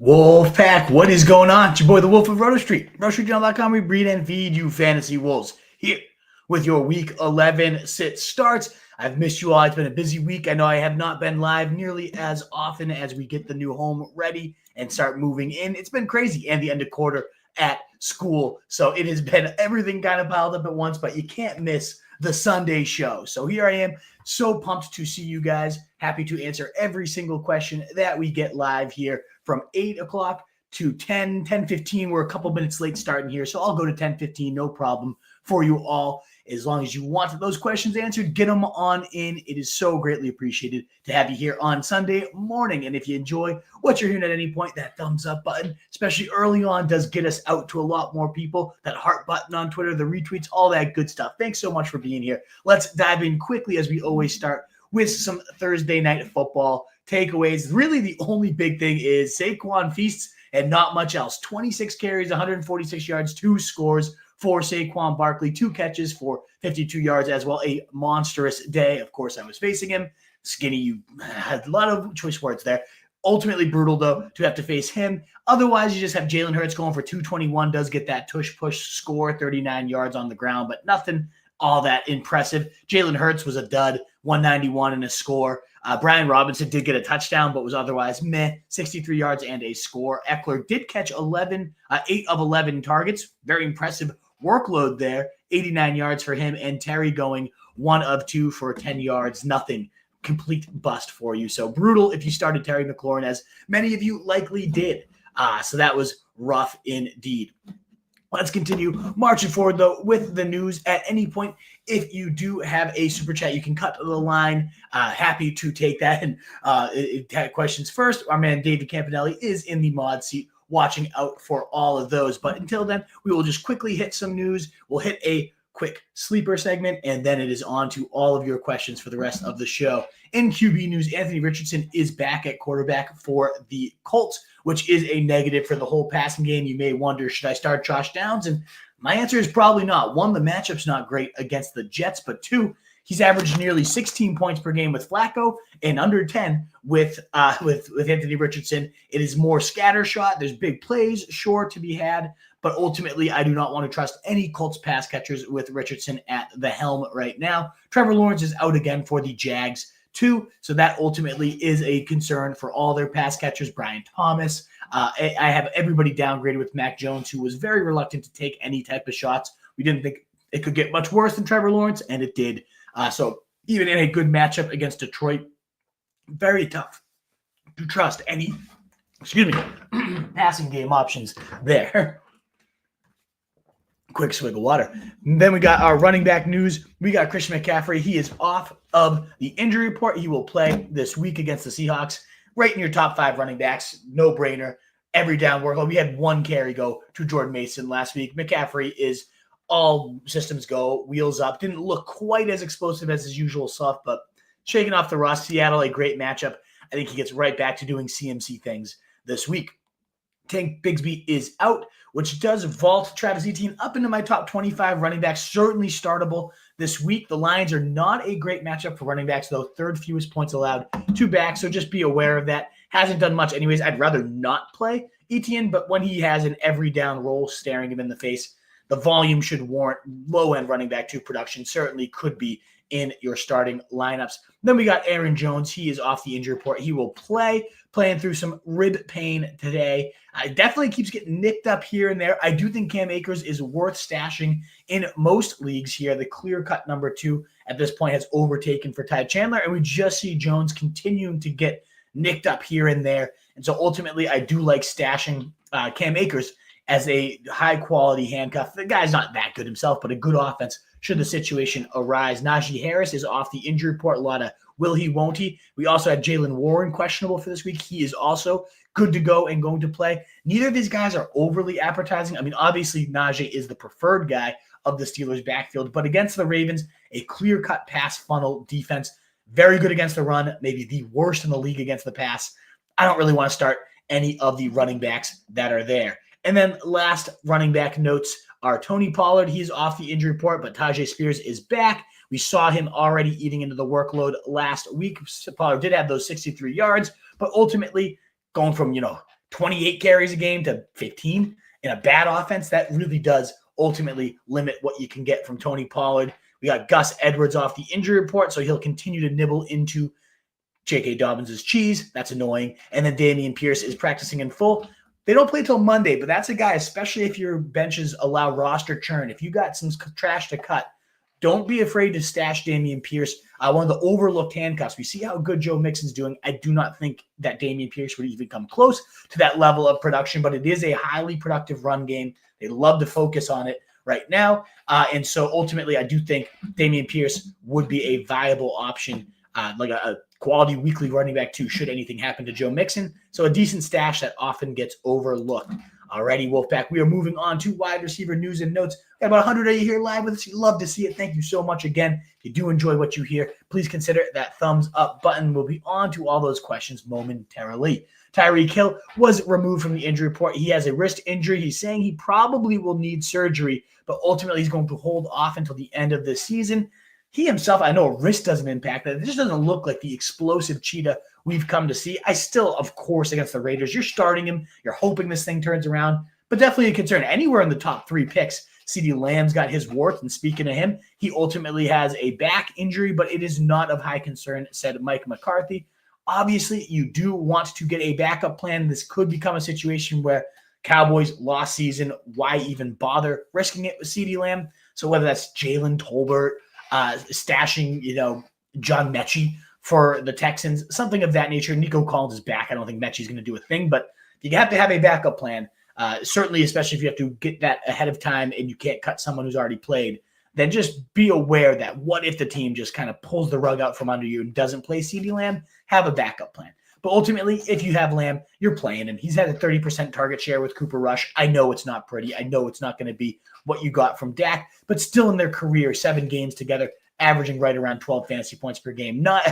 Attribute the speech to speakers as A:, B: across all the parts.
A: Wolfpack, what is going on? It's your boy, the Wolf of Roto Street. RotoStreetJournal.com, we breed and feed you fantasy wolves. Here with your Week 11 sit starts. I've missed you all. It's been a busy week. I know I have not been live nearly as often as we get the new home ready and start moving in. It's been crazy and the end of quarter at school. So it has been everything kind of piled up at once, but you can't miss the Sunday show. So here I am, so pumped to see you guys. Happy to answer every single question that we get live here from 8 o'clock to 10:15. We're a couple minutes late starting here, so I'll go to 10:15, no problem for you all. As long as you want those questions answered, get them on in. It is so greatly appreciated to have you here on Sunday morning. And if you enjoy what you're hearing at any point, that thumbs up button, especially early on, does get us out to a lot more people. That heart button on Twitter, the retweets, all that good stuff. Thanks so much for being here. Let's dive in quickly, as we always start, with some Thursday night football takeaways. Really, the only big thing is Saquon feasts and not much else. 26 carries, 146 yards, 2 scores for Saquon Barkley, 2 catches for 52 yards as well. A monstrous day. Of course, I was facing him. Skinny, you had a lot of choice words there. Ultimately brutal, though, to have to face him. Otherwise, you just have Jalen Hurts going for 221, does get that tush-push score, 39 yards on the ground, but nothing all that impressive. Jalen Hurts was a dud, 191 and a score. Brian Robinson did get a touchdown, but was otherwise meh, 63 yards and a score. Eckler did catch 8 of 11 targets. Very impressive workload there, 89 yards for him, and Terry going 1 of 2 for 10 yards. Nothing. Complete bust for you. So brutal if you started Terry McLaurin, as many of you likely did. So that was rough indeed. Let's continue marching forward, though, with the news. At any point, if you do have a super chat, you can cut the line. Happy to take that. And questions first. Our man David Campanelli is in the mod seat, watching out for all of those. But until then, we will just quickly hit some news. We'll hit a quick sleeper segment, and then it is on to all of your questions for the rest of the show. In QB news, Anthony Richardson is back at quarterback for the Colts, which is a negative for the whole passing game. You may wonder, should I start Josh Downs? And my answer is probably not. 1, the matchup's not great against the Jets, but 2, he's averaged nearly 16 points per game with Flacco and under 10 with Anthony Richardson. It is more scattershot. There's big plays, sure, to be had, but ultimately I do not want to trust any Colts pass catchers with Richardson at the helm right now. Trevor Lawrence is out again for the Jags too, so that ultimately is a concern for all their pass catchers. Brian Thomas. I have everybody downgraded with Mac Jones, who was very reluctant to take any type of shots. We didn't think it could get much worse than Trevor Lawrence, and it did. So even in a good matchup against Detroit, very tough to trust any, passing game options there. Quick swig of water. And then we got our running back news. We got Christian McCaffrey. He is off of the injury report. He will play this week against the Seahawks. Right in your top 5 running backs. No brainer. Every down workload. We had 1 carry go to Jordan Mason last week. McCaffrey is all systems go, wheels up. Didn't look quite as explosive as his usual stuff, but shaking off the rust. Seattle, a great matchup. I think he gets right back to doing CMC things this week. Tank Bigsby is out, which does vault Travis Etienne up into my top 25 running backs. Certainly startable this week. The Lions are not a great matchup for running backs, though. 3rd fewest points allowed to backs, so just be aware of that. Hasn't done much anyways. I'd rather not play Etienne, but when he has an every down role staring him in the face, the volume should warrant low-end running back 2 production. Certainly could be in your starting lineups. Then we got Aaron Jones. He is off the injury report. He will playing through some rib pain today. Definitely keeps getting nicked up here and there. I do think Cam Akers is worth stashing in most leagues here. The clear-cut number 2 at this point has overtaken for Ty Chandler, and we just see Jones continuing to get nicked up here and there. And so ultimately, I do like stashing Cam Akers as a high-quality handcuff. The guy's not that good himself, but a good offense should the situation arise. Najee Harris is off the injury report. A lot of will he, won't he. We also had Jalen Warren questionable for this week. He is also good to go and going to play. Neither of these guys are overly appetizing. I mean, obviously, Najee is the preferred guy of the Steelers' backfield, but against the Ravens, a clear-cut pass funnel defense. Very good against the run, maybe the worst in the league against the pass. I don't really want to start any of the running backs that are there. And then last running back notes are Tony Pollard. He's off the injury report, but Tajay Spears is back. We saw him already eating into the workload last week. Pollard did have those 63 yards, but ultimately going from, 28 carries a game to 15 in a bad offense, that really does ultimately limit what you can get from Tony Pollard. We got Gus Edwards off the injury report, so he'll continue to nibble into J.K. Dobbins' cheese. That's annoying. And then Dameon Pierce is practicing in full. They don't play till Monday, but that's a guy, especially if your benches allow roster churn. If you got some trash to cut, don't be afraid to stash Dameon Pierce. One of the overlooked handcuffs. We see how good Joe Mixon's doing. I do not think that Dameon Pierce would even come close to that level of production, but it is a highly productive run game. They love to focus on it right now. And so ultimately, I do think Dameon Pierce would be a viable option, like a quality weekly running back too, should anything happen to Joe Mixon. So a decent stash that often gets overlooked. Alrighty, Wolfpack, we are moving on to wide receiver news and notes. Got about 100 of you here live with us. You love to see it. Thank you so much again. If you do enjoy what you hear, please consider that thumbs up button. We'll be on to all those questions momentarily. Tyreek Hill was removed from the injury report. He has a wrist injury. He's saying he probably will need surgery, but ultimately he's going to hold off until the end of the season. He himself, I know a wrist doesn't impact that. It just doesn't look like the explosive cheetah we've come to see. I still, of course, against the Raiders, you're starting him. You're hoping this thing turns around, but definitely a concern. Anywhere in the top 3 picks, CeeDee Lamb's got his warts, and speaking of him, he ultimately has a back injury, but it is not of high concern, said Mike McCarthy. Obviously, you do want to get a backup plan. This could become a situation where Cowboys lost season. Why even bother risking it with CeeDee Lamb? So whether that's Jalen Tolbert, stashing, John Mechie for the Texans, something of that nature. Nico Collins is back. I don't think Mechie's going to do a thing, but you have to have a backup plan. Certainly, especially if you have to get that ahead of time and you can't cut someone who's already played, then just be aware that what if the team just kind of pulls the rug out from under you and doesn't play CeeDee Lamb? Have a backup plan. But ultimately, if you have Lamb, you're playing him. He's had a 30% target share with Cooper Rush. I know it's not pretty. I know it's not going to be what you got from Dak, but still in their career, 7 games together, averaging right around 12 fantasy points per game. Not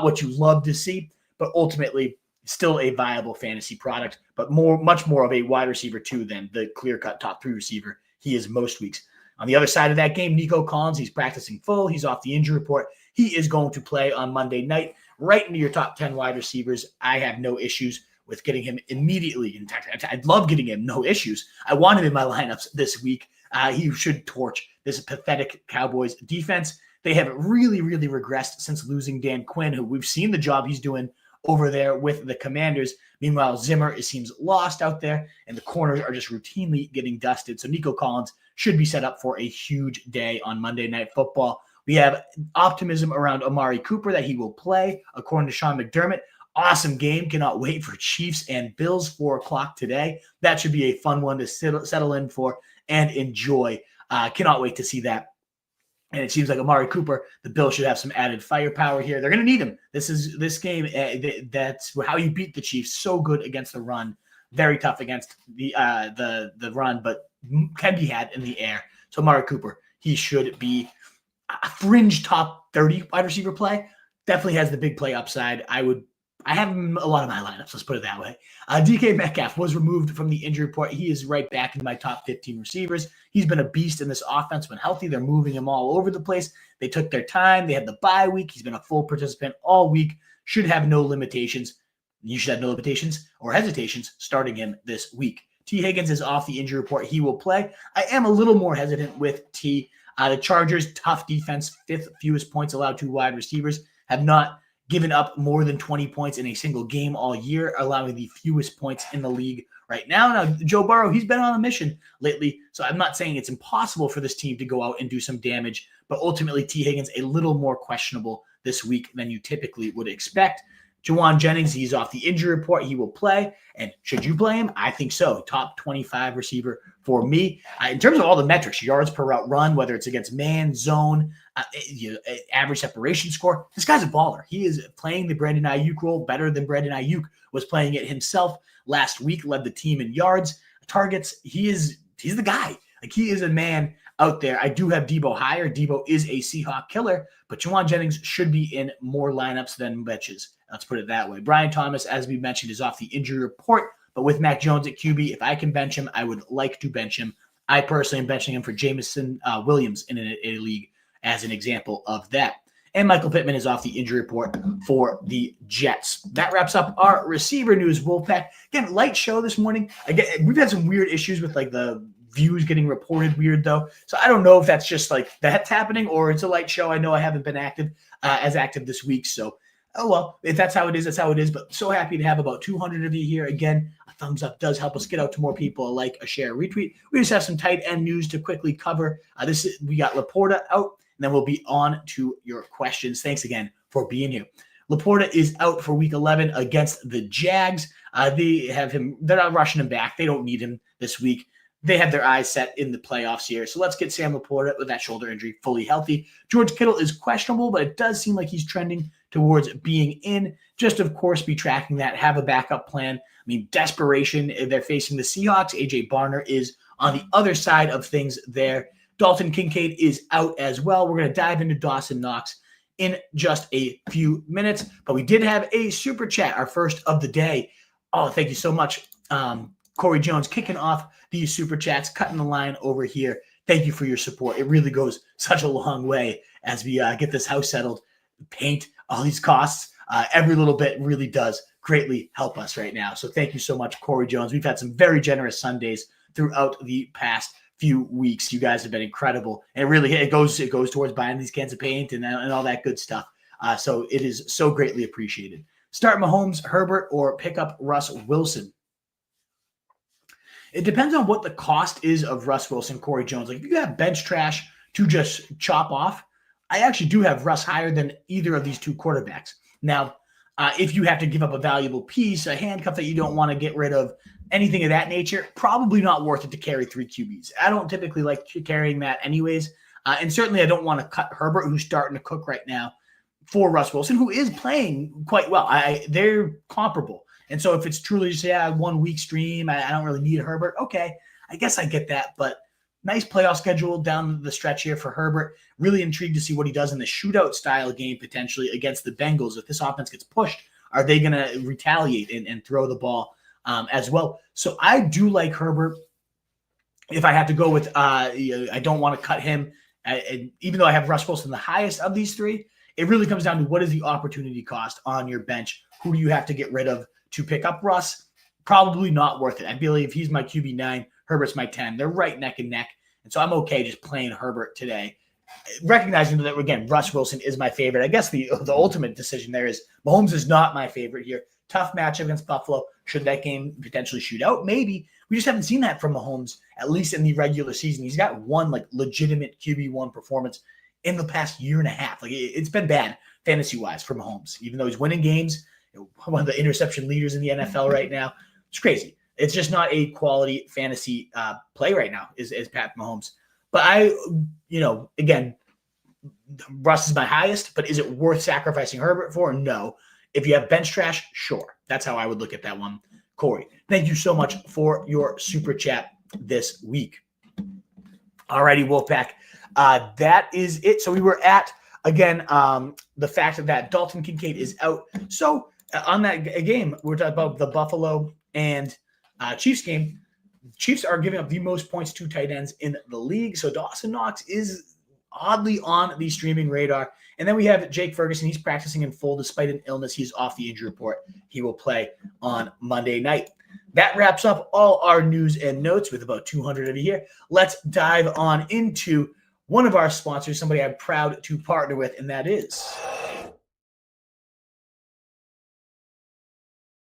A: what you love to see, but ultimately still a viable fantasy product, but much more of a wide receiver too than the clear-cut top 3 receiver he is most weeks. On the other side of that game, Nico Collins, he's practicing full. He's off the injury report. He is going to play on Monday night, right into your top 10 wide receivers. I have no issues with getting him immediately. In fact, I'd love getting him, no issues. I want him in my lineups this week. He should torch this pathetic Cowboys defense. They have really, really regressed since losing Dan Quinn, who we've seen the job he's doing over there with the Commanders. Meanwhile, Zimmer, it seems, lost out there, and the corners are just routinely getting dusted. So Nico Collins should be set up for a huge day on Monday Night Football. We have optimism around Amari Cooper that he will play, according to Sean McDermott. Awesome game. Cannot wait for Chiefs and Bills, 4 o'clock today. That should be a fun one to settle in for and enjoy. Cannot wait to see that. And it seems like Amari Cooper, the Bills should have some added firepower here. They're going to need him. This game. That's how you beat the Chiefs. So good against the run, very tough against the run, but can be had in the air. So Amari Cooper, he should be a fringe top 30 wide receiver play. Definitely has the big play upside. I have him a lot of my lineups. Let's put it that way. DK Metcalf was removed from the injury report. He is right back in my top 15 receivers. He's been a beast in this offense when healthy. They're moving him all over the place. They took their time. They had the bye week. He's been a full participant all week. Should have no limitations. You should have no limitations or hesitations starting him this week. Tee Higgins is off the injury report. He will play. I am a little more hesitant with T. The Chargers, tough defense, 5th fewest points allowed to wide receivers, have not given up more than 20 points in a single game all year, allowing the fewest points in the league right now. Now, Joe Burrow, he's been on a mission lately, so I'm not saying it's impossible for this team to go out and do some damage, but ultimately Tee Higgins a little more questionable this week than you typically would expect. Jawan Jennings, he's off the injury report. He will play. And should you play him? I think so. Top 25 receiver for me. In terms of all the metrics, yards per route run, whether it's against man, zone, average separation score, this guy's a baller. He is playing the Brandon Ayuk role better than Brandon Ayuk was playing it himself last week, led the team in yards, targets. He's the guy. Like, he is a man out there. I do have Debo higher. Debo is a Seahawk killer, but Jawan Jennings should be in more lineups than benches. Let's put it that way. Brian Thomas, as we mentioned, is off the injury report, but with Mac Jones at QB, if I can bench him, I would like to bench him. I personally am benching him for Jameson Williams in a league as an example of that. And Michael Pittman is off the injury report for the Jets. That wraps up our receiver news, Wolfpack. Again, light show this morning. Again, we've had some weird issues with like the views getting reported weird though. So I don't know if that's just like that's happening or it's a light show. I know I haven't been as active this week. So, oh well, if that's how it is, that's how it is. But so happy to have about 200 of you here. Again, a thumbs up does help us get out to more people. A like, a share, a retweet. We just have some tight end news to quickly cover. We got LaPorta out, and then we'll be on to your questions. Thanks again for being here. LaPorta is out for week 11 against the Jags. They have him. They're not rushing him back. They don't need him this week. They have their eyes set in the playoffs here. So let's get Sam LaPorta with that shoulder injury fully healthy. George Kittle is questionable, but it does seem like he's trending towards being in. Just, of course, be tracking that. Have a backup plan. I mean, desperation. They're facing the Seahawks. A.J. Barner is on the other side of things there. Dalton Kincaid is out as well. We're going to dive into Dawson Knox in just a few minutes. But we did have a super chat, our first of the day. Oh, thank you so much. Corey Jones kicking off these super chats, cutting the line over here. Thank you for your support. It really goes such a long way as we get this house settled, paint, all these costs. Every little bit really does greatly help us right now. So thank you so much, Corey Jones. We've had some very generous Sundays throughout the past few weeks. You guys have been incredible. And it goes towards buying these cans of paint and all that good stuff. So it is so greatly appreciated. Start Mahomes, Herbert, or pick up Russ Wilson. It depends on what the cost is of Russ Wilson, Corey Jones. Like if you have bench trash to just chop off, I actually do have Russ higher than either of these two quarterbacks. Now, if you have to give up a valuable piece, a handcuff that you don't want to get rid of, anything of that nature, probably not worth it to carry 3 QBs. I don't typically like carrying that anyways. And certainly I don't want to cut Herbert, who's starting to cook right now, for Russ Wilson, who is playing quite well. They're comparable. And so if it's truly just, 1 week stream, I don't really need Herbert. Okay, I guess I get that. But nice playoff schedule down the stretch here for Herbert. Really intrigued to see what he does in the shootout style game potentially against the Bengals. If this offense gets pushed, are they going to retaliate and throw the ball as well? So I do like Herbert. If I have to go with, I don't want to cut him. Even though I have Russ Wilson the highest of these three, it really comes down to what is the opportunity cost on your bench? Who do you have to get rid of to pick up Russ? Probably not worth it. I believe he's my QB9. Herbert's my 10. They're right neck and neck. And so I'm okay just playing Herbert today. Recognizing that, again, Russ Wilson is my favorite. I guess the ultimate decision there is Mahomes is not my favorite here. Tough matchup against Buffalo. Should that game potentially shoot out? Maybe. We just haven't seen that from Mahomes, at least in the regular season. He's got one legitimate QB1 performance in the past year and a half. It's been bad fantasy-wise for Mahomes, even though he's winning games. One of the interception leaders in the NFL right now. It's crazy. It's just not a quality fantasy play right now is Pat Mahomes. But again, Russ is my highest, but is it worth sacrificing Herbert for? No. If you have bench trash, sure. That's how I would look at that one. Corey, thank you so much for your super chat this week. Alrighty, Wolfpack. That is it. So we were at, again, the fact that Dalton Kincaid is out. So on that game, we're talking about the Buffalo and Chiefs game. Chiefs are giving up the most points to tight ends in the league. So Dawson Knox is oddly on the streaming radar. And then we have Jake Ferguson. He's practicing in full despite an illness. He's off the injury report. He will play on Monday night. That wraps up all our news and notes with about 200 of you here. Let's dive on into one of our sponsors, somebody I'm proud to partner with, and that is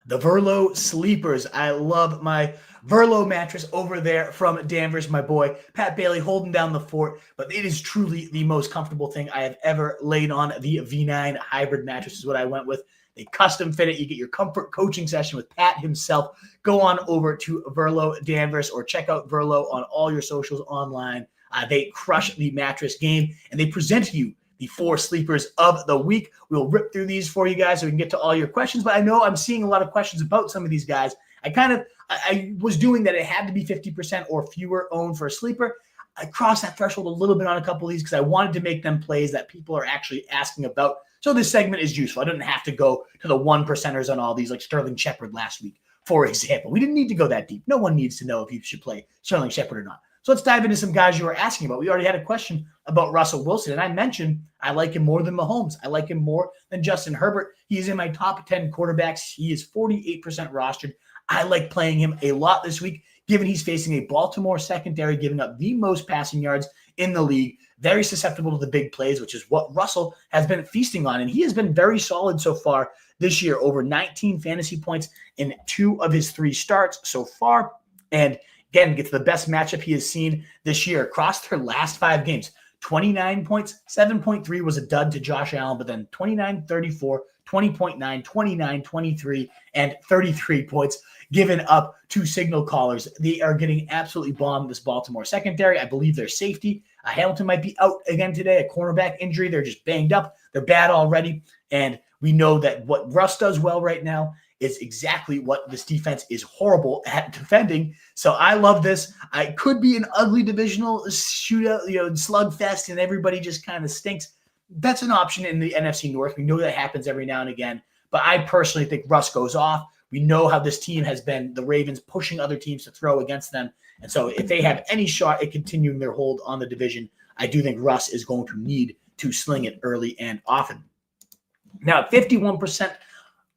A: the Verlo Sleepers. I love my Verlo mattress over there from Danvers, my boy. Pat Bailey holding down the fort, but it is truly the most comfortable thing I have ever laid on. The V9 hybrid mattress is what I went with. They custom fit it. You get your comfort coaching session with Pat himself. Go on over to Verlo Danvers or check out Verlo on all your socials online. They crush the mattress game, and they present to you the 4 sleepers of the week. We'll rip through these for you guys so we can get to all your questions, but I know I'm seeing a lot of questions about some of these guys. I was doing that. It had to be 50% or fewer owned for a sleeper. I crossed that threshold a little bit on a couple of these because I wanted to make them plays that people are actually asking about. So this segment is useful. I didn't have to go to the 1%ers on all these, like Sterling Shepard last week, for example. We didn't need to go that deep. No one needs to know if you should play Sterling Shepard or not. So let's dive into some guys you were asking about. We already had a question about Russell Wilson, and I mentioned I like him more than Mahomes. I like him more than Justin Herbert. He's in my top 10 quarterbacks. He is 48% rostered. I like playing him a lot this week, given he's facing a Baltimore secondary, giving up the most passing yards in the league, very susceptible to the big plays, which is what Russell has been feasting on. And he has been very solid so far this year, over 19 fantasy points in 2 of his 3 starts so far. And again, gets the best matchup he has seen this year across their last 5 games. 29 points, 7.3 was a dud to Josh Allen, but then 29, 34, 20.9, 29, 23, and 33 points given up to signal callers. They are getting absolutely bombed, this Baltimore secondary. I believe their safety. Hamilton might be out again today, a cornerback injury. They're just banged up. They're bad already. And we know that what Russ does well right now is exactly what this defense is horrible at defending. So I love this. I could be an ugly divisional shootout, slugfest, and everybody just kind of stinks. That's an option in the NFC North. We know that happens every now and again. But I personally think Russ goes off. We know how this team has been, the Ravens, pushing other teams to throw against them. And so if they have any shot at continuing their hold on the division, I do think Russ is going to need to sling it early and often. Now, 51%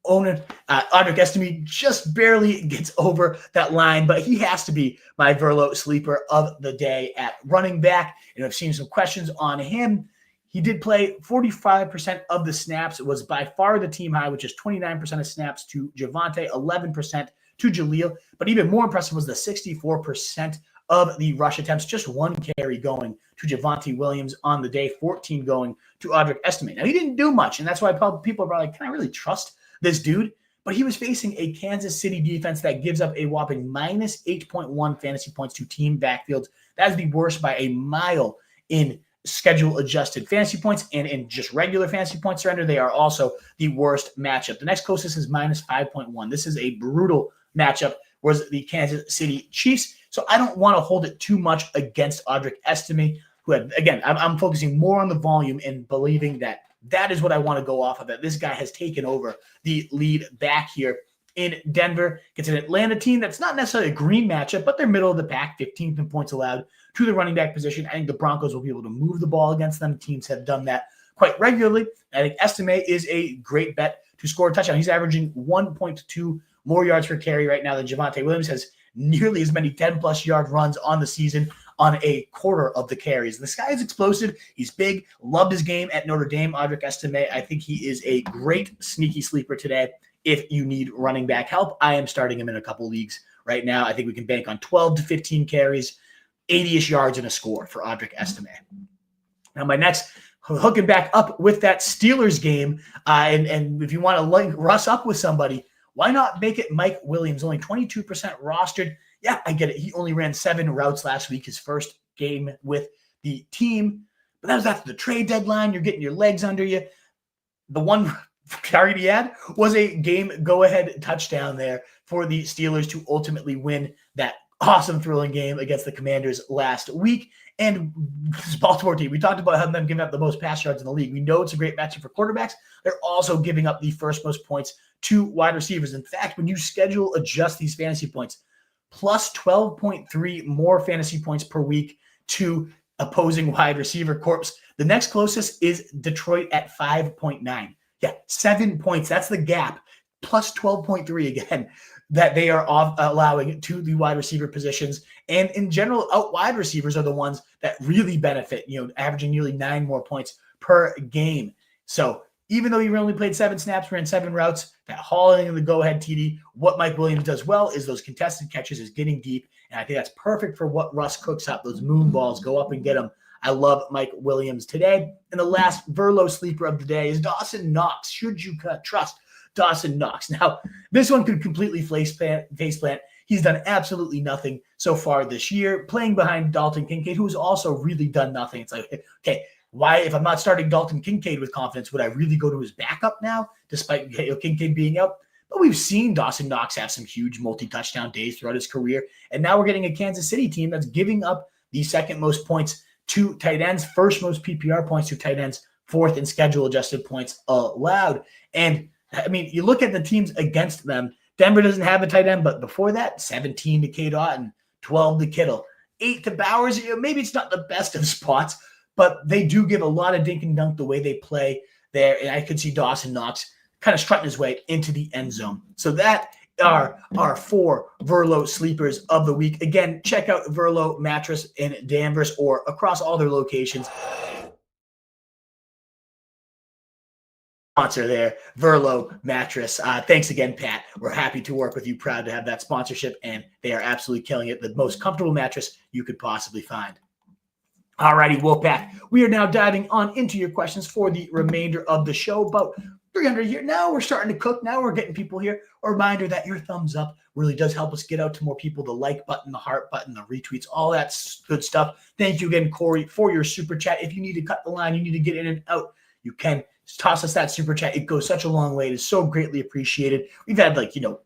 A: owner, Audric Estime just barely gets over that line, but he has to be my Verlo sleeper of the day at running back. And I've seen some questions on him. He did play 45% of the snaps. It was by far the team high, which is 29% of snaps to Javonte, 11% to Jaleel. But even more impressive was the 64% of the rush attempts, just 1 carry going to Javonte Willams on the day, 14 going to Audric Estime. Now, he didn't do much, and that's why people are like, can I really trust this dude? But he was facing a Kansas City defense that gives up a whopping minus 8.1 fantasy points to team backfields. That is the worst by a mile in schedule-adjusted fantasy points, and in just regular fantasy point surrender, they are also the worst matchup. The next closest is minus 5.1. This is a brutal matchup, whereas the Kansas City Chiefs. So I don't want to hold it too much against Audric Estime, who had, again, I'm focusing more on the volume and believing that is what I want to go off of, that this guy has taken over the lead back here in Denver. It's an Atlanta team that's not necessarily a green matchup, but they're middle of the pack, 15th in points allowed to the running back position. I think the Broncos will be able to move the ball against them. Teams have done that quite regularly. I think Estime is a great bet to score a touchdown. He's averaging 1.2 more yards per carry right now than Javonte Willams, has nearly as many 10-plus yard runs on the season on a quarter of the carries. This guy is explosive. He's big. Loved his game at Notre Dame. Audric Estime, I think he is a great sneaky sleeper today. If you need running back help, I am starting him in a couple leagues right now. I think we can bank on 12 to 15 carries, 80-ish yards, and a score for Audric Estime. Now, my next, hooking back up with that Steelers game, and if you want to link Russ up with somebody, why not make it Mike Williams, only 22% rostered? Yeah, I get it. He only ran 7 routes last week, his first game with the team. But that was after the trade deadline. You're getting your legs under you. The one target he had was a game go-ahead touchdown there for the Steelers to ultimately win that awesome, thrilling game against the Commanders last week. And this Baltimore team, we talked about having them giving up the most pass yards in the league. We know it's a great matchup for quarterbacks. They're also giving up the first most points to wide receivers. In fact, when you schedule adjust these fantasy points, plus 12.3 more fantasy points per week to opposing wide receiver corps. The next closest is Detroit at 5.9. Yeah, 7 points. That's the gap. Plus 12.3 again that they are allowing to the wide receiver positions. And in general, out wide receivers are the ones that really benefit, averaging nearly 9 more points per game. So even though he only played 7 snaps, ran 7 routes, that hauling in the go-ahead TD, what Mike Williams does well is those contested catches, is getting deep. And I think that's perfect for what Russ cooks up. Those moon balls, go up and get them. I love Mike Williams today. And the last Verlo sleeper of the day is Dawson Knox. Should you trust Dawson Knox? Now, this one could completely faceplant. He's done absolutely nothing so far this year, playing behind Dalton Kincaid, who has also really done nothing. It's like, okay, why, if I'm not starting Dalton Kincaid with confidence, would I really go to his backup now, despite Kincaid being out? But we've seen Dawson Knox have some huge multi-touchdown days throughout his career. And now we're getting a Kansas City team that's giving up the second most points to tight ends, first most PPR points to tight ends, fourth in schedule-adjusted points allowed. And, I mean, you look at the teams against them. Denver doesn't have a tight end, but before that, 17 to K. Dot and 12 to Kittle. 8 to Bowers. Maybe it's not the best of spots, but they do give a lot of dink and dunk the way they play there. And I could see Dawson Knox kind of strutting his way into the end zone. So that are our 4 Verlo sleepers of the week. Again, check out Verlo Mattress in Danvers or across all their locations. Sponsor there, Verlo Mattress. Thanks again, Pat. We're happy to work with you. Proud to have that sponsorship, and they are absolutely killing it. The most comfortable mattress you could possibly find. Alrighty, Wolfpack. We are now diving on into your questions for the remainder of the show. About 300 here. Now we're starting to cook. Now we're getting people here. A reminder that your thumbs up really does help us get out to more people. The like button, the heart button, the retweets, all that good stuff. Thank you again, Corey, for your super chat. If you need to cut the line, you need to get in and out, you can toss us that super chat. It goes such a long way. It is so greatly appreciated. We've had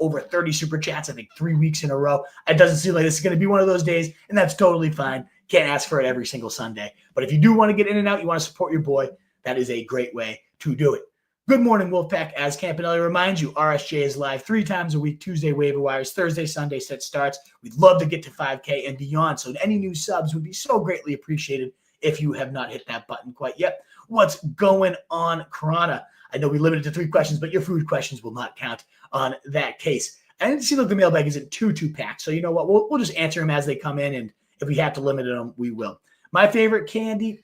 A: over 30 super chats, I think 3 weeks in a row. It doesn't seem like this is going to be one of those days, and that's totally fine. Can't ask for it every single Sunday. But if you do want to get in and out, you want to support your boy, that is a great way to do it. Good morning, Wolfpack. As Campanelli reminds you, RSJ is live 3 times a week, Tuesday waiver wires, Thursday, Sunday set starts. We'd love to get to 5K and beyond. So any new subs would be so greatly appreciated if you have not hit that button quite yet. What's going on, Corona? I know we limited to 3 questions, but your food questions will not count on that case. I didn't see the mailbag isn't too packed. So you know what? We'll just answer them as they come in, and if we have to limit them, we will. My favorite candy,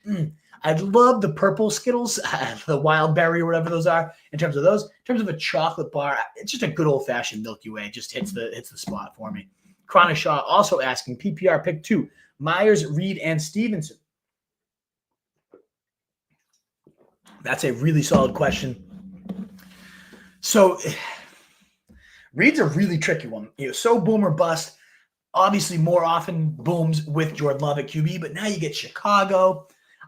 A: I love the purple Skittles, the wild berry or whatever those are. In terms of those, in terms of a chocolate bar, it's just a good old fashioned Milky Way. It just hits the spot for me. Krana Shaw also asking PPR pick 2, Myers, Reed, and Stevenson. That's a really solid question. So Reed's a really tricky one. So boom or bust. Obviously, more often booms with Jordan Love at QB, but now you get Chicago.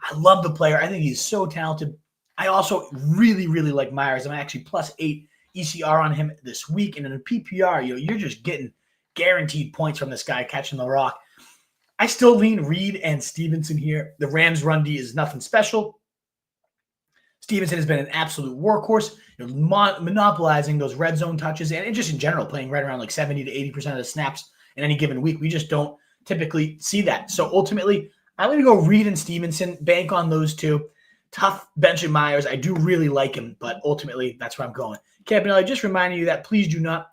A: I love the player. I think he's so talented. I also really, really like Myers. I'm actually +8 ECR on him this week. And in a PPR, you're just getting guaranteed points from this guy catching the rock. I still lean Reed and Stevenson here. The Rams' run D is nothing special. Stevenson has been an absolute workhorse, monopolizing those red zone touches and just in general playing right around 70 to 80% of the snaps in any given week. We just don't typically see that. So ultimately, I'm going to go Reed and Stevenson, bank on those 2. Tough bench of Myers. I do really like him, but ultimately, that's where I'm going. Campanelli, just reminding you that please do not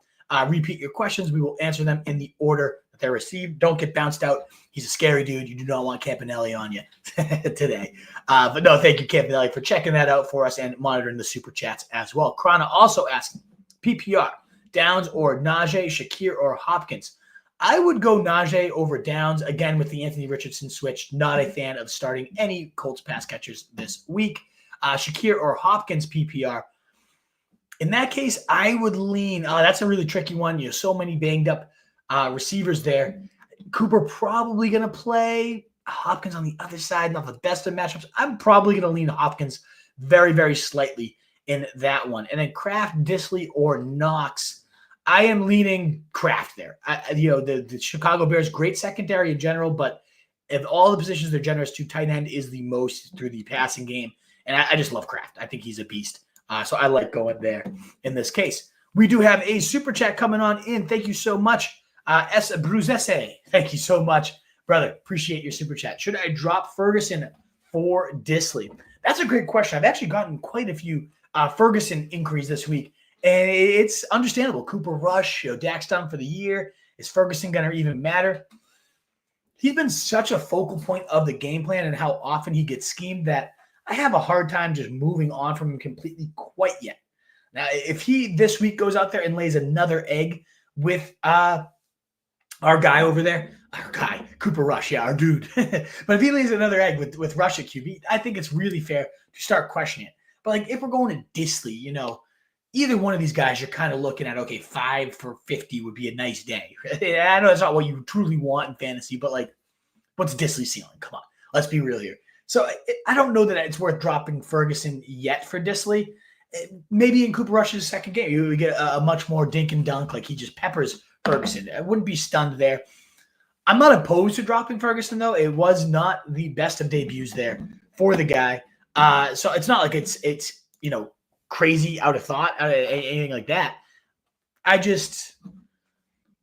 A: repeat your questions. We will answer them in the order that they're received. Don't get bounced out. He's a scary dude. You do not want Campanelli on you today. But no, thank you, Campanelli, for checking that out for us and monitoring the super chats as well. Krana also asking, PPR, Downs or Najee, Shakir or Hopkins? I would go Najee over Downs, again, with the Anthony Richardson switch. Not a fan of starting any Colts pass catchers this week. Shakir or Hopkins PPR. In that case, I would lean. That's a really tricky one. So many banged up receivers there. Cooper probably going to play. Hopkins on the other side, not the best of matchups. I'm probably going to lean Hopkins very, very slightly in that one. And then Kraft, Disley, or Knox. I am leaning Kraft there. The Chicago Bears, great secondary in general, but if all the positions they're generous to, tight end is the most through the passing game. And I just love Kraft. I think he's a beast. So I like going there in this case. We do have a super chat coming on in. Thank you so much. S. Bruzese. Thank you so much, brother. Appreciate your super chat. Should I drop Ferguson for Disley? That's a great question. I've actually gotten quite a few Ferguson inquiries this week. And it's understandable. Cooper Rush, Dak's done for the year. Is Ferguson going to even matter? He's been such a focal point of the game plan and how often he gets schemed that I have a hard time just moving on from him completely quite yet. Now, if he this week goes out there and lays another egg with our guy over there, Cooper Rush, our dude. But if he lays another egg with Rush at QB, I think it's really fair to start questioning it. But if we're going to Disley, either one of these guys, you're kind of looking at, 5 for 50 would be a nice day. I know that's not what you truly want in fantasy, but what's Disley's ceiling? Come on, let's be real here. So I don't know that it's worth dropping Ferguson yet for Disley. Maybe in Cooper Rush's second game, you would get a much more dink and dunk, he just peppers Ferguson. I wouldn't be stunned there. I'm not opposed to dropping Ferguson, though. It was not the best of debuts there for the guy. So it's not like it's crazy out of thought, anything like that. I just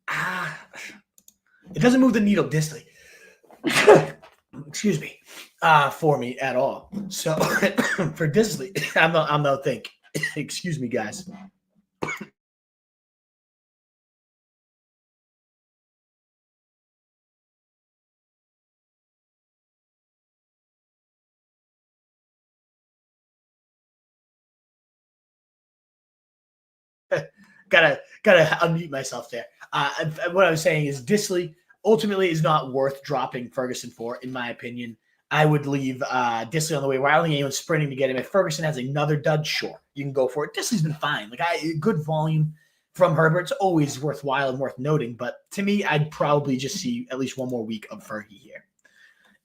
A: it doesn't move the needle. Disley. excuse me, for me at all. So for Disley, I'm no think. Excuse me, guys. gotta unmute myself there. What I was saying is Disley ultimately is not worth dropping Ferguson for, in my opinion. I would leave Disley on the way. I don't think anyone's sprinting to get him. If Ferguson has another dud, sure, you can go for it. Disley's been fine. Good volume from Herbert. It's always worthwhile and worth noting. But to me, I'd probably just see at least one more week of Fergie here.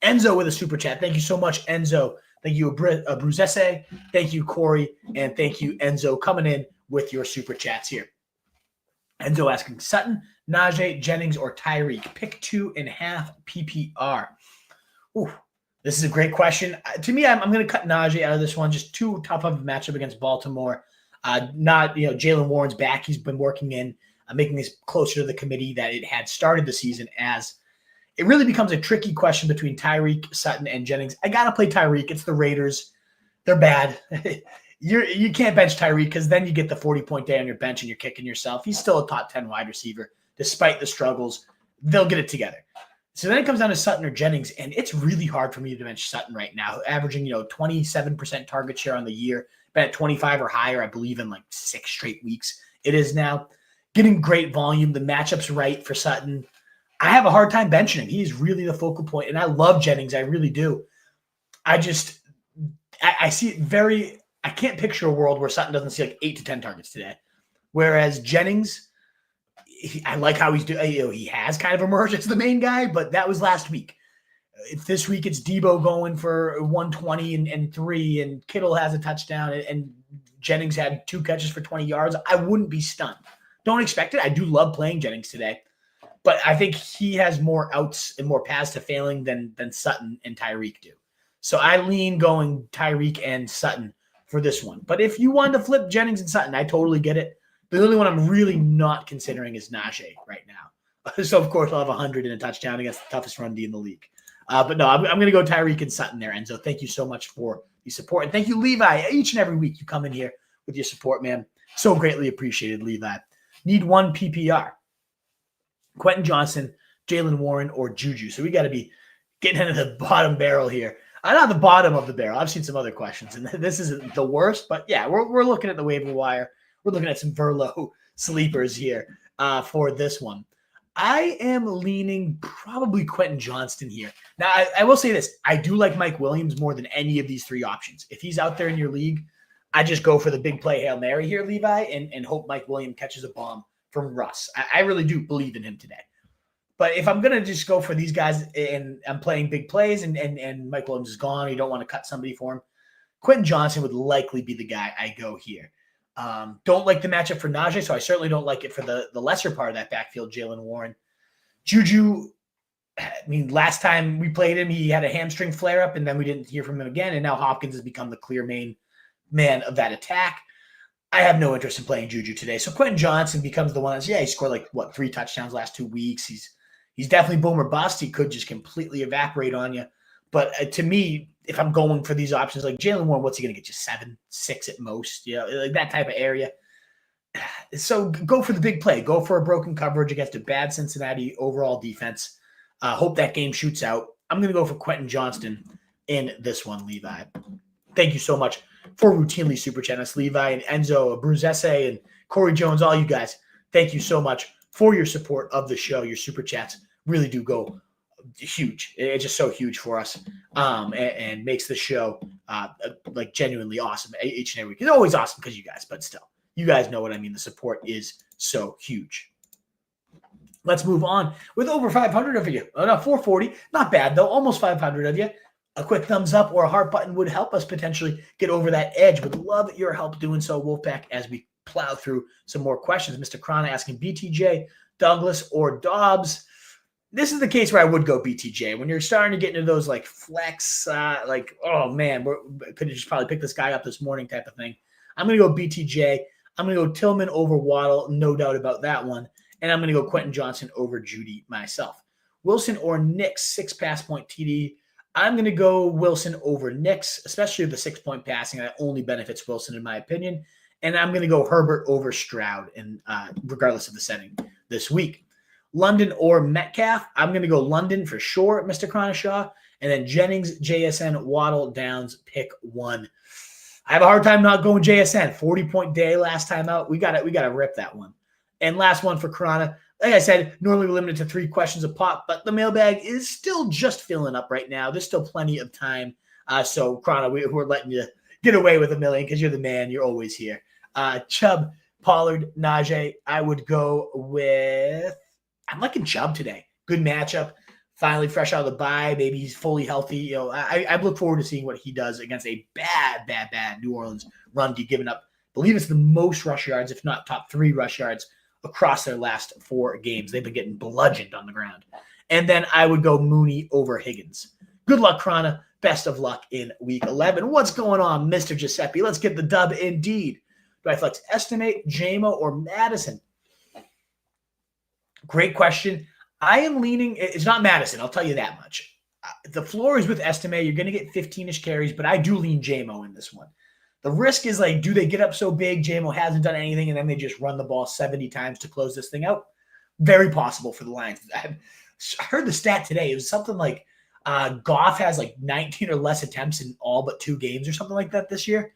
A: Enzo with a super chat. Thank you so much, Enzo. Thank you, Bruzese. Thank you, Corey. And thank you, Enzo, coming in with your super chats here. Enzo asking Sutton, Najee, Jennings, or Tyreek. Pick 2.5 PPR. Ooh, this is a great question. To me, I'm going to cut Najee out of this one. Just too tough of a matchup against Baltimore. Jalen Warren's back. He's been working in making this closer to the committee that it had started the season as. It really becomes a tricky question between Tyreek, Sutton, and Jennings. I got to play Tyreek. It's the Raiders. They're bad. You can't bench Tyreek because then you get the 40-point day on your bench and you're kicking yourself. He's still a top 10 wide receiver despite the struggles. They'll get it together. So then it comes down to Sutton or Jennings, and it's really hard for me to bench Sutton right now, averaging 27% target share on the year, been at 25 or higher, I believe, in 6 straight weeks. It is now getting great volume. The matchup's right for Sutton. I have a hard time benching him. He's really the focal point, and I love Jennings. I really do. I see it very – I can't picture a world where Sutton doesn't see 8 to 10 targets today, whereas Jennings, I like how he's doing. He has kind of emerged as the main guy, but that was last week. If this week it's Debo going for 120 and 3, and Kittle has a touchdown, and Jennings had 2 catches for 20 yards, I wouldn't be stunned. Don't expect it. I do love playing Jennings today. But I think he has more outs and more paths to failing than Sutton and Tyreek do. So I lean going Tyreek and Sutton for this one. But if you wanted to flip Jennings and Sutton, I totally get it. The only one I'm really not considering is Najee right now. So, of course, I'll have 100 and a touchdown against the toughest run D in the league. But no, I'm going to go Tyreek and Sutton there, Enzo. Thank you so much for the support. And thank you, Levi. Each and every week you come in here with your support, man. So greatly appreciated, Levi. Need one PPR. Quentin Johnson, Jalen Warren, or Juju. So we got to be getting into the bottom barrel here. Not the bottom of the barrel. I've seen some other questions, and this isn't the worst. But, yeah, we're looking at the waiver wire. We're looking at some Verlo sleepers here for this one. I am leaning probably Quentin Johnston here. Now, I will say this. I do like Mike Williams more than any of these 3 options. If he's out there in your league, I just go for the big play Hail Mary here, Levi, and hope Mike Williams catches a bomb from Russ. I really do believe in him today. But if I'm going to just go for these guys and I'm playing big plays and Mike Williams is gone, you don't want to cut somebody for him, Quentin Johnson would likely be the guy I go here. Don't like the matchup for Najee, so I certainly don't like it for the lesser part of that backfield, Jalen Warren. Juju, I mean, last time we played him, he had a hamstring flare-up, and then we didn't hear from him again, and now Hopkins has become the clear main man of that attack. I have no interest in playing Juju today. So Quentin Johnson becomes the one he scored 3 touchdowns last 2 weeks. He's definitely boom or bust. He could just completely evaporate on you. But to me, if I'm going for these options like Jalen Warren, what's he going to get you? 7, 6 at most, like that type of area. So go for the big play. Go for a broken coverage against a bad Cincinnati overall defense. Hope that game shoots out. I'm going to go for Quentin Johnston in this one, Levi. Thank you so much for routinely super chatting us, Levi and Enzo, Bruzese, and Corey Jones, all you guys. Thank you so much for your support of the show. Your super chats really do go huge. It's just so huge for us and makes the show genuinely awesome each and every week. It's always awesome because you guys, but still, you guys know what I mean. The support is so huge. Let's move on with over 500 of you. No, 440. Not bad, though. Almost 500 of you. A quick thumbs up or a heart button would help us potentially get over that edge. Would love your help doing so, Wolfpack, as we plow through some more questions. Mr. Krana asking BTJ, Douglas, or Dobbs. This is the case where I would go BTJ. When you're starting to get into those flex, oh man, could have just probably picked this guy up this morning type of thing. I'm going to go BTJ. I'm going to go Tillman over Waddle, no doubt about that one. And I'm going to go Quentin Johnson over Judy myself. Wilson or Nicks, 6 pass point TD. I'm going to go Wilson over Nicks, especially the 6-point passing. That only benefits Wilson, in my opinion. And I'm going to go Herbert over Stroud, and regardless of the setting this week. London or Metcalf. I'm going to go London for sure, Mr. Cronishaw. And then Jennings, JSN, Waddle, Downs, pick one. I have a hard time not going JSN. 40-point day last time out. We got to rip that one. And last one for Corona. Like I said, normally we're limited to 3 questions a pop, but the mailbag is still just filling up right now. There's still plenty of time. So, Corona, we're letting you get away with $1 million because you're the man. You're always here. Chubb, Pollard, Najee. I would go with – I'm liking Chubb today. Good matchup. Finally fresh out of the bye. Maybe he's fully healthy. I look forward to seeing what he does against a bad New Orleans run D, giving up, I believe it's the most rush yards, if not top 3 rush yards across their last 4 games. They've been getting bludgeoned on the ground. And then I would go Mooney over Higgins. Good luck, Krana. Best of luck in Week 11. What's going on, Mr. Giuseppe? Let's get the dub indeed. Do I flex Estimate, JMO, or Madison? Great question. I am leaning – it's not Madison, I'll tell you that much. The floor is with Estimate. You're going to get 15-ish carries, but I do lean JMO in this one. The risk is, like, do they get up so big, JMO hasn't done anything, and then they just run the ball 70 times to close this thing out? Very possible for the Lions. I heard the stat today. It was something like Goff has, like, 19 or less attempts in all but 2 games or something like that this year.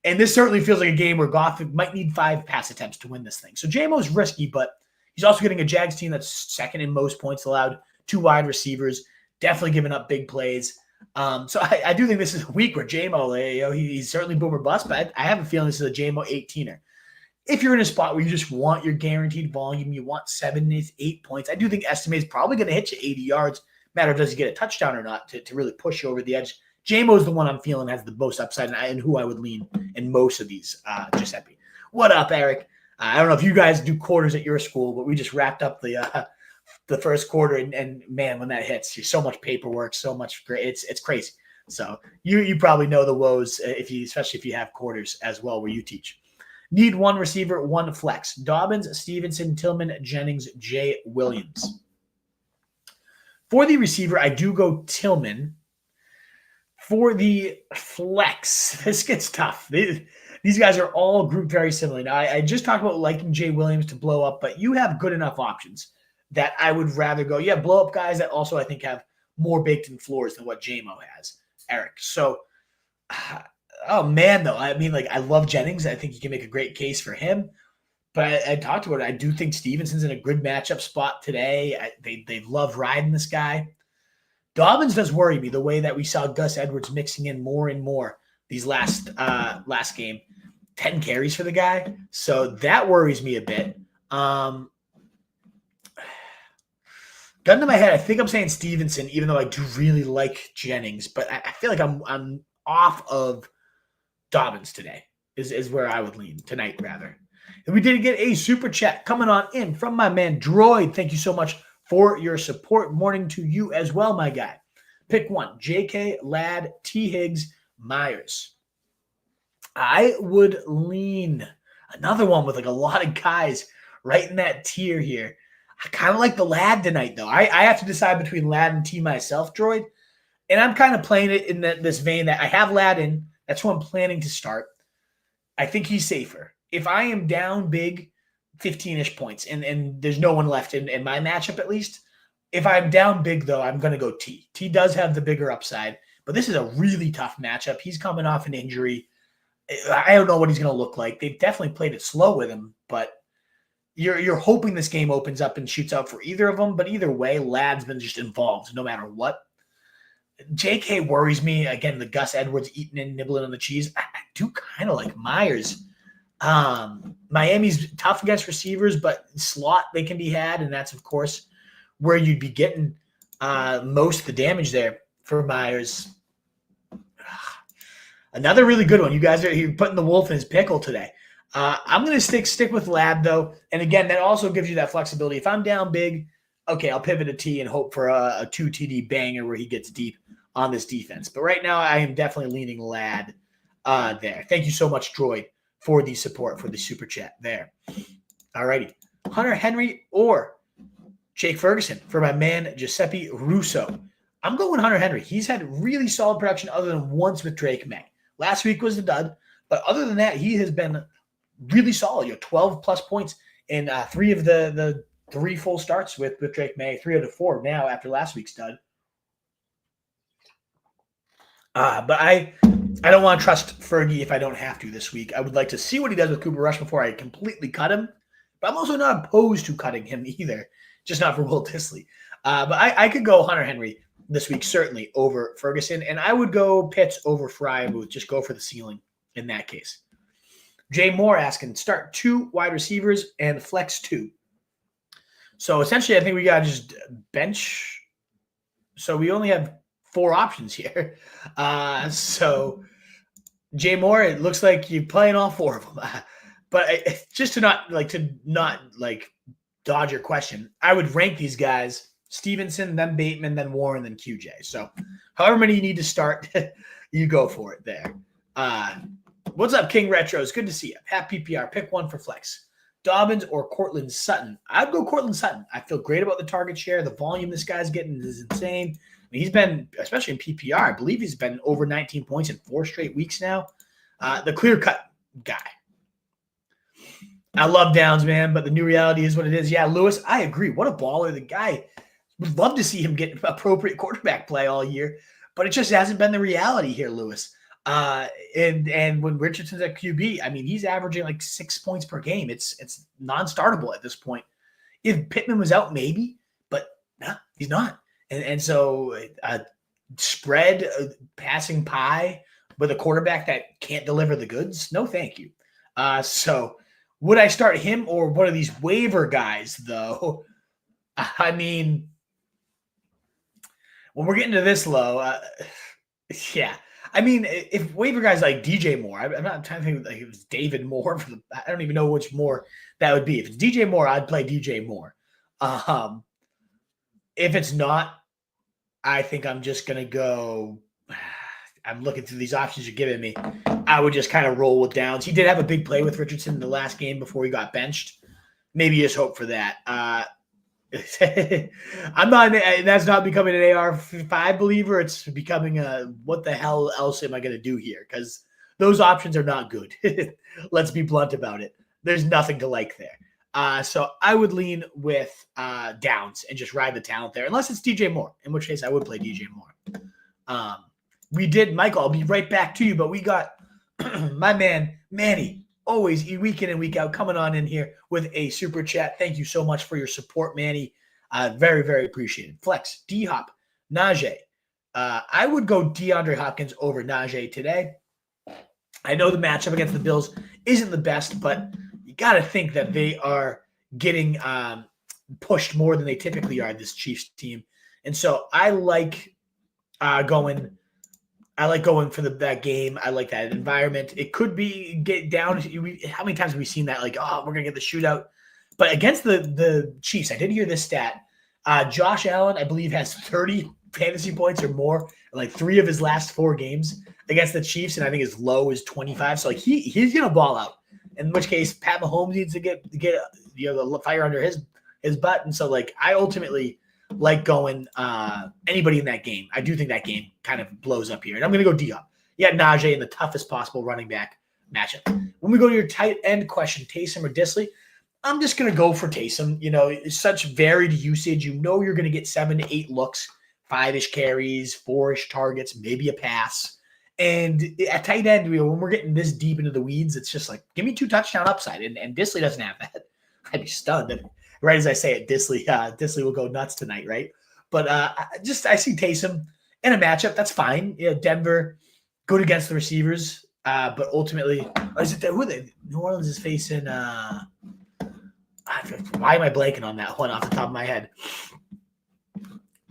A: And this certainly feels like a game where Goff might need 5 pass attempts to win this thing. So JMO's risky, but he's also getting a Jags team that's second in most points allowed, 2 wide receivers, definitely giving up big plays. So I do think this is a week where JMO, he's certainly boom or bust, but I have a feeling this is a JMO 18er. If you're in a spot where you just want your guaranteed volume, you want 7, 8 points, I do think Estimate is probably going to hit you 80 yards. Matter of does he get a touchdown or not to really push you over the edge. JMO is the one I'm feeling has the most upside and who I would lean in most of these, Giuseppe. What up, Eric? I don't know if you guys do quarters at your school, but we just wrapped up the first quarter, and man, when that hits, there's so much paperwork, so much great. It's crazy. So you probably know the woes especially if you have quarters as well where you teach. Need 1 receiver, 1 flex. Dobbins, Stevenson, Tillman, Jennings, Jay Williams. For the receiver, I do go Tillman. For the flex, this gets tough. These guys are all grouped very similarly. Now, I just talked about liking Jay Williams to blow up, but you have good enough options that I would rather go. You have blow-up guys that also I think have more baked-in floors than what JMO has, Eric. So, oh, man, though. I mean, like, I love Jennings. I think you can make a great case for him. But I talked about it. I do think Stevenson's in a good matchup spot today. They love riding this guy. Dobbins does worry me the way that we saw Gus Edwards mixing in more and more these last game. 10 carries for the guy. So that worries me a bit. Gun to my head, I think I'm saying Stevenson, even though I do really like Jennings. But I feel like I'm off of Dobbins today is where I would lean tonight, rather. And we did get a super chat coming on in from my man Droid. Thank you so much for your support. Morning to you as well, my guy. Pick 1, JK, Ladd, Tee Higgins, Myers. I would lean another one with like a lot of guys right in that tier here. I kind of like the Ladd tonight, though. I have to decide between Ladd and T myself, Droid. And I'm kind of playing it in this vein that I have Ladd in. That's who I'm planning to start. I think he's safer. If I am down big, 15-ish points, and there's no one left in my matchup at least, if I'm down big, though, I'm going to go T. T does have the bigger upside, but this is a really tough matchup. He's coming off an injury. I don't know what he's going to look like. They've definitely played it slow with him, but you're hoping this game opens up and shoots out for either of them. But either way, Ladd's been just involved no matter what. JK worries me. Again, the Gus Edwards eating and nibbling on the cheese. I do kind of like Myers. Miami's tough against receivers, but slot they can be had, and that's, of course, where you'd be getting most of the damage there for Myers. Another really good one. You guys you're putting the wolf in his pickle today. I'm going to stick with Ladd, though. And again, that also gives you that flexibility. If I'm down big, okay, I'll pivot a T and hope for a 2 TD banger where he gets deep on this defense. But right now, I am definitely leaning Ladd there. Thank you so much, Droid, for the support, for the super chat there. All righty. Hunter Henry or Jake Ferguson for my man Giuseppe Russo. I'm going Hunter Henry. He's had really solid production other than once with Drake May. Last week was the dud, but other than that, he has been really solid. 12 plus points in 3 of the 3 full starts with Drake May, 3 out of 4 now after last week's dud. But I don't want to trust Fergie if I don't have to this week. I would like to see what he does with Cooper Rush before I completely cut him. But I'm also not opposed to cutting him either, just not for Will Dissly. But I could go Hunter Henry this week, certainly, over Ferguson. And I would go Pitts over Freiermuth. Just go for the ceiling in that case. Jay Moore asking, start 2 wide receivers and flex 2. So essentially, I think we got to just bench. So we only have 4 options here. So Jay Moore, it looks like you're playing all 4 of them. But just to not dodge your question, I would rank these guys: Stevenson, then Bateman, then Warren, then QJ. So however many you need to start, you go for it there. What's up, King Retros? Good to see you. Half PPR. Pick one for flex. Dobbins or Cortland Sutton? I'd go Cortland Sutton. I feel great about the target share. The volume this guy's getting is insane. I mean, he's been, especially in PPR, I believe he's been over 19 points in 4 straight weeks now. The clear-cut guy. I love Downs, man, but the new reality is what it is. Yeah, Lewis, I agree. What a baller. The guy, would love to see him get appropriate quarterback play all year, but it just hasn't been the reality here, Lewis. And when Richardson's at QB, I mean, he's averaging like 6 points per game. It's non-startable at this point. If Pittman was out, maybe, but no, he's not. And so spread passing pie with a quarterback that can't deliver the goods, no thank you. So would I start him or one of these waiver guys, though? I mean, when we're getting to this low, yeah. I mean, if waiver guys like DJ Moore, I'm not trying to think like it was David Moore. I don't even know which Moore that would be. If it's DJ Moore, I'd play DJ Moore. If it's not, I think I'm just going to go – I'm looking through these options you're giving me. I would just kind of roll with Downs. He did have a big play with Richardson in the last game before he got benched. Maybe just hope for that. I'm not – that's not becoming an AR5 believer. It's becoming a what the hell else am I going to do here? Because those options are not good. Let's be blunt about it. There's nothing to like there. So I would lean with Downs and just ride the talent there, unless it's DJ Moore, in which case I would play DJ Moore. We did, Michael, I'll be right back to you, but we got my man, Manny, always week in and week out coming on in here with a super chat. Thank you so much for your support, Manny. Very, very appreciated. Flex, D-Hop, Najee. I would go DeAndre Hopkins over Najee today. I know the matchup against the Bills isn't the best, but you got to think that they are getting pushed more than they typically are, this Chiefs team. And so I like going for that game. I like that environment. It could be get down. How many times have we seen that? Like, oh, we're going to get the shootout. But against the Chiefs, I did hear this stat. Josh Allen, I believe, has 30 fantasy points or more in like 3 of his last 4 games against the Chiefs, and I think his low is 25. So like he's going to ball out. In which case, Pat Mahomes needs to get the fire under his butt. And so like I ultimately like going anybody in that game. I do think that game kind of blows up here. And I'm going to go D-Hop. You got Najee in the toughest possible running back matchup. When we go to your tight end question, Taysom or Dissly, I'm just going to go for Taysom. It's such varied usage. You're going to get 7 to 8 looks, 5-ish carries, 4-ish targets, maybe a pass. And at tight end, when we're getting this deep into the weeds, it's just like, give me 2 touchdown upside. And Dissly doesn't have that. I'd be stunned. Right as I say it, Dissly will go nuts tonight, right? But I see Taysom in a matchup. That's fine. Denver, good against the receivers. But ultimately, is it New Orleans is facing why am I blanking on that one off the top of my head?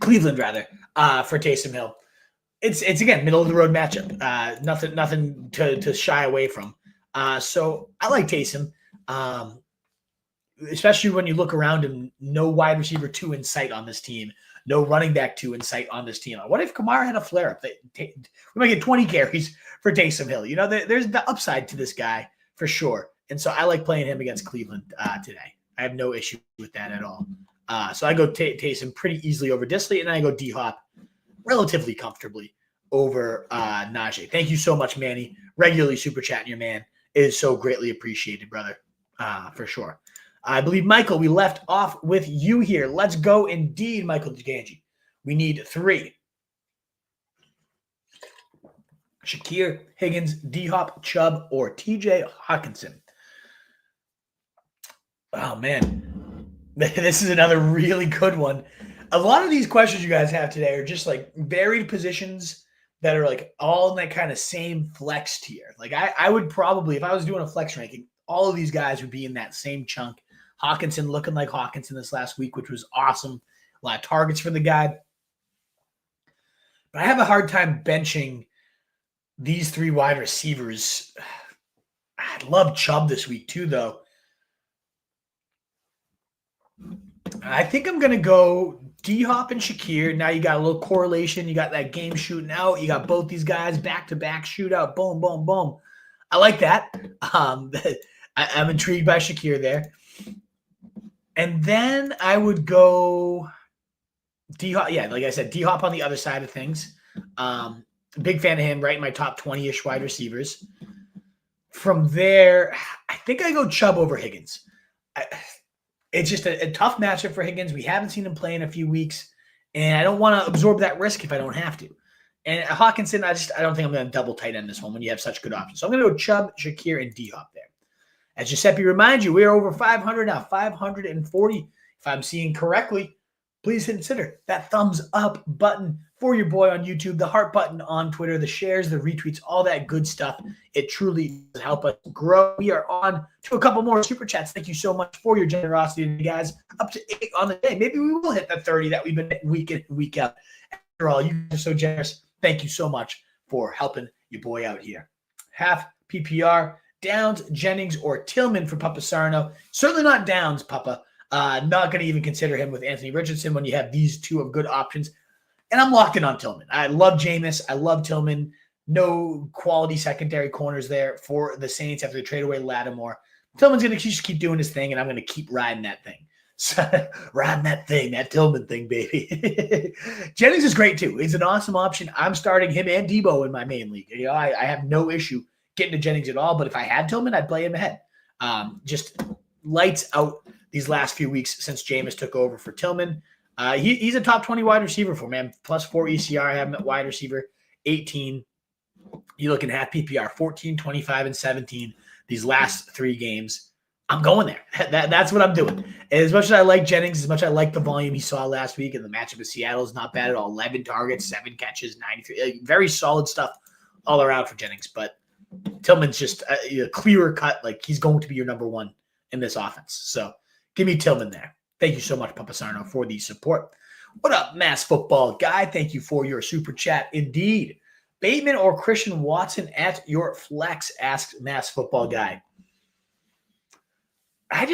A: Cleveland, rather, for Taysom Hill. It's again, middle of the road matchup. Nothing to shy away from. So I like Taysom. Especially when you look around and no wide receiver 2 in sight on this team, no running back 2 in sight on this team. What if Kamara had a flare-up? We might get 20 carries for Taysom Hill. There's the upside to this guy for sure. And so I like playing him against Cleveland today. I have no issue with that at all. So I go Taysom pretty easily over Disley, and then I go D-Hop relatively comfortably over Najee. Thank you so much, Manny. Regularly super chatting your man. It is so greatly appreciated, brother, for sure. I believe, Michael, we left off with you here. Let's go indeed, Michael DeGangi. We need 3. Shakir, Higgins, D-Hop, Chubb, or TJ Hawkinson. Oh, man. This is another really good one. A lot of these questions you guys have today are just like varied positions that are like all in that kind of same flex tier. Like I would probably, if I was doing a flex ranking, all of these guys would be in that same chunk. Hawkinson looking like Hawkinson this last week, which was awesome. A lot of targets for the guy. But I have a hard time benching these 3 wide receivers. I love Chubb this week too, though. I think I'm going to go D-Hop and Shakir. Now you got a little correlation. You got that game shooting out. You got both these guys back-to-back shootout. Boom, boom, boom. I like that. I'm intrigued by Shakir there. And then I would go D-Hop. Yeah, like I said, D-Hop on the other side of things. Big fan of him, right in my top 20-ish wide receivers. From there, I think I go Chubb over Higgins. It's just a tough matchup for Higgins. We haven't seen him play in a few weeks, and I don't want to absorb that risk if I don't have to. And Hawkinson, I don't think I'm going to double tight end this one when you have such good options. So I'm going to go Chubb, Shakir, and D-Hop there. As Giuseppe reminds you, we are over 500 now, 540. If I'm seeing correctly, please consider that thumbs up button for your boy on YouTube, the heart button on Twitter, the shares, the retweets, all that good stuff. It truly does help us grow. We are on to a couple more super chats. Thank you so much for your generosity, guys. Up to 8 on the day. Maybe we will hit the 30 that we've been hitting week in and week out. After all, you are so generous. Thank you so much for helping your boy out here. Half PPR, Downs, Jennings, or Tillman for Papa Sarno. Certainly not Downs, Papa. Not going to even consider him with Anthony Richardson when you have these 2 of good options. And I'm locked in on Tillman. I love Jameis. I love Tillman. No quality secondary corners there for the Saints after they trade away Lattimore. Tillman's going to just keep doing his thing, and I'm going to keep riding that thing. So, riding that thing, that Tillman thing, baby. Jennings is great, too. He's an awesome option. I'm starting him and Debo in my main league. You know, I have no issue getting to Jennings at all, but if I had Tillman, I'd play him ahead. Just lights out these last few weeks since Jameis took over for Tillman. He's a top 20 wide receiver for me. Plus 4 ECR. I have him at wide receiver 18. You're looking at PPR 14, 25, and 17 these last 3 games. I'm going there. That's what I'm doing. And as much as I like Jennings, as much as I like the volume he saw last week, and the matchup with Seattle is not bad at all. 11 targets, 7 catches, 93. Very solid stuff all around for Jennings. But Tillman's just a clearer cut. Like, he's going to be your number 1 in this offense. So give me Tillman there. Thank you so much, Papa Sarno, for the support. What up, Mass Football Guy? Thank you for your super chat. Indeed. Bateman or Christian Watson at your flex, asks Mass Football Guy. I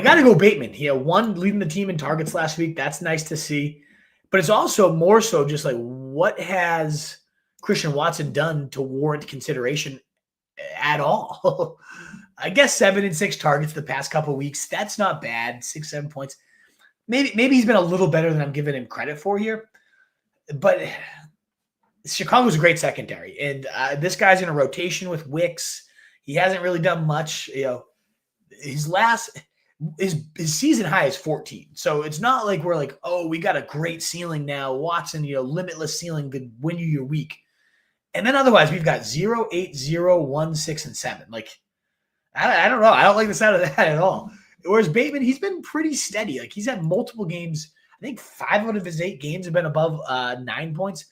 A: got to go Bateman. He had 1 leading the team in targets last week. That's nice to see. But it's also more so just like, what has Christian Watson done to warrant consideration at all? I guess 7 and 6 targets the past couple of weeks. That's not bad. 6, 7 points. Maybe he's been a little better than I'm giving him credit for here. But Chicago's a great secondary. And this guy's in a rotation with Wicks. He hasn't really done much. You know, his season high is 14. So it's not like we're like, oh, we got a great ceiling now. Watson, limitless ceiling could win you your week. And then otherwise, we've got 0, 8, 0, 1, 6, and 7. Like, I don't know. I don't like the sound of that at all. Whereas Bateman, he's been pretty steady. Like, he's had multiple games. I think 5 out of his 8 games have been above 9 points.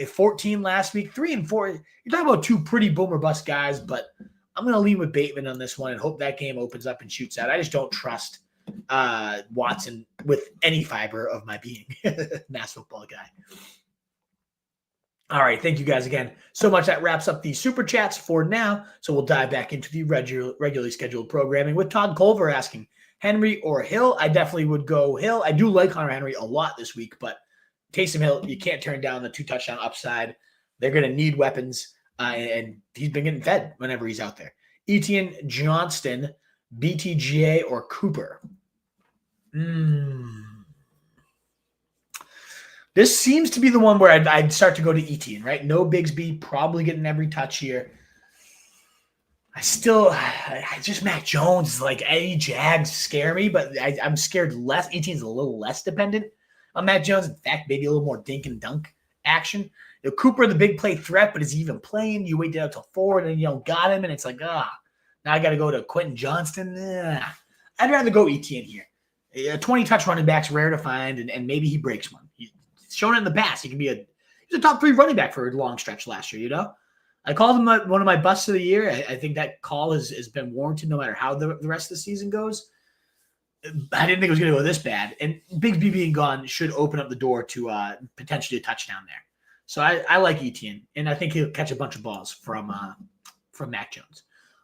A: 14 last week, 3 and 4. You're talking about 2 pretty boomer bust guys, but I'm going to lean with Bateman on this one and hope that game opens up and shoots out. I just don't trust Watson with any fiber of my being. Mass Football Guy. All right. Thank you guys again so much. That wraps up the super chats for now. So we'll dive back into the regularly scheduled programming with Todd Culver asking Henry or Hill. I definitely would go Hill. I do like Hunter Henry a lot this week, but Taysom Hill, you can't turn down the 2 touchdown upside. They're going to need weapons, and he's been getting fed whenever he's out there. Etienne, Johnston, BTGA, or Cooper? This seems to be the one where I'd start to go to Etienne, right? No Bigsby, probably getting every touch here. I just Mac Jones, like any Jags scare me, but I'm scared less. Etienne's a little less dependent on Mac Jones. In fact, maybe a little more dink and dunk action. Cooper, the big play threat, but is he even playing? You wait down till 4 and then got him, and it's like, now I got to go to Quentin Johnston. I'd rather go Etienne here. 20-touch running back's rare to find, and maybe he breaks one. He's shown it in the past. He's a top 3 running back for a long stretch last year, I called him one of my busts of the year. I think that call has been warranted no matter how the rest of the season goes. I didn't think it was going to go this bad. And Bigsby being gone should open up the door to potentially a touchdown there. So I like Etienne, and I think he'll catch a bunch of balls from Mac Jones.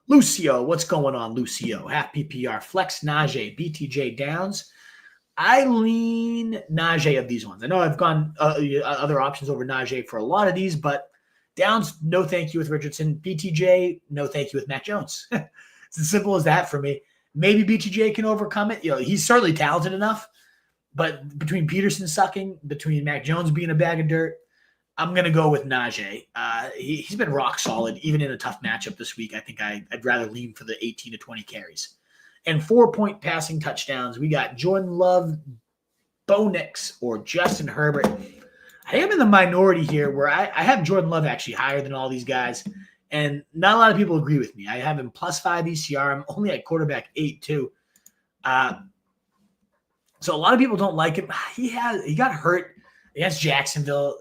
A: Lucio, what's going on, Lucio? Half PPR, flex Najee, BTJ Downs. I lean Najee of these ones. I know I've gone other options over Najee for a lot of these, but Downs, no thank you with Richardson. BTJ, no thank you with Mac Jones. It's as simple as that for me. Maybe BTJ can overcome it. He's certainly talented enough, but between Peterson sucking, between Mac Jones being a bag of dirt, I'm going to go with Najee. He's been rock solid, even in a tough matchup this week. I think I'd rather lean for the 18 to 20 carries. And 4-point passing touchdowns, we got Jordan Love, Bo Nix, or Justin Herbert. I am in the minority here where I have Jordan Love actually higher than all these guys, and not a lot of people agree with me. I have him +5 ECR. I'm only at quarterback 8 too. So a lot of people don't like him. He got hurt against Jacksonville,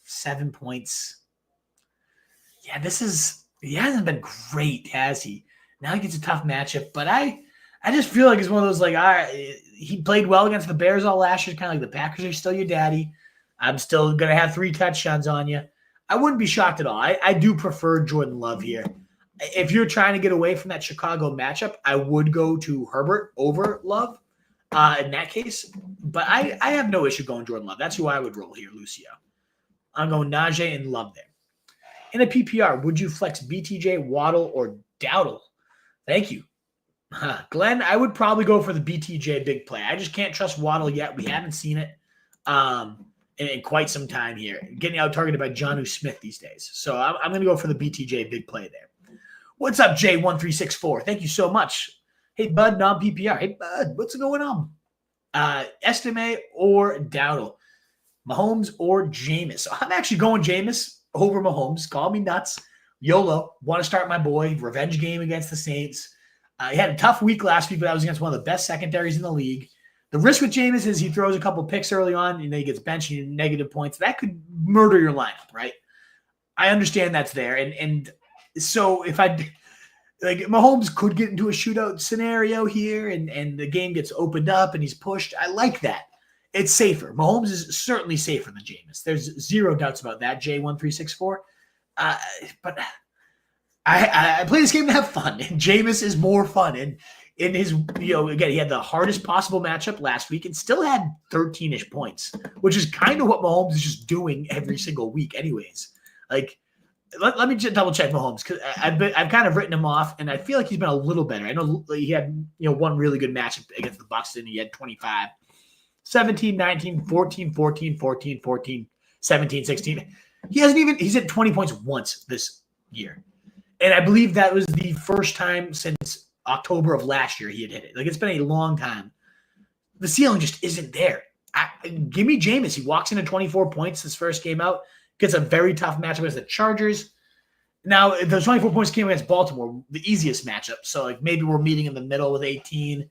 A: 7 points. Yeah, he hasn't been great, has he? Now he gets a tough matchup, but I just feel like it's one of those, he played well against the Bears all last year, kind of like the Packers are still your daddy. I'm still going to have 3 touchdowns on you. I wouldn't be shocked at all. I do prefer Jordan Love here. If you're trying to get away from that Chicago matchup, I would go to Herbert over Love in that case. But I have no issue going Jordan Love. That's who I would roll here, Lucio. I'm going Najee and Love there. In a PPR, would you flex BTJ, Waddle, or Dowdle? Thank you. Glenn, I would probably go for the BTJ big play. I just can't trust Waddle yet. We haven't seen it. In quite some time here, getting out targeted by Jonnu Smith these days. So I'm going to go for the BTJ big play there. What's up, J1364? Thank you so much. Hey, bud, non-PPR. Hey, bud, what's going on? Estime or Dowdle? Mahomes or Jameis? So I'm actually going Jameis over Mahomes. Call me nuts. YOLO. Want to start my boy. Revenge game against the Saints. He had a tough week last week, but I was against one of the best secondaries in the league. The risk with Jameis is he throws a couple picks early on, and then he gets benched and negative points. That could murder your lineup, right? I understand that's there. And so if Mahomes could get into a shootout scenario here and the game gets opened up and he's pushed. I like that. It's safer. Mahomes is certainly safer than Jameis. There's zero doubts about that, J1364. But I play this game to have fun, and Jameis is more fun. And in his, again, he had the hardest possible matchup last week and still had 13-ish points, which is kind of what Mahomes is just doing every single week anyways. Let me just double check Mahomes, because I've kind of written him off, and I feel like he's been a little better. I know he had one really good matchup against the Bucs, and he had 25, 17, 19, 14, 14, 14, 14, 17, 16. He's hit 20 points once this year. And I believe that was the first time since October of last year he had hit it. It's been a long time. The ceiling just isn't there. Give me Jameis. He walks in at 24 points this first game out, gets a very tough matchup against the Chargers. Now, those 24 points came against Baltimore, the easiest matchup. So maybe we're meeting in the middle with 18.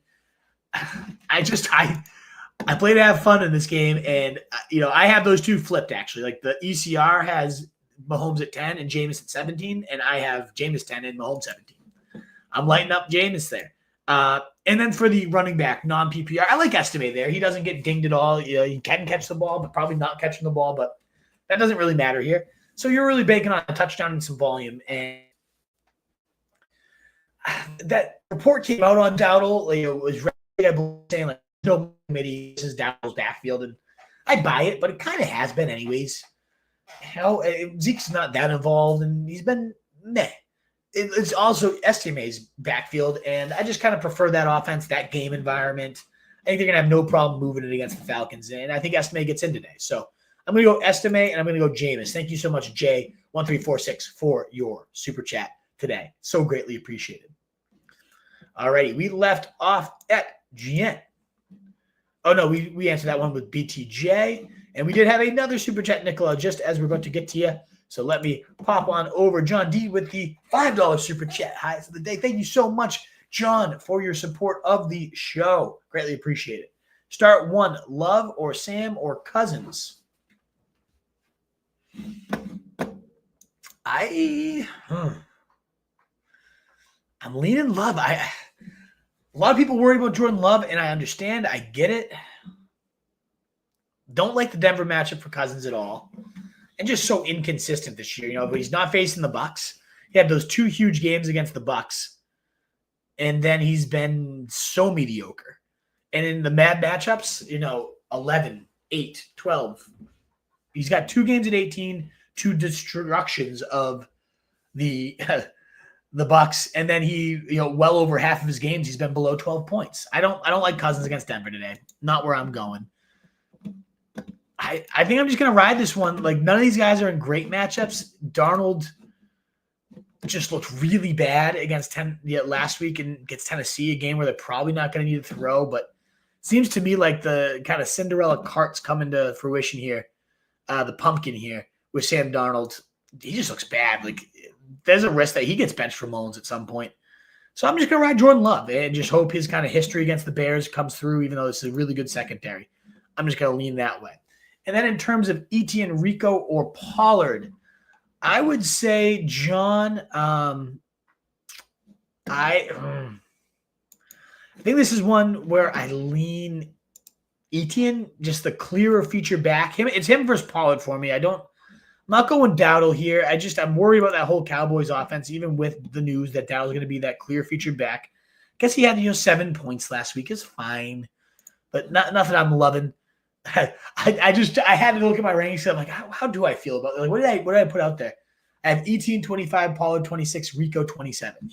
A: I play to have fun in this game, and I have those two flipped actually. The ECR has Mahomes at 10 and Jameis at 17, and I have Jameis 10 and Mahomes 17. I'm lighting up Jameis there. And then for the running back, non-PPR, I like Estime there. He doesn't get dinged at all. He can catch the ball, but probably not catching the ball, but that doesn't really matter here. So you're really banking on a touchdown and some volume. And that report came out on Dowdle. It was saying no committee, this is Dowdle's backfield, and I buy it, but it kind of has been anyways. Hell, Zeke's not that involved, and he's been meh. It's also Estime's backfield, and I just kind of prefer that offense, that game environment. think they're going to have no problem moving it against the Falcons. And I think Estime gets in today. So I'm going to go Estime and I'm going to go Jameis. Thank you so much, Jay1346, for your super chat today. So greatly appreciated. All righty. We left off at GN. Oh, no, we answered that one with BTJ. And we did have another super chat, Nicola, just as we're about to get to you. So let me pop on over. John D with the $5 super chat. Hi for the day. Thank you so much, John, for your support of the show. Greatly appreciate it. Start one, Love or Sam or Cousins? I'm leaning Love. A lot of people worry about Jordan Love, and I understand. I get it. Don't like the Denver matchup for Cousins at all. And just so inconsistent this year, but he's not facing the Bucs. He had those 2 huge games against the Bucs, and then he's been so mediocre. And in the mad matchups, 11, 8, 12. He's got 2 games at 18, 2 destructions of the Bucs, and then he, well over half of his games he's been below 12 points. I don't like Cousins against Denver today. Not where I'm going. I think I'm just going to ride this one. Like, none of these guys are in great matchups. Darnold just looked really bad against last week and gets Tennessee, a game where they're probably not going to need to throw. But it seems to me like the kind of Cinderella cart's coming to fruition here, the pumpkin here with Sam Darnold. He just looks bad. Like, there's a risk that he gets benched for Mullins at some point. So I'm just going to ride Jordan Love and just hope his kind of history against the Bears comes through, even though it's a really good secondary. I'm just going to lean that way. And then in terms of Etienne, Rico, or Pollard, I would say, John, I think this is one where I lean Etienne, just the clearer feature back. It's him versus Pollard for me. I'm not going Dowdle here. I'm worried about that whole Cowboys offense, even with the news that Dowdle's going to be that clear feature back. Guess he had 7 points last week. Is fine, but nothing I'm loving. I had to look at my rankings. So I'm like, how do I feel about it? Like, what did I put out there? I have Etienne 25, Pollard 26, Rico 27.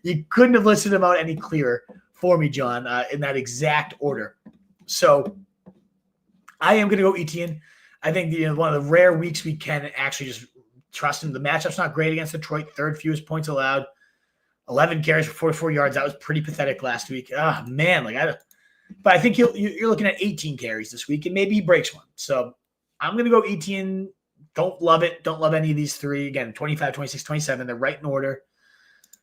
A: You couldn't have listed them out any clearer for me, John, in that exact order. So I am going to go Etienne. I think one of the rare weeks we can actually just trust him. The matchup's not great against Detroit. 3rd fewest points allowed. 11 carries for 44 yards. That was pretty pathetic last week. Oh, man. But I think you're looking at 18 carries this week, and maybe he breaks one. So I'm going to go Etienne. Don't love it. Don't love any of these 3. Again, 25, 26, 27. They're right in order.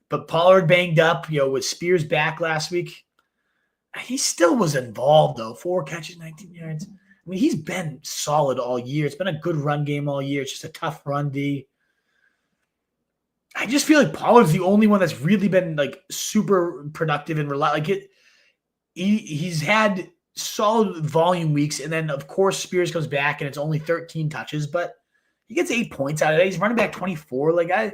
A: But Pollard banged up, with Spears back last week. He still was involved, though. 4 catches, 19 yards. I mean, he's been solid all year. It's been a good run game all year. It's just a tough run D. I just feel like Pollard's the only one that's really been, super productive and reliable. He's had solid volume weeks, and then, of course, Spears comes back, and it's only 13 touches, but he gets 8 points out of it. He's running back 24. I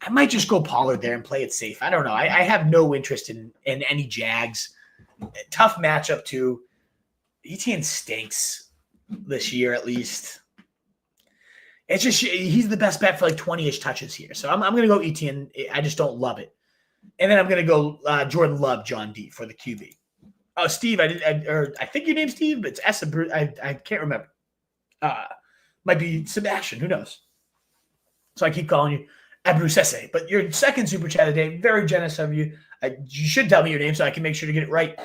A: might just go Pollard there and play it safe. I don't know. I have no interest in any Jags. Tough matchup, too. Etienne stinks this year, at least. It's just he's the best bet for 20-ish touches here. So I'm going to go Etienne. I just don't love it. And then I'm going to go Jordan Love, John D, for the QB. Oh, Steve, I think your name's Steve, but it's S. I can't remember. Might be Sebastian. Who knows? So I keep calling you Abrucese. But your second super chat today, very generous of you. You should tell me your name so I can make sure to get it right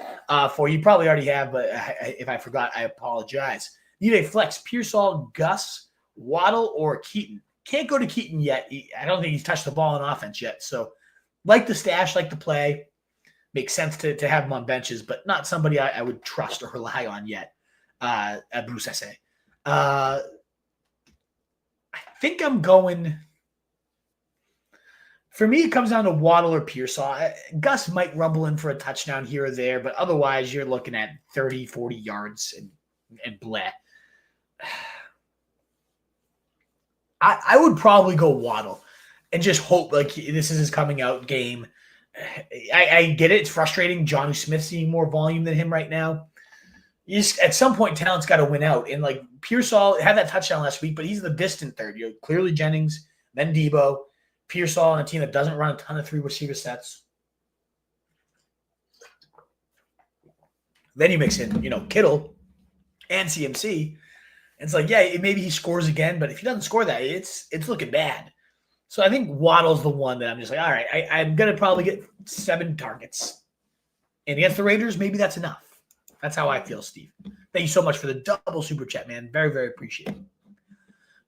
A: for you. You probably already have, but if I forgot, I apologize. Need a flex, Pearsall, Gus, Waddle, or Keaton. Can't go to Keaton yet. I don't think he's touched the ball on offense yet. So like the stash, like the play. Makes sense to have him on benches, but not somebody I would trust or rely on yet. Bruce Essay. I think I'm going. For me, it comes down to Waddle or Pearsall. Gus might rumble in for a touchdown here or there, but otherwise you're looking at 30, 40 yards and bleh. I would probably go Waddle and just hope this is his coming out game. I get it. It's frustrating. Jonnu Smith seeing more volume than him right now. At some point, talent's got to win out. And Pearsall had that touchdown last week, but he's the distant third. Clearly Jennings, then Debo, Pearsall on a team that doesn't run a ton of 3 receiver sets. Then you mix in, Kittle and CMC. And it's like, yeah, maybe he scores again, but if he doesn't score that, it's looking bad. So I think Waddle's the one that I'm just like, all right, I'm going to probably get 7 targets. And against the Raiders, maybe that's enough. That's how I feel, Steve. Thank you so much for the double super chat, man. Very, very appreciated.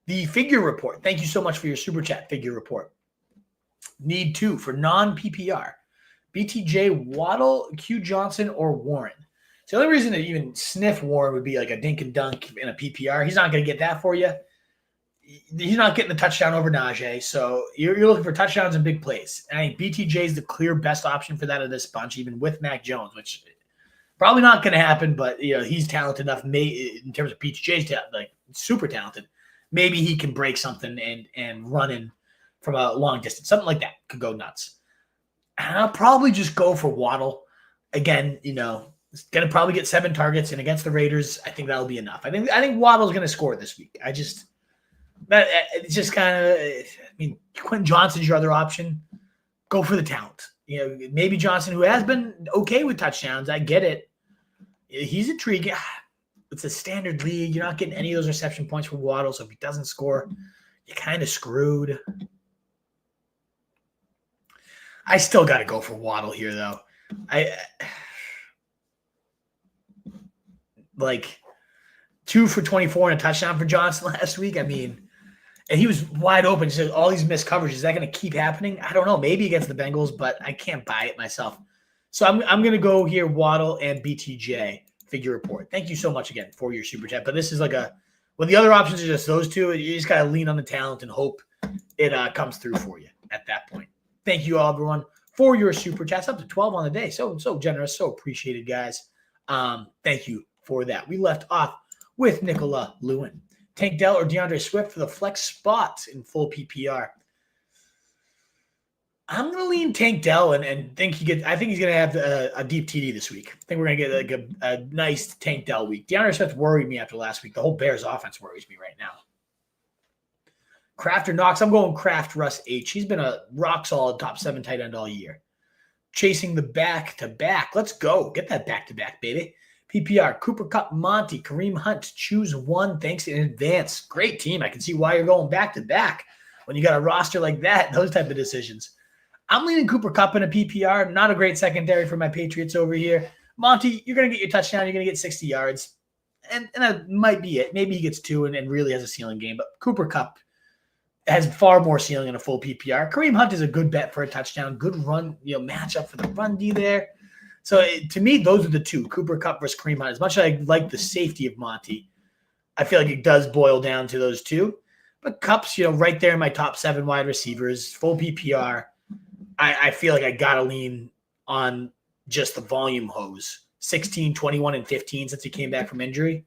A: The figure report. Thank you so much for your super chat figure report. Need 2 for non-PPR. BTJ, Waddle, Q Johnson, or Warren. So the only reason to even sniff Warren would be like a dink and dunk in a PPR. He's not going to get that for you. He's not getting the touchdown over Najee. So you're looking for touchdowns and big plays. And I think BTJ is the clear best option for that of this bunch, even with Mac Jones, which probably not going to happen, but he's talented enough in terms of BTJ's talent, like super talented. Maybe he can break something and run in from a long distance. Something like that could go nuts. And I'll probably just go for Waddle. Again, he's going to probably get 7 targets, and against the Raiders, I think that'll be enough. I think Waddle's going to score this week. It's just kind of, Quentin Johnson's your other option. Go for the talent. Maybe Johnson, who has been okay with touchdowns. I get it. He's intriguing. It's a standard league. You're not getting any of those reception points for Waddle, so if he doesn't score, you're kind of screwed. I still got to go for Waddle here, though. Like 2 for 24 and a touchdown for Johnson last week. And he was wide open. So all these missed coverages, is that going to keep happening? I don't know. Maybe against the Bengals, but I can't buy it myself. So I'm going to go here, Waddle and BTJ figure report. Thank you so much again for your super chat. But this is like when the other options are just those two, you just got to lean on the talent and hope it comes through for you at that point. Thank you all, everyone, for your super chats. Up to 12 on the day. So generous. So appreciated, guys. Thank you for that. We left off with Nicola Lewin. Tank Dell or DeAndre Swift for the flex spot in full PPR. I'm going to lean Tank Dell and think I think he's going to have a deep TD this week. I think we're going to get a nice Tank Dell week. DeAndre Swift worried me after last week. The whole Bears offense worries me right now. Kraft or Knox? I'm going Kraft, Russ H. He's been a rock-solid top 7 tight end all year. Chasing the back-to-back. Let's go. Get that back-to-back, baby. PPR, Cooper Kupp, Monty, Kareem Hunt. Choose one. Thanks in advance. Great team. I can see why you're going back-to-back when you got a roster like that, those type of decisions. I'm leaning Cooper Kupp in a PPR. Not a great secondary for my Patriots over here. Monty, you're going to get your touchdown. You're going to get 60 yards. And that might be it. Maybe he gets 2 and really has a ceiling game. But Cooper Kupp has far more ceiling in a full PPR. Kareem Hunt is a good bet for a touchdown. Good run, matchup for the run D there. So to me, those are the two, Cooper Kupp versus Kareem Hunt. As much as I like the safety of Monty, I feel like it does boil down to those two. But Kupp's, right there in my top 7 wide receivers, full PPR. I feel like I got to lean on just the volume hose. 16, 21, and 15 since he came back from injury.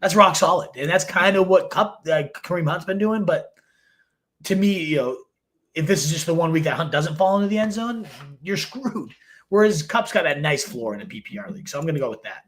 A: That's rock solid. And that's kind of what Kareem Hunt's been doing. But to me, if this is just the 1 week that Hunt doesn't fall into the end zone, you're screwed. Whereas Kupp's got that nice floor in a PPR league. So I'm going to go with that.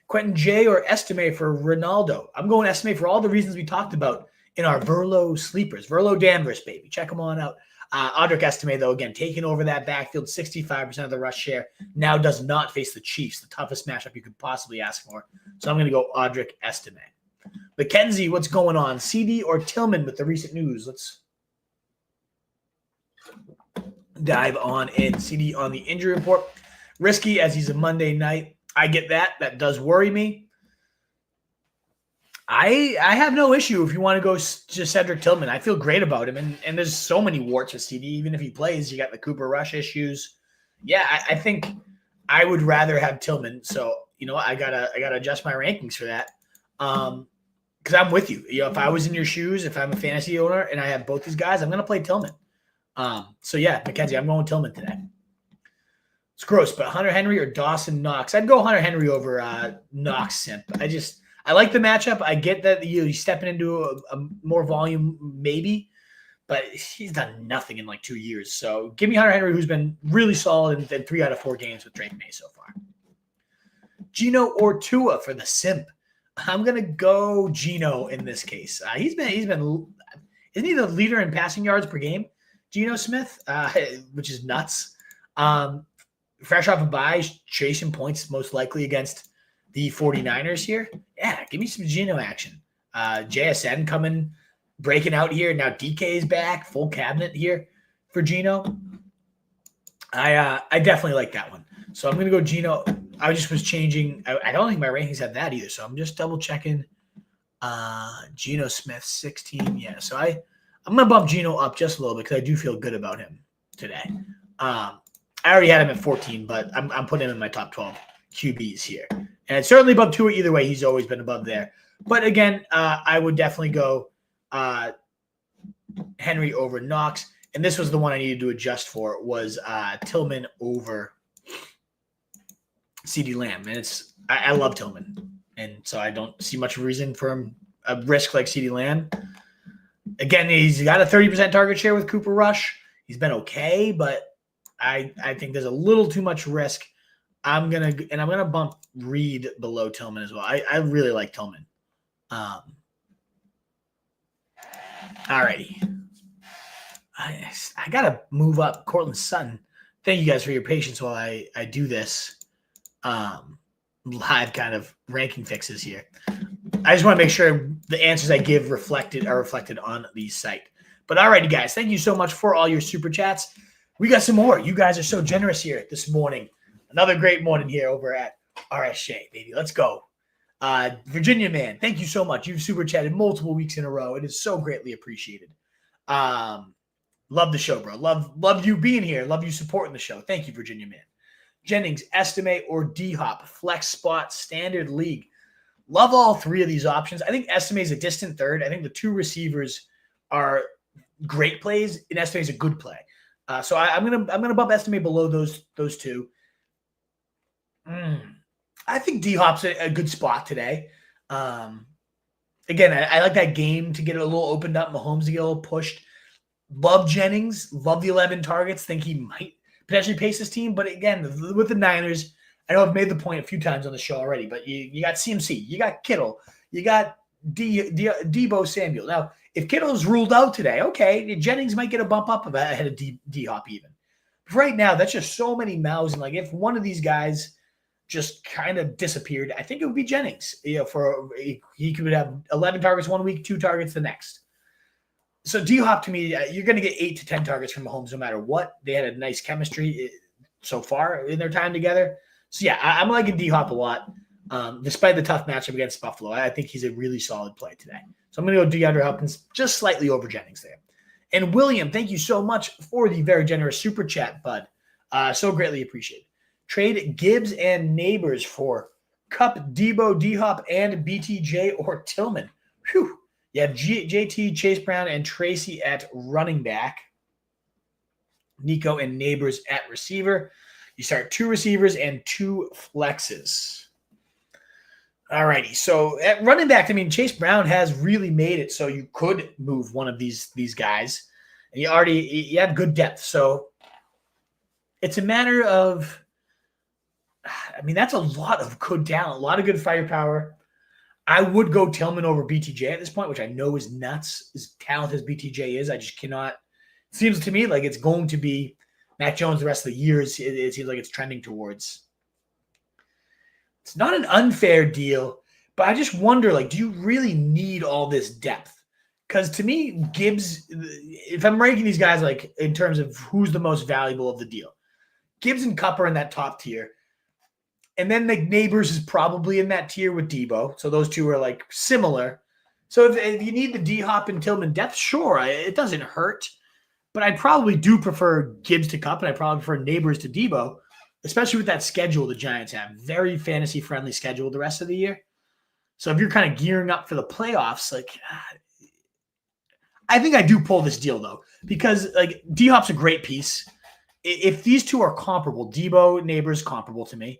A: Quentin J or Estime for Ronaldo. I'm going Estime for all the reasons we talked about in our Verlo sleepers. Verlo Danvers, baby. Check them on out. Audric Estime, though, again, taking over that backfield, 65% of the rush share. Now does not face the Chiefs, the toughest matchup you could possibly ask for. So I'm going to go Audric Estime. Mackenzie, what's going on? CD or Tillman with the recent news? Let's dive on in. CD on the injury report. Risky as he's a Monday night. I get that. That does worry me. I have no issue if you want to go to Cedric Tillman. I feel great about him. And there's so many warts with CD. Even if he plays, you got the Cooper Rush issues. Yeah, I think I would rather have Tillman. So, I gotta adjust my rankings for that. Because I'm with you. If I was in your shoes, if I'm a fantasy owner and I have both these guys, I'm going to play Tillman. So, yeah, Mackenzie, I'm going Tillman today. It's gross, but Hunter Henry or Dawson Knox? I'd go Hunter Henry over Knox simp. I like the matchup. I get that he's stepping into a more volume maybe, but he's done nothing in like 2 years. So give me Hunter Henry, who's been really solid in 3 out of 4 games with Drake May so far. Gino or Tua for the simp? I'm going to go Gino in this case. He's been isn't he the leader in passing yards per game? Geno Smith, which is nuts. fresh off a bye, chasing points most likely against the 49ers here. Yeah, give me some Geno action. JSN coming, breaking out here. Now DK is back, full cabinet here for Geno. I definitely like that one. So I'm going to go Geno. I just was changing. I don't think my rankings have that either. So I'm just double checking. Geno Smith, 16. Yeah. So I'm going to bump Geno up just a little bit because I do feel good about him today. I already had him at 14, but I'm putting him in my top 12 QBs here. And certainly above Tua either way. He's always been above there. But again, I would definitely go Henry over Knox. And this was the one I needed to adjust for was Tillman over CeeDee Lamb. And I love Tillman. And so I don't see much reason for him a risk like CeeDee Lamb. Again, he's got a 30% target share with Cooper Rush. He's been okay, but I think there's a little too much risk. I'm gonna bump Reed below Tillman as well. I really like Tillman. Alrighty. I gotta move up Cortland Sutton. Thank you guys for your patience while I do this live kind of ranking fixes here. I just want to make sure the answers I give are reflected on the site. But alrighty, guys, thank you so much for all your super chats. We got some more. You guys are so generous here this morning. Another great morning here over at RSJ, baby. Let's go. Virginia man, thank you so much. You've super chatted multiple weeks in a row. It is so greatly appreciated. Love the show, bro. Love you being here. Love you supporting the show. Thank you, Virginia man. Jennings, Estime, or D-Hop, flex spot, standard league. Love all three of these options. I think Estime is a distant third. I think the two receivers are great plays, and Estime is a good play. So I'm gonna bump Estime below those two. I think D-Hop's a good spot today. Again, I like that game to get it a little opened up. Mahomes to get a little pushed. Love Jennings. Love the 11 targets. Think he might potentially pace his team. But again, with the Niners, I know I've made the point a few times on the show already, but you got CMC. You got Kittle. You got Deebo Samuel. Now, if Kittle's ruled out today, okay, Jennings might get a bump up ahead of D-Hop even. But right now, that's just so many mouths. And like if one of these guys just kind of disappeared, I think it would be Jennings. He could have 11 targets one week, 2 targets the next. So D-Hop to me, you're going to get 8 to 10 targets from Mahomes no matter what. They had a nice chemistry so far in their time together. So yeah, I'm liking D-Hop a lot. Despite the tough matchup against Buffalo, I think he's a really solid play today. So I'm going to go DeAndre Hopkins just slightly over Jennings there. And William, thank you so much for the very generous super chat, bud. So greatly appreciated. Trade Gibbs and Neighbors for Cup, Debo, D-Hop, and BTJ or Tillman. Whew. You have JT, Chase Brown, and Tracy at running back. Nico and Neighbors at receiver. You start 2 receivers and 2 flexes. All righty. So at running back, I mean, Chase Brown has really made it so you could move one of these guys. And you have good depth. So it's a matter of, I mean, that's a lot of good talent, a lot of good firepower. I would go Tillman over BTJ at this point, which I know is nuts, as talented as BTJ is. I just cannot. It seems to me like it's going to be Mac Jones the rest of the year. It seems like it's trending towards. It's not an unfair deal, but I just wonder, like, do you really need all this depth? Because to me, Gibbs, if I'm ranking these guys, like, in terms of who's the most valuable of the deal, Gibbs and Cup are in that top tier. And then the Neighbors is probably in that tier with Debo. So those two are like similar. So if you need the D-Hop and Tillman depth, sure, it doesn't hurt. But I probably do prefer Gibbs to Cup, and I probably prefer Neighbors to Debo, especially with that schedule the Giants have. Very fantasy-friendly schedule the rest of the year. So if you're kind of gearing up for the playoffs, like, I think I do pull this deal, though, because like D-Hop's a great piece. If these two are comparable, Debo, Neighbors, comparable to me.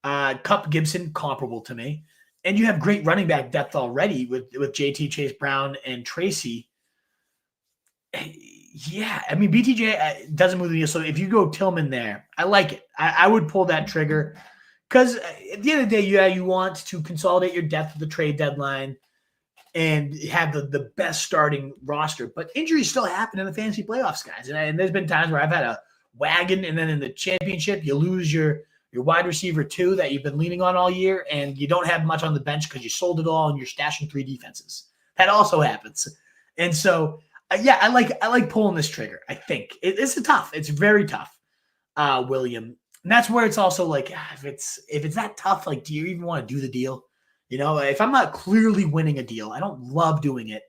A: Cup, Gibson, comparable to me. And you have great running back depth already with JT, Chase Brown, and Tracy. Yeah, I mean, BTJ doesn't move the needle. So if you go Tillman there, I like it. I would pull that trigger because at the end of the day, you want to consolidate your depth at the trade deadline and have the best starting roster. But injuries still happen in the fantasy playoffs, guys. And there's been times where I've had a wagon, and then in the championship, you lose your wide receiver 2 that you've been leaning on all year, and you don't have much on the bench because you sold it all and you're stashing 3 defenses. That also happens. And so, yeah, I like pulling this trigger. I think it's tough. It's very tough, William. And that's where it's also like, if it's that tough, like, do you even want to do the deal? If I'm not clearly winning a deal, I don't love doing it.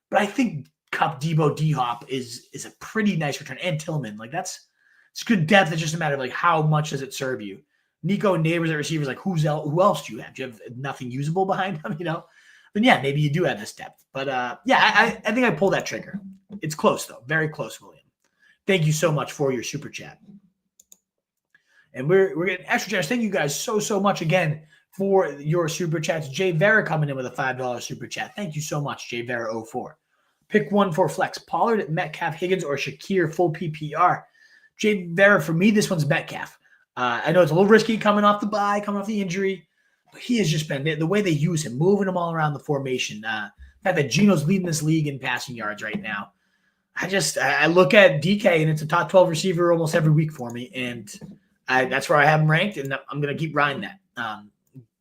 A: But I think Cup, Debo, D-Hop is a pretty nice return. And Tillman, like it's good depth. It's just a matter of like how much does it serve you. Nico and Neighbors at receivers, like who else do you have? Do you have nothing usable behind them? Then yeah, maybe you do have this depth. But yeah, I think I pulled that trigger. It's close though, very close, William. Thank you so much for your super chat. And we're getting extra chats. Thank you guys so much again for your super chats. Jay Vera coming in with a $5 super chat. Thank you so much, Jay Vera 04. Pick one for flex. Pollard, Metcalf, Higgins, or Shakir full PPR. Jay Vera, for me, this one's Metcalf. I know it's a little risky coming off the bye, coming off the injury, but he has just been the way they use him, moving him all around the formation. The fact that Geno's leading this league in passing yards right now. I look at DK and it's a top 12 receiver almost every week for me, and that's where I have him ranked, and I'm going to keep riding that.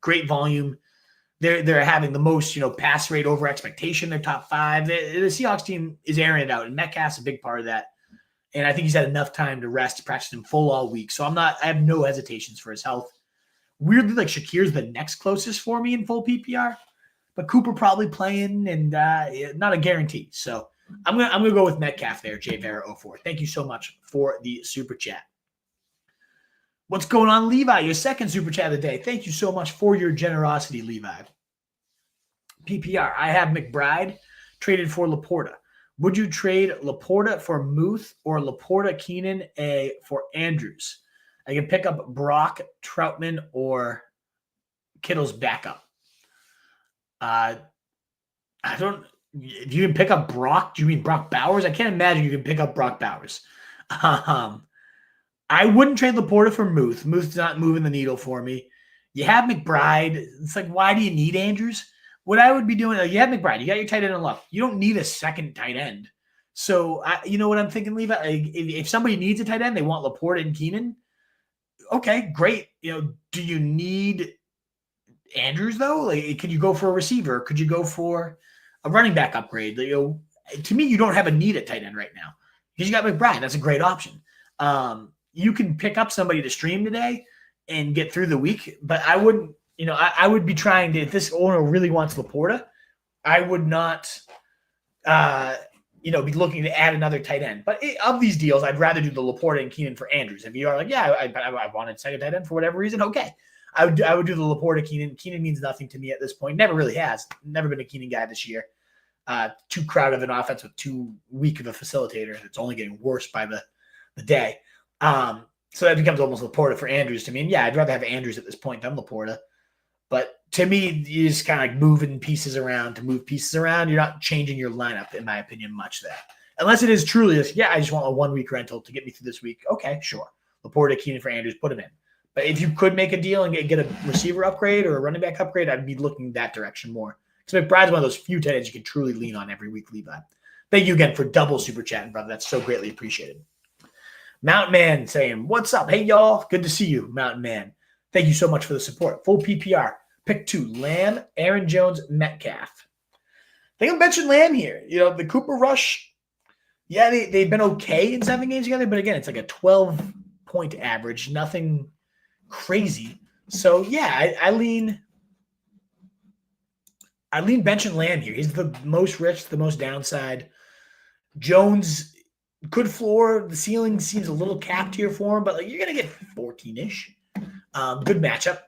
A: Great volume. They're having the most, pass rate over expectation. They're top 5. The Seahawks team is airing it out, and Metcalf's a big part of that. And I think he's had enough time to rest, to practice him full all week. So I have no hesitations for his health. Weirdly, like Shakir's the next closest for me in full PPR, but Cooper probably playing and not a guarantee. So I'm gonna go with Metcalf there, Jay Vera 04. Thank you so much for the super chat. What's going on, Levi? Your second super chat of the day. Thank you so much for your generosity, Levi. PPR, I have McBride traded for LaPorta. Would you trade LaPorta for Muth or LaPorta Keenan for Andrews? I can pick up Brock, Troutman, or Kittle's backup. I don't. If you can pick up Brock, do you mean Brock Bowers? I can't imagine you can pick up Brock Bowers. I wouldn't trade LaPorta for Muth. Muth's not moving the needle for me. You have McBride. It's like, why do you need Andrews? What I would be doing, you have McBride. You got your tight end in Love. You don't need a second tight end. So, you know what I'm thinking, Levi? If somebody needs a tight end, they want LaPorta and Keenan. Okay, great. Do you need Andrews, though? Like, could you go for a receiver? Could you go for a running back upgrade? To me, you don't have a need at tight end right now because you got McBride. That's a great option. You can pick up somebody to stream today and get through the week, but I wouldn't, I would be trying to, if this owner really wants LaPorta, I would not, be looking to add another tight end. But of these deals, I'd rather do the LaPorta and Keenan for Andrews. If you are like, yeah, I wanted second tight end for whatever reason, okay. I would do the LaPorta Keenan. Keenan means nothing to me at this point. Never really has. Never been a Keenan guy this year. Too crowded of an offense with too weak of a facilitator. It's only getting worse by the day. So that becomes almost LaPorta for Andrews to me. And yeah, I'd rather have Andrews at this point than LaPorta. But to me, you just kind of like moving pieces around to move pieces around. You're not changing your lineup, in my opinion, much there. Unless it is truly this, I just want a 1 week rental to get me through this week. Okay, sure. LaPorta, Keenan for Andrews, put him in. But if you could make a deal and get a receiver upgrade or a running back upgrade, I'd be looking that direction more. Because McBride's one of those few tight ends you can truly lean on every week, Levi. Thank you again for double super chatting, brother. That's so greatly appreciated. Mountain Man saying, what's up? Hey, y'all. Good to see you, Mountain Man. Thank you so much for the support. Full PPR. Pick 2, Lamb, Aaron Jones, Metcalf. I think I'm benching Lamb here. The Cooper rush, yeah, they've been okay in 7 games together, but again, it's like a 12-point average, nothing crazy. So, yeah, I lean benching Lamb here. He's the most risk, the most downside. Jones, good floor. The ceiling seems a little capped here for him, but you're going to get 14-ish. Good matchup.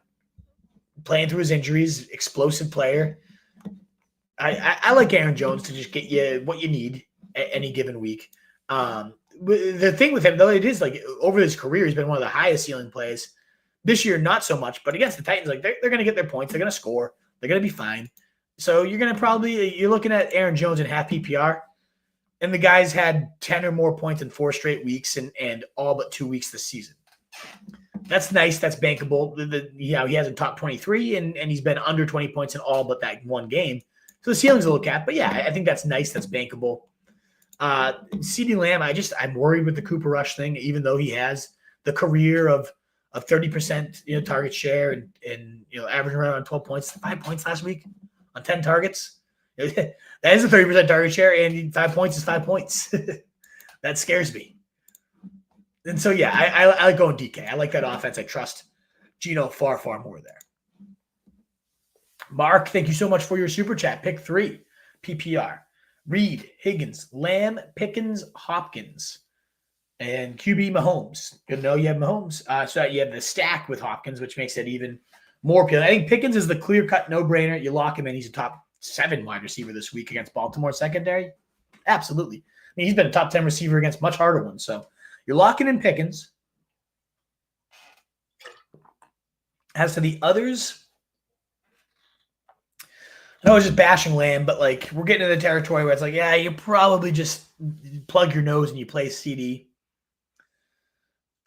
A: Playing through his injuries, explosive player. I like Aaron Jones to just get you what you need at any given week. The thing with him, though, it is like over his career, he's been one of the highest ceiling plays. This year, not so much, but against the Titans, they're going to get their points. They're going to score. They're going to be fine. So you're going to you're looking at Aaron Jones in half PPR, and the guy's had 10 or more points in 4 straight weeks and all but 2 weeks this season. That's nice. That's bankable. He hasn't topped 23, and he's been under 20 points in all but that one game. So the ceiling's a little capped. But, yeah, I think that's nice. That's bankable. CeeDee Lamb, I'm worried with the Cooper Rush thing, even though he has the career of 30% target share and averaging around 12 points, 5 points last week on 10 targets. That is a 30% target share, and 5 points is 5 points. That scares me. And so, yeah, I like going DK. I like that offense. I trust Geno far, far more there. Mark, thank you so much for your super chat. Pick 3, PPR. Reed, Higgins, Lamb, Pickens, Hopkins, and QB Mahomes. Good to know you have Mahomes. So you have the stack with Hopkins, which makes it even more appealing. I think Pickens is the clear-cut no-brainer. You lock him in. He's a top 7 wide receiver this week against Baltimore secondary. Absolutely. I mean, he's been a top 10 receiver against much harder ones. So you're locking in Pickens. As to the others, I know I was just bashing Lamb, but we're getting into the territory where it's you probably just plug your nose and you play CD.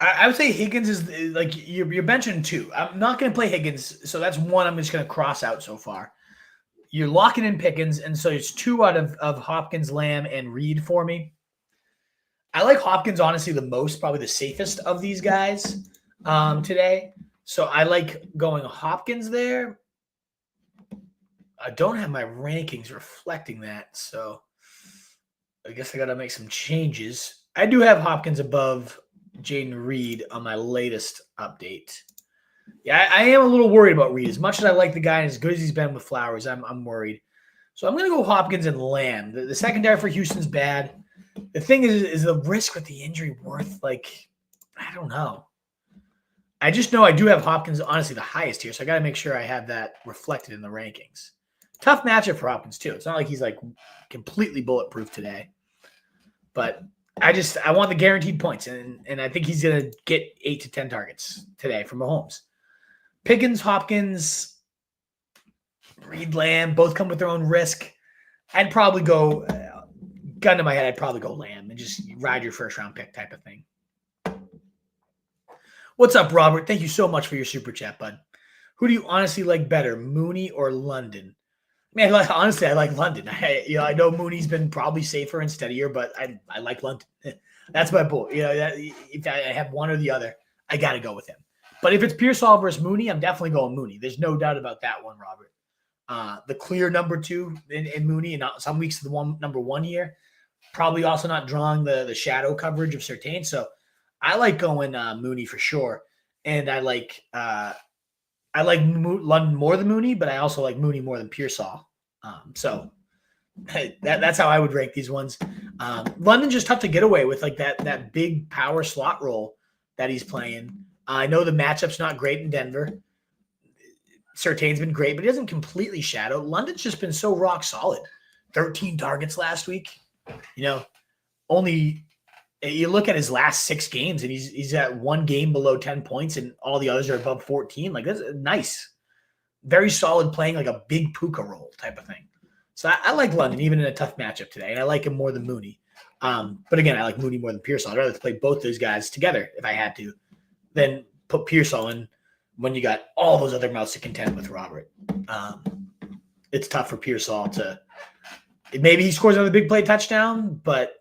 A: I would say Higgins is you're benching 2. I'm not going to play Higgins, so that's 1 I'm just going to cross out so far. You're locking in Pickens, and so it's 2 out of Hopkins, Lamb, and Reed for me. I like Hopkins, honestly, the most, probably the safest of these guys today. So I like going Hopkins there. I don't have my rankings reflecting that, so I guess I got to make some changes. I do have Hopkins above Jaden Reed on my latest update. Yeah, I am a little worried about Reed. As much as I like the guy and as good as he's been with Flowers, I'm worried. So I'm going to go Hopkins and Lamb. The secondary for Houston's bad. The thing is the risk with the injury worth, I don't know. I just know I do have Hopkins, honestly, the highest here, so I got to make sure I have that reflected in the rankings. Tough matchup for Hopkins, too. It's not like he's, completely bulletproof today. But I want the guaranteed points, and I think he's going to get 8 to 10 targets today from Mahomes. Pickens, Hopkins, Reed, Lamb, both come with their own risk. I'd probably go, gun to my head, I'd probably go Lamb and just ride your first-round pick type of thing. What's up, Robert? Thank you so much for your super chat, bud. Who do you honestly like better, Mooney or London? Man, honestly, I like London. I know Mooney's been probably safer and steadier, but I like London. That's my boy. If I have one or the other, I got to go with him. But if it's Pearsall versus Mooney, I'm definitely going Mooney. There's no doubt about that one, Robert. The clear number 2 in Mooney, and some weeks the number 1 here. Probably also not drawing the shadow coverage of Surtain. So I like going Mooney for sure, and I like London more than Mooney, but I also like Mooney more than Pearsall. So that's how I would rank these ones. London's just tough to get away with, that big power slot role that he's playing. I know the matchup's not great in Denver. Surtain's been great, but he doesn't completely shadow. London's just been so rock solid. 13 targets last week. Only you look at his last 6 games, and he's at 1 game below 10 points, and all the others are above 14. That's nice. Very solid, playing a big Puka role type of thing. So I like London, even in a tough matchup today, and I like him more than Mooney. But again, I like Mooney more than Pearsall. I'd rather play both those guys together if I had to, than put Pearsall in when you got all those other mouths to contend with, Robert. It's tough for Pearsall to – maybe he scores another big play touchdown, but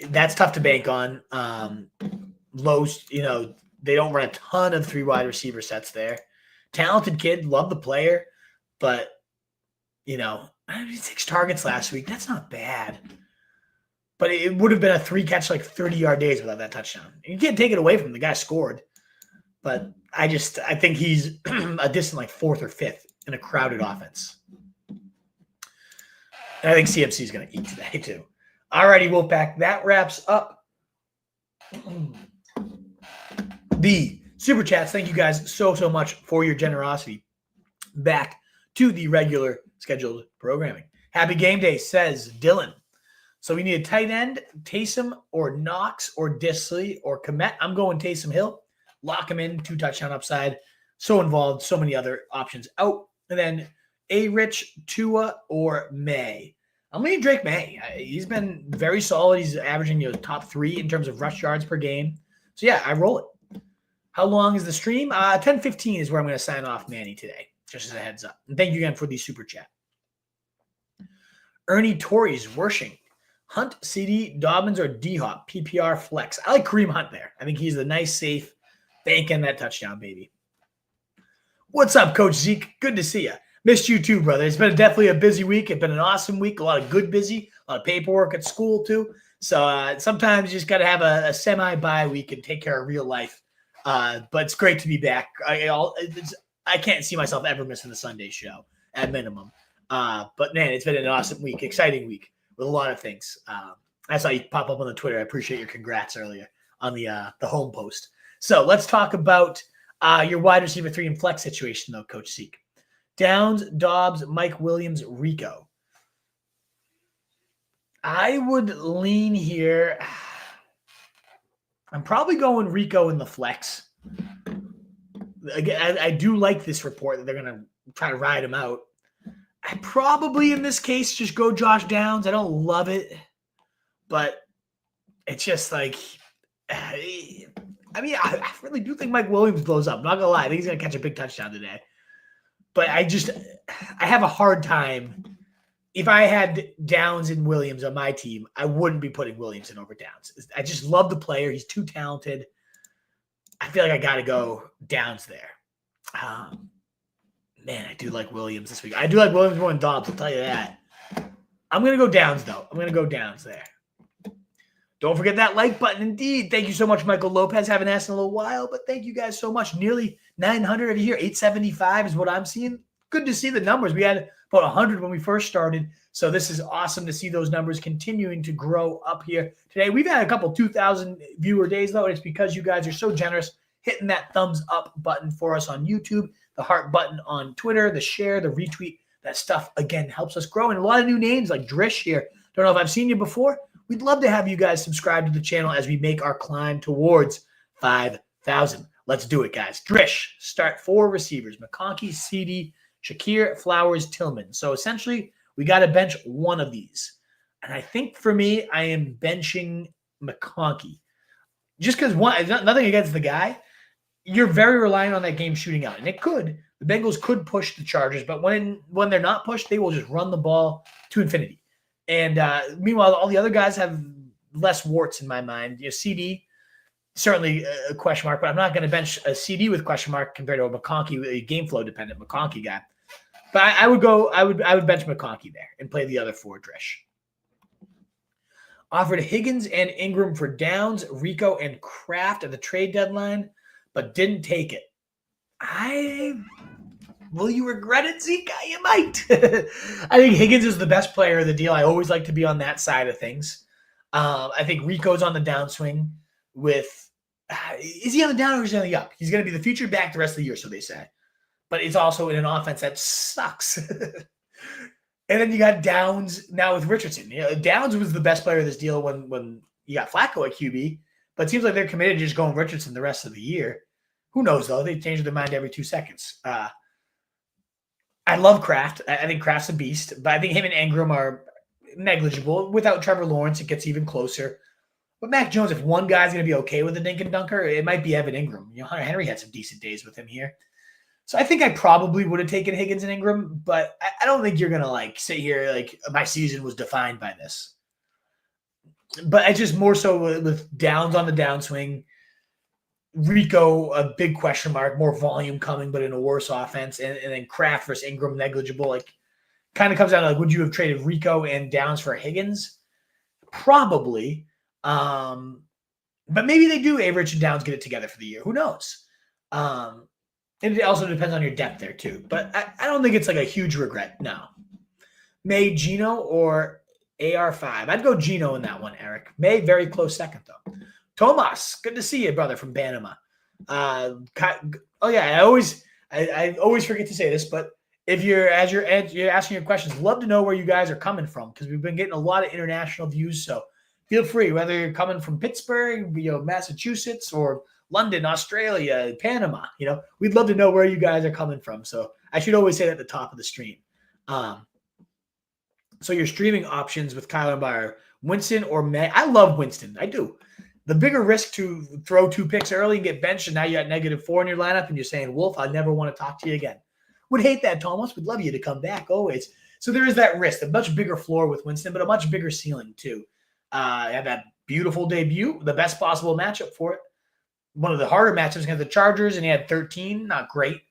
A: that's tough to bank on. Lowe's, they don't run a ton of 3 wide receiver sets there. Talented kid, love the player, but, 6 targets last week. That's not bad. But it would have been a 3-catch, 30-yard days without that touchdown. You can't take it away from him. The guy scored. But I think he's a distant 4th or 5th in a crowded offense. And I think CMC is going to eat today too. All righty, Wolfpack. That wraps up the super chats. Thank you guys so much for your generosity. Back to the regular scheduled programming. Happy game day, says Dylan. So we need a tight end, Taysom or Knox or Disley or Komet. I'm going Taysom Hill. Lock him in, 2 touchdown upside. So involved, so many other options out. And then A-Rich, Tua, or May. I'm leaning Drake May. He's been very solid. He's averaging top 3 in terms of rush yards per game. So yeah, I roll it. How long is the stream? 10:15 is where I'm going to sign off Manny today, just as a heads up. And thank you again for the super chat. Ernie Torres, Worshing. Hunt, CD, Dobbins, or D-Hop, PPR flex. I like Kareem Hunt there. I think he's a nice, safe, banking that touchdown, baby. What's up, Coach Zeke? Good to see you. Missed you too, brother. It's been definitely a busy week. It's been an awesome week. A lot of good busy. A lot of paperwork at school too. So sometimes you just got to have a semi-bye week and take care of real life. But it's great to be back. I can't see myself ever missing the Sunday show at minimum. But man, it's been an awesome week, exciting week with a lot of things. I saw you pop up on the Twitter. I appreciate your congrats earlier on the home post. So let's talk about your wide receiver 3 and flex situation, though, Coach Zeke. Downs, Dobbs, Mike Williams, Rico. I would lean here. I'm probably going Rico in the flex. Again, I do like this report that they're going to try to ride him out. I probably, in this case, just go Josh Downs. I don't love it, but it's just like, I really do think Mike Williams blows up. I'm not going to lie. I think he's going to catch a big touchdown today. But I have a hard time. If I had Downs and Williams on my team, I wouldn't be putting Williams in over Downs. I just love the player. He's too talented. I feel like I got to go Downs there. Man, I do like Williams this week. I do like Williams more than Dobbs, I'll tell you that. I'm going to go Downs, though. I'm going to go Downs there. Don't forget that like button. Indeed. Thank you so much, Michael Lopez. Haven't asked in a little while, but thank you guys so much. Nearly 900 over here. 875 is what I'm seeing. Good to see the numbers. We had about 100 when we first started, so this is awesome to see those numbers continuing to grow up here today. We've had a couple 2,000 viewer days, though, and it's because you guys are so generous hitting that thumbs up button for us on YouTube, the heart button on Twitter, the share, the retweet. That stuff, again, helps us grow. And a lot of new names like Drish here. Don't know if I've seen you before. We'd love to have you guys subscribe to the channel as we make our climb towards 5,000. Let's do it, guys. Drish, start 4 receivers. McConkey, CD, Shakir, Flowers, Tillman. So essentially, we got to bench one of these. And I think for me, I am benching McConkey. Just because nothing against the guy, you're very reliant on that game shooting out. And it could. The Bengals could push the Chargers, but when they're not pushed, they will just run the ball to infinity. And meanwhile, all the other guys have less warts in my mind. CD, certainly a question mark, but I'm not going to bench a CD with question mark compared to a McConkey, a game flow dependent McConkey guy. But I would bench McConkey there and play the other 4 Drish. Offered Higgins and Ingram for Downs, Rico, and Kraft at the trade deadline, but didn't take it. Will you regret it, Zeke? You might. I think Higgins is the best player of the deal. I always like to be on that side of things. I think Rico's on the downswing with is he on the down or is he on the up? He's going to be the future back the rest of the year, so they say. But it's also in an offense that sucks. And then you got Downs now with Richardson. Downs was the best player of this deal when you got Flacco at QB. But it seems like they're committed to just going Richardson the rest of the year. Who knows, though? They change their mind every 2 seconds. I love Kraft. I think Kraft's a beast, but I think him and Ingram are negligible. Without Trevor Lawrence, it gets even closer. But Mac Jones, if one guy's going to be okay with a dink and dunker, it might be Evan Ingram. Hunter Henry had some decent days with him here. So I think I probably would have taken Higgins and Ingram, but I don't think you're going to sit here my season was defined by this. But I just more so with Downs on the downswing. Rico, a big question mark, more volume coming, but in a worse offense. And then Kraft versus Ingram, negligible. Kind of comes down to would you have traded Rico and Downs for Higgins? Probably. But maybe they do. Rich and Downs get it together for the year. Who knows? And it also depends on your depth there, too. But I don't think it's a huge regret. No. May, Gino, or AR5? I'd go Gino in that one, Eric. May, very close second, though. Tomas, good to see you, brother, from Panama. I always forget to say this, but if you're asking your questions, love to know where you guys are coming from because we've been getting a lot of international views. So feel free, whether you're coming from Pittsburgh, Massachusetts, or London, Australia, Panama. We'd love to know where you guys are coming from. So I should always say that at the top of the stream. So your streaming options with Kyler and Byer, Winston or May. I love Winston. I do. The bigger risk to throw 2 picks early and get benched, and now you got -4 in your lineup, and you're saying, Wolf, I never want to talk to you again. Would hate that, Thomas. Would love you to come back always. So there is that risk, a much bigger floor with Winston, but a much bigger ceiling too. Had that beautiful debut, the best possible matchup for it. One of the harder matchups against the Chargers, and he had 13. Not great.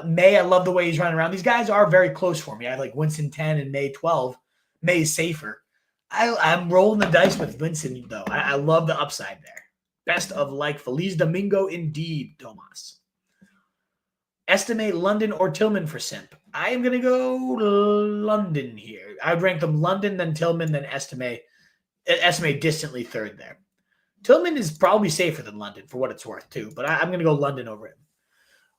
A: May, I love the way he's running around. These guys are very close for me. I like Winston 10 and May 12. May is safer. I'm rolling the dice with Winston, though. I love the upside there. Best of like Feliz Domingo indeed, Tomas. Estimate London or Tillman for Simp. I am going to go London here. I would rank them London, then Tillman, then Estimate. Estimate distantly third there. Tillman is probably safer than London for what it's worth, too. But I'm going to go London over him.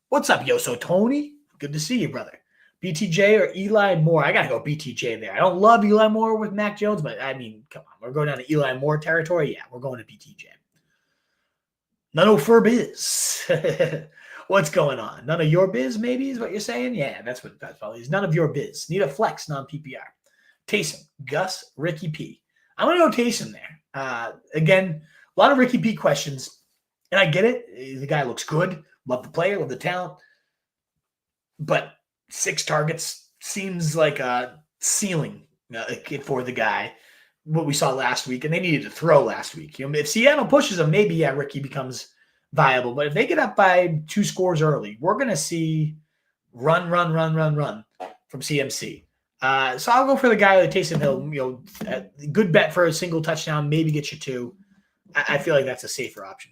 A: What's up, Yoso Tony? Good to see you, brother. BTJ or Eli Moore? I got to go BTJ there. I don't love Eli Moore with Mac Jones, but I mean, come on. We're going down to Eli Moore territory? Yeah, we're going to BTJ. None of for biz. What's going on? None of your biz, maybe, is what you're saying? Yeah, that's probably is. None of your biz. Need a flex, non-PPR. Taysom, Gus, Ricky P. I'm going to go Taysom there. Again, a lot of Ricky P questions, and I get it. The guy looks good. Love the player, love the talent. But 6 targets seems like a ceiling for the guy, what we saw last week, and they needed to throw last week. If Seattle pushes them, maybe, yeah, Ricky becomes viable. But if they get up by 2 scores early, we're going to see run from CMC. So I'll go for the guy that Taysom Hill, good bet for a single touchdown, maybe get you 2. I feel like that's a safer option.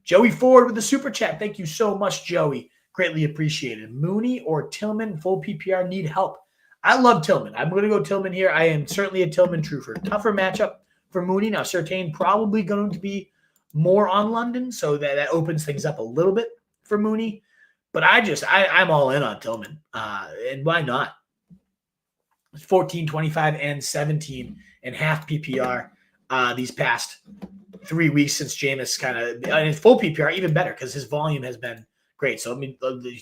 A: Joey Ford with the super chat. Thank you so much, Joey. Greatly appreciated. Mooney or Tillman, full PPR, need help. I love Tillman. I'm going to go Tillman here. I am certainly a Tillman truther. Tougher matchup for Mooney. Now, Surtain probably going to be more on London, so that opens things up a little bit for Mooney. But I'm all in on Tillman. And why not? 14, 25, and 17 and half PPR these past 3 weeks since Jameis kind of, and his full PPR, even better because his volume has been great. So let me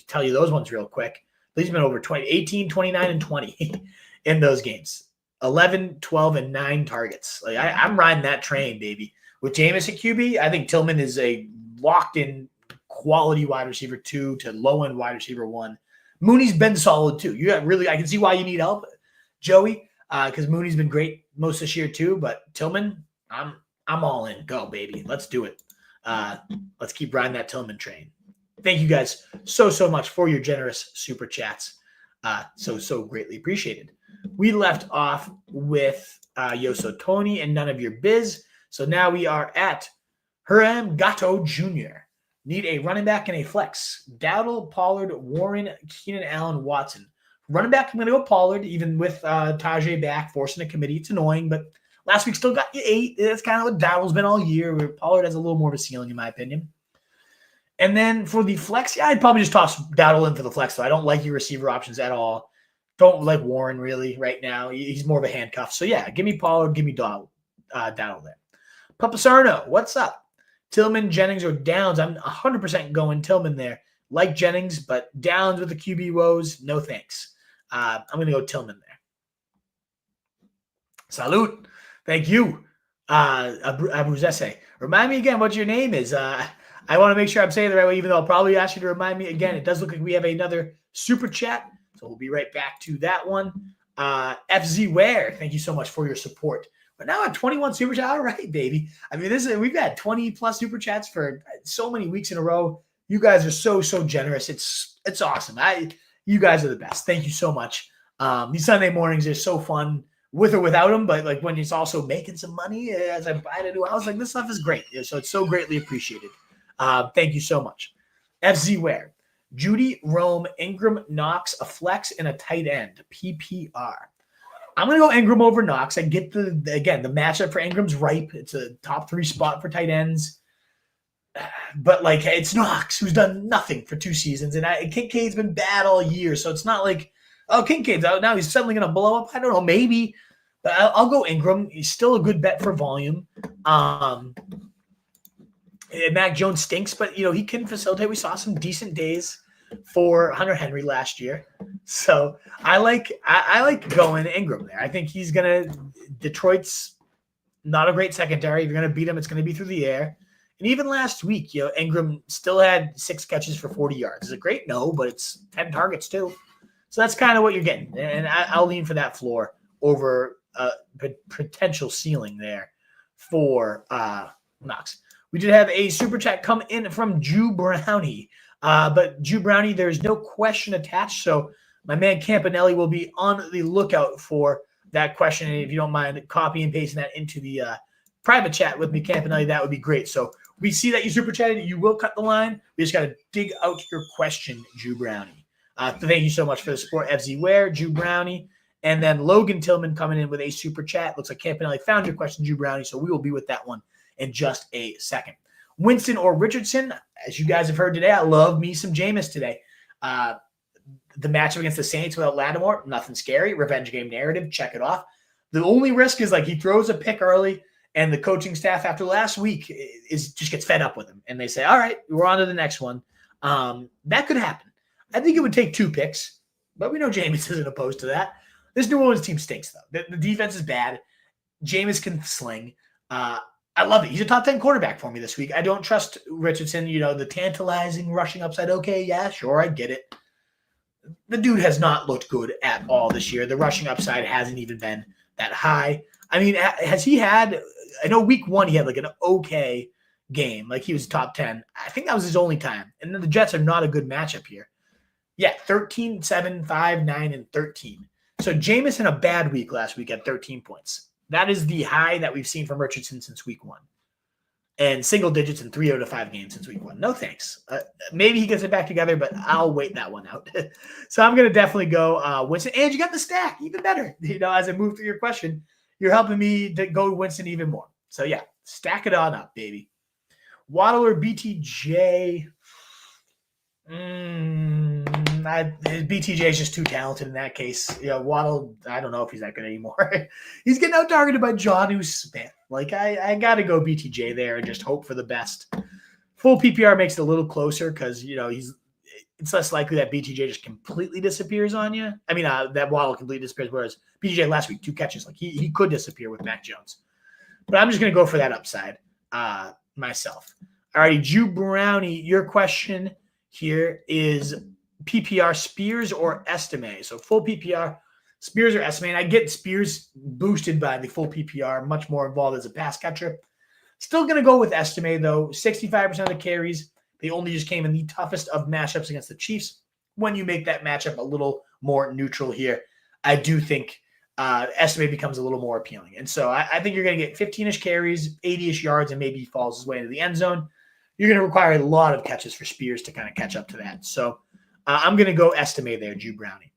A: tell you those ones real quick. He's been over 18, 29, and 20 in those games. 11, 12, and 9 targets. Like I'm riding that train, baby. With Jameis at QB, I think Tillman is a locked-in quality wide receiver 2 to low-end wide receiver 1. Mooney's been solid too. I can see why you need help, Joey, because Mooney's been great most this year too. But Tillman, I'm all in. Go, baby. Let's do it. Let's keep riding that Tillman train. Thank you guys so much for your generous super chats. So greatly appreciated. We left off with Yoso Tony and none of your biz. So now we are at Hiram Gatto Jr. Need a running back and a flex. Dowdle, Pollard, Warren, Keenan Allen, Watson. Running back, I'm going to go Pollard, even with Tajay back, forcing a committee. It's annoying, but last week still got you 8. That's kind of what Dowdle's been all year. Where Pollard has a little more of a ceiling, in my opinion. And then for the flex, yeah, I'd probably just toss Dowdle in for the flex, though. I don't like your receiver options at all. Don't like Warren, really, right now. He's more of a handcuff. So, yeah, give me Pollard, give me Dowdle there. Papasarno, what's up? Tillman, Jennings, or Downs? I'm 100% going Tillman there. Like Jennings, but Downs with the QB woes, no thanks. I'm going to go Tillman there. Salute. Thank you, Abruzese. Remind me again what your name is. I want to make sure I'm saying it the right way, even though I'll probably ask you to remind me again. It does look like we have another super chat, so we'll be right back to that one. FZ Ware, thank you so much for your support. But now at 21 super chat, all right, baby. I mean, we've had 20 plus super chats for so many weeks in a row. You guys are so generous. It's awesome. You guys are the best. Thank you so much. These Sunday mornings are so fun with or without them, but like when it's also making some money as I buy a new house, like this stuff is great. So it's so greatly appreciated. Thank you so much. FZ Ware, Judy, Rome, Ingram, Knox, a flex, and a tight end. PPR. I'm going to go Ingram over Knox. I get the matchup for Ingram's ripe. It's a top 3 spot for tight ends. But, like, it's Knox, who's done nothing for 2 seasons. And Kincaid's been bad all year. So it's not like, oh, Kincaid's out. Now he's suddenly going to blow up. I don't know, maybe. But I'll go Ingram. He's still a good bet for volume. Mac Jones stinks, but, he can facilitate. We saw some decent days for Hunter Henry last year. So I like going Ingram there. I think he's going to – Detroit's not a great secondary. If you're going to beat him, it's going to be through the air. And even last week, Ingram still had 6 catches for 40 yards. Is it great? No, but it's 10 targets too. So that's kind of what you're getting. And I'll lean for that floor over a potential ceiling there for Knox. We did have a super chat come in from Jew Brownie. But Jew Brownie, there's no question attached. So my man Campanelli will be on the lookout for that question. And if you don't mind copy and pasting that into the private chat with me, Campanelli, that would be great. So we see that you super chatted. You will cut the line. We just got to dig out your question, Jew Brownie. Thank you so much for the support, FZ Ware, Jew Brownie. And then Logan Tillman coming in with a super chat. Looks like Campanelli found your question, Jew Brownie. So we will be with that one in just a second. Winston or Richardson, as you guys have heard today, I love me some Jameis today. The matchup against the Saints without Lattimore, nothing scary. Revenge game narrative, check it off. The only risk is like he throws a pick early and the coaching staff after last week just gets fed up with him. And they say, all right, we're on to the next one. That could happen. I think it would take 2 picks, but we know Jameis isn't opposed to that. This New Orleans team stinks, though. The defense is bad. Jameis can sling. I love it. He's a top 10 quarterback for me this week. I don't trust Richardson, the tantalizing rushing upside. Okay, yeah, sure, I get it. The dude has not looked good at all this year. The rushing upside hasn't even been that high. I mean, has he had – I know week 1 he had like an okay game. Like he was top 10. I think that was his only time. And then the Jets are not a good matchup here. Yeah, 13, 7, 5, 9, and 13. So Jameis in a bad week last week at 13 points. That is the high that we've seen from Richardson since week 1. And single digits in 3 out of 5 games since week 1. No thanks. Maybe he gets it back together, but I'll wait that one out. So I'm going to definitely go Winston. And you got the stack. Even better. As I move through your question, you're helping me to go Winston even more. So, yeah, stack it on up, baby. Waddle or BTJ? BTJ is just too talented in that case. Waddle, I don't know if he's that good anymore. He's getting out targeted by Jonnu Smith. Like, I got to go BTJ there and just hope for the best. Full PPR makes it a little closer because, it's less likely that BTJ just completely disappears on you. I mean, that Waddle completely disappears, whereas BTJ last week, 2 catches. Like, he could disappear with Mac Jones. But I'm just going to go for that upside myself. All righty, Jew Brownie, your question here is PPR Spears or Estime. So full PPR, Spears or Estime. And I get Spears boosted by the full PPR, much more involved as a pass catcher. Still going to go with Estime, though. 65% of the carries, they only just came in the toughest of matchups against the Chiefs. When you make that matchup a little more neutral here, I do think Estime becomes a little more appealing. And so I think you're going to get 15-ish carries, 80-ish yards, and maybe he falls his way into the end zone. You're going to require a lot of catches for Spears to kind of catch up to that. So I'm going to go Estime there, Jew Brownie.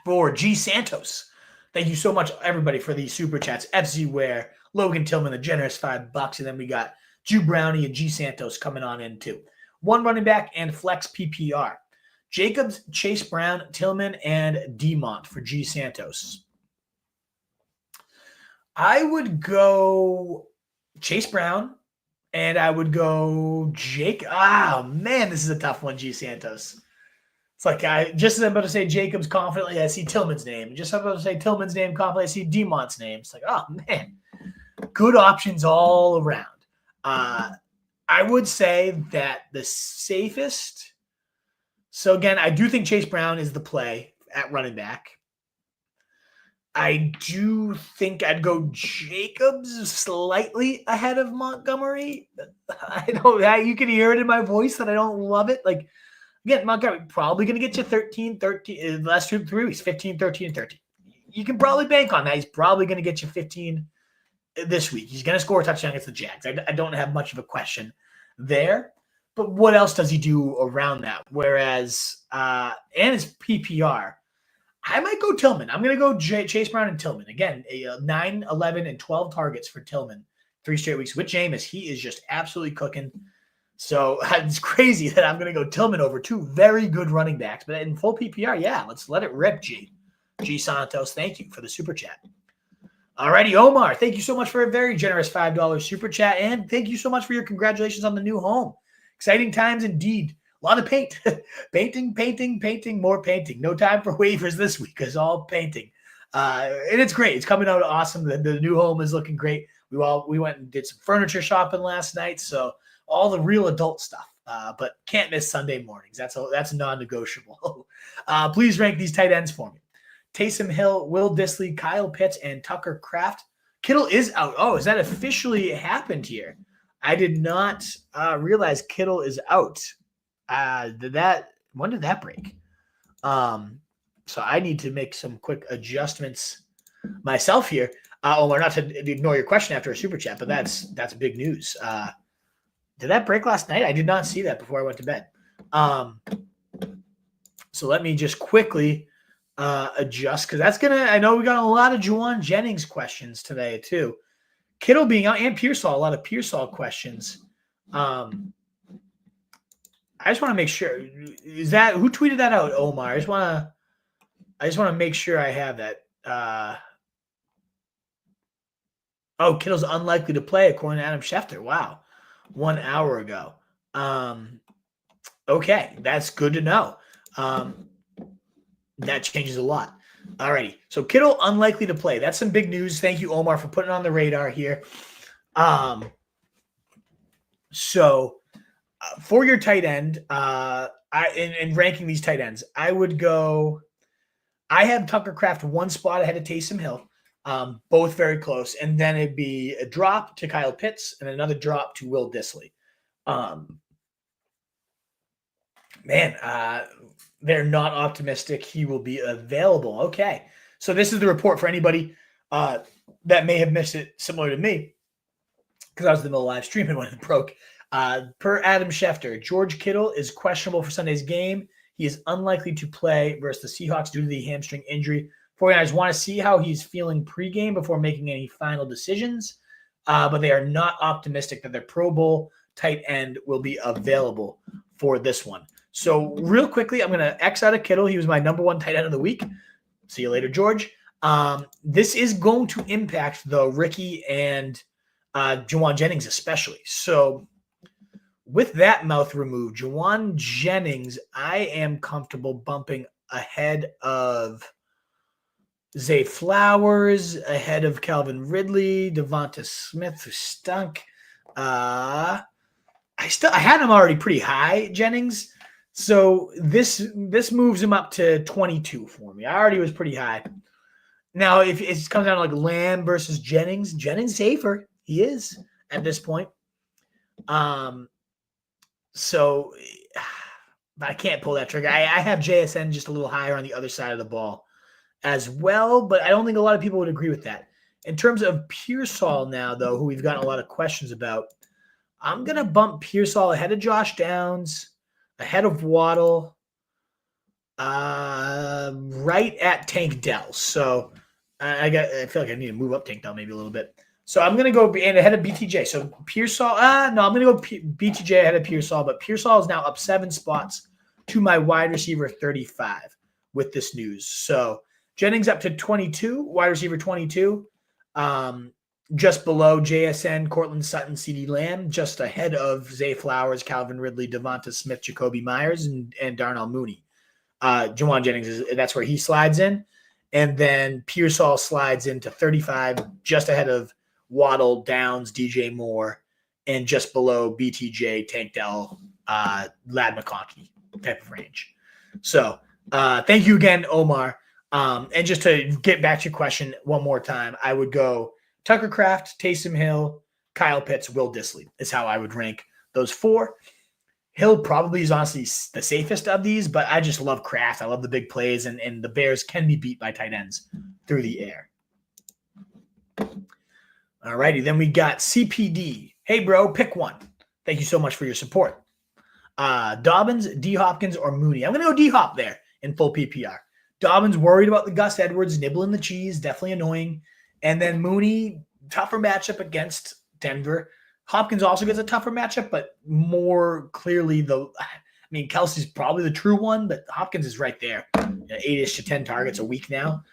A: For G Santos, thank you so much, everybody, for the super chats. FZ Ware, Logan Tillman, the generous $5. And then we got Jew Brownie and G Santos coming on in too. 1 running back and flex PPR. Jacobs, Chase Brown, Tillman, and Demont for G Santos. I would go Chase Brown, and I would go Jake. Oh, man, this is a tough one, G Santos. It's like just as I'm about to say Jacobs confidently, I see Tillman's name. Just as I'm about to say Tillman's name confidently, I see Demont's name. It's like, oh, man, good options all around. I would say that the safest. So, again, I do think Chase Brown is the play at running back. I do think I'd go Jacobs slightly ahead of Montgomery. I don't. You can hear it in my voice that I don't love it. Like, again, Montgomery probably going to get you 13, the last 3 weeks, 15, 13, and 13. You can probably bank on that. He's probably going to get you 15 this week. He's going to score a touchdown against the Jags. I don't have much of a question there. But what else does he do around that? Whereas, and his PPR, I might go Tillman. I'm going to go Chase Brown and Tillman. Again, 9, 11, and 12 targets for Tillman 3 straight weeks. With Jameis, he is just absolutely cooking. So it's crazy that I'm going to go Tillman over 2 very good running backs. But in full PPR, yeah, let's let it rip, G Santos. Thank you for the super chat. Alrighty, Omar, thank you so much for a very generous $5 super chat. And thank you so much for your congratulations on the new home. Exciting times indeed. A lot of paint. painting, more painting. No time for waivers this week. It's all painting. And it's great. It's coming out awesome. The new home is looking great. We went and did some furniture shopping last night. So all the real adult stuff. But can't miss Sunday mornings. That's non-negotiable. Please rank these tight ends for me. Taysom Hill, Will Dissly, Kyle Pitts, and Tucker Kraft. Kittle is out. Oh, is that officially happened here? I did not realize Kittle is out. When did that break? So I need to make some quick adjustments myself here. Omar, not to ignore your question after a super chat, but that's big news. Did that break last night? I did not see that before I went to bed. So let me just quickly adjust, because that's going to – I know we got a lot of Jauan Jennings questions today too. Kittle being out and Pearsall, a lot of Pearsall questions. I just want to make sure. Is that – who tweeted that out, Omar? I just want to make sure I have that. Kittle's unlikely to play according to Adam Schefter. Wow. 1 hour ago. Okay, that's good to know. That changes a lot. Alrighty, so Kittle unlikely to play. That's some big news. Thank you, Omar, for putting it on the radar here. So for your tight end, in ranking these tight ends, I would go. I have Tucker Kraft one spot ahead of Taysom Hill. Both very close, and then it'd be a drop to Kyle Pitts and another drop to Will Dissly. They're not optimistic he will be available. Okay, so this is the report for anybody that may have missed it, similar to me, because I was in the middle of live streaming when it broke. Per Adam Schefter, George Kittle is questionable for Sunday's game. He is unlikely to play versus the Seahawks due to the hamstring injury. 49ers want to see how he's feeling pregame before making any final decisions, but they are not optimistic that their Pro Bowl tight end will be available for this one. So real quickly, I'm going to X out of Kittle. He was my number one tight end of the week. See you later, George. This is going to impact, though, Ricky and Jauan Jennings especially. So with that mouth removed, Jauan Jennings, I am comfortable bumping ahead of Zay Flowers, ahead of Calvin Ridley, Devonta Smith, who stunk. I had him already pretty high, Jennings. So this moves him up to 22 for me. I already was pretty high. Now, if it comes down to like Lamb versus Jennings safer. He is at this point. So but I can't pull that trigger. I have JSN just a little higher on the other side of the ball as well, but I don't think a lot of people would agree with that. In terms of Pearsall now, though, who we've gotten a lot of questions about, I'm going to bump Pearsall ahead of Josh Downs, ahead of Waddle, right at Tank Dell. So I feel like I need to move up Tank Dell maybe a little bit. So I'm going to go ahead of BTJ. So Pearsall, I'm going to go BTJ ahead of Pearsall, but Pearsall is now up 7 spots to my wide receiver 35 with this news. So Jennings up to 22, wide receiver 22, just below JSN, Cortland Sutton, CeeDee Lamb, just ahead of Zay Flowers, Calvin Ridley, Devonta Smith, Jacoby Myers, and Darnell Mooney. Jauan Jennings, that's where he slides in. And then Pearsall slides into 35, just ahead of Waddle, Downs, DJ Moore, and just below BTJ, Tank Dell, Lad McConkey type of range. So thank you again, Omar. And just to get back to your question one more time, I would go Tucker Kraft, Taysom Hill, Kyle Pitts, Will Dissly is how I would rank those 4. Hill probably is honestly the safest of these, but I just love Kraft. I love the big plays, and the Bears can be beat by tight ends through the air. All righty, then we got CPD. Hey, bro, pick one. Thank you so much for your support. Dobbins, D. Hopkins, or Mooney. I'm going to go D. Hop there in full PPR. Dobbins worried about the Gus Edwards nibbling the cheese, definitely annoying. And then Mooney, tougher matchup against Denver. Hopkins also gets a tougher matchup, but more clearly Kelsey's probably the true one, but Hopkins is right there. 8-ish to 10 targets a week now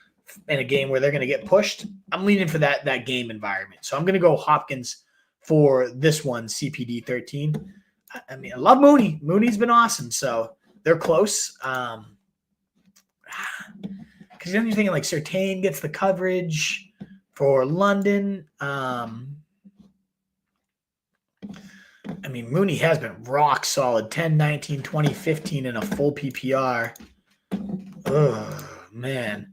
A: in a game where they're going to get pushed. I'm leaning for that game environment. So I'm going to go Hopkins for this one, CPD 13. I love Mooney. Mooney's been awesome. So they're close. Because then you're thinking like Surtain gets the coverage for London. Mooney has been rock solid, 10, 19, 20, 15 in a full PPR. Oh, man.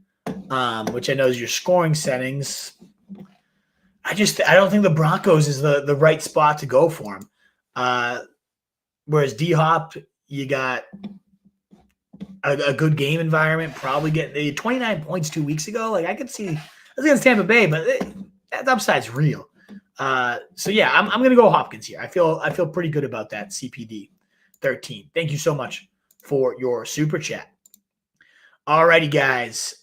A: Which I know is your scoring settings. I don't think the Broncos is the right spot to go for him. Whereas D-Hop, you got a good game environment, probably getting 29 points 2 weeks ago. Like I could see, I was against Tampa Bay, but that upside's real. So yeah, I'm going to go Hopkins here. I feel pretty good about that. CPD 13. Thank you so much for your super chat. Alrighty, guys.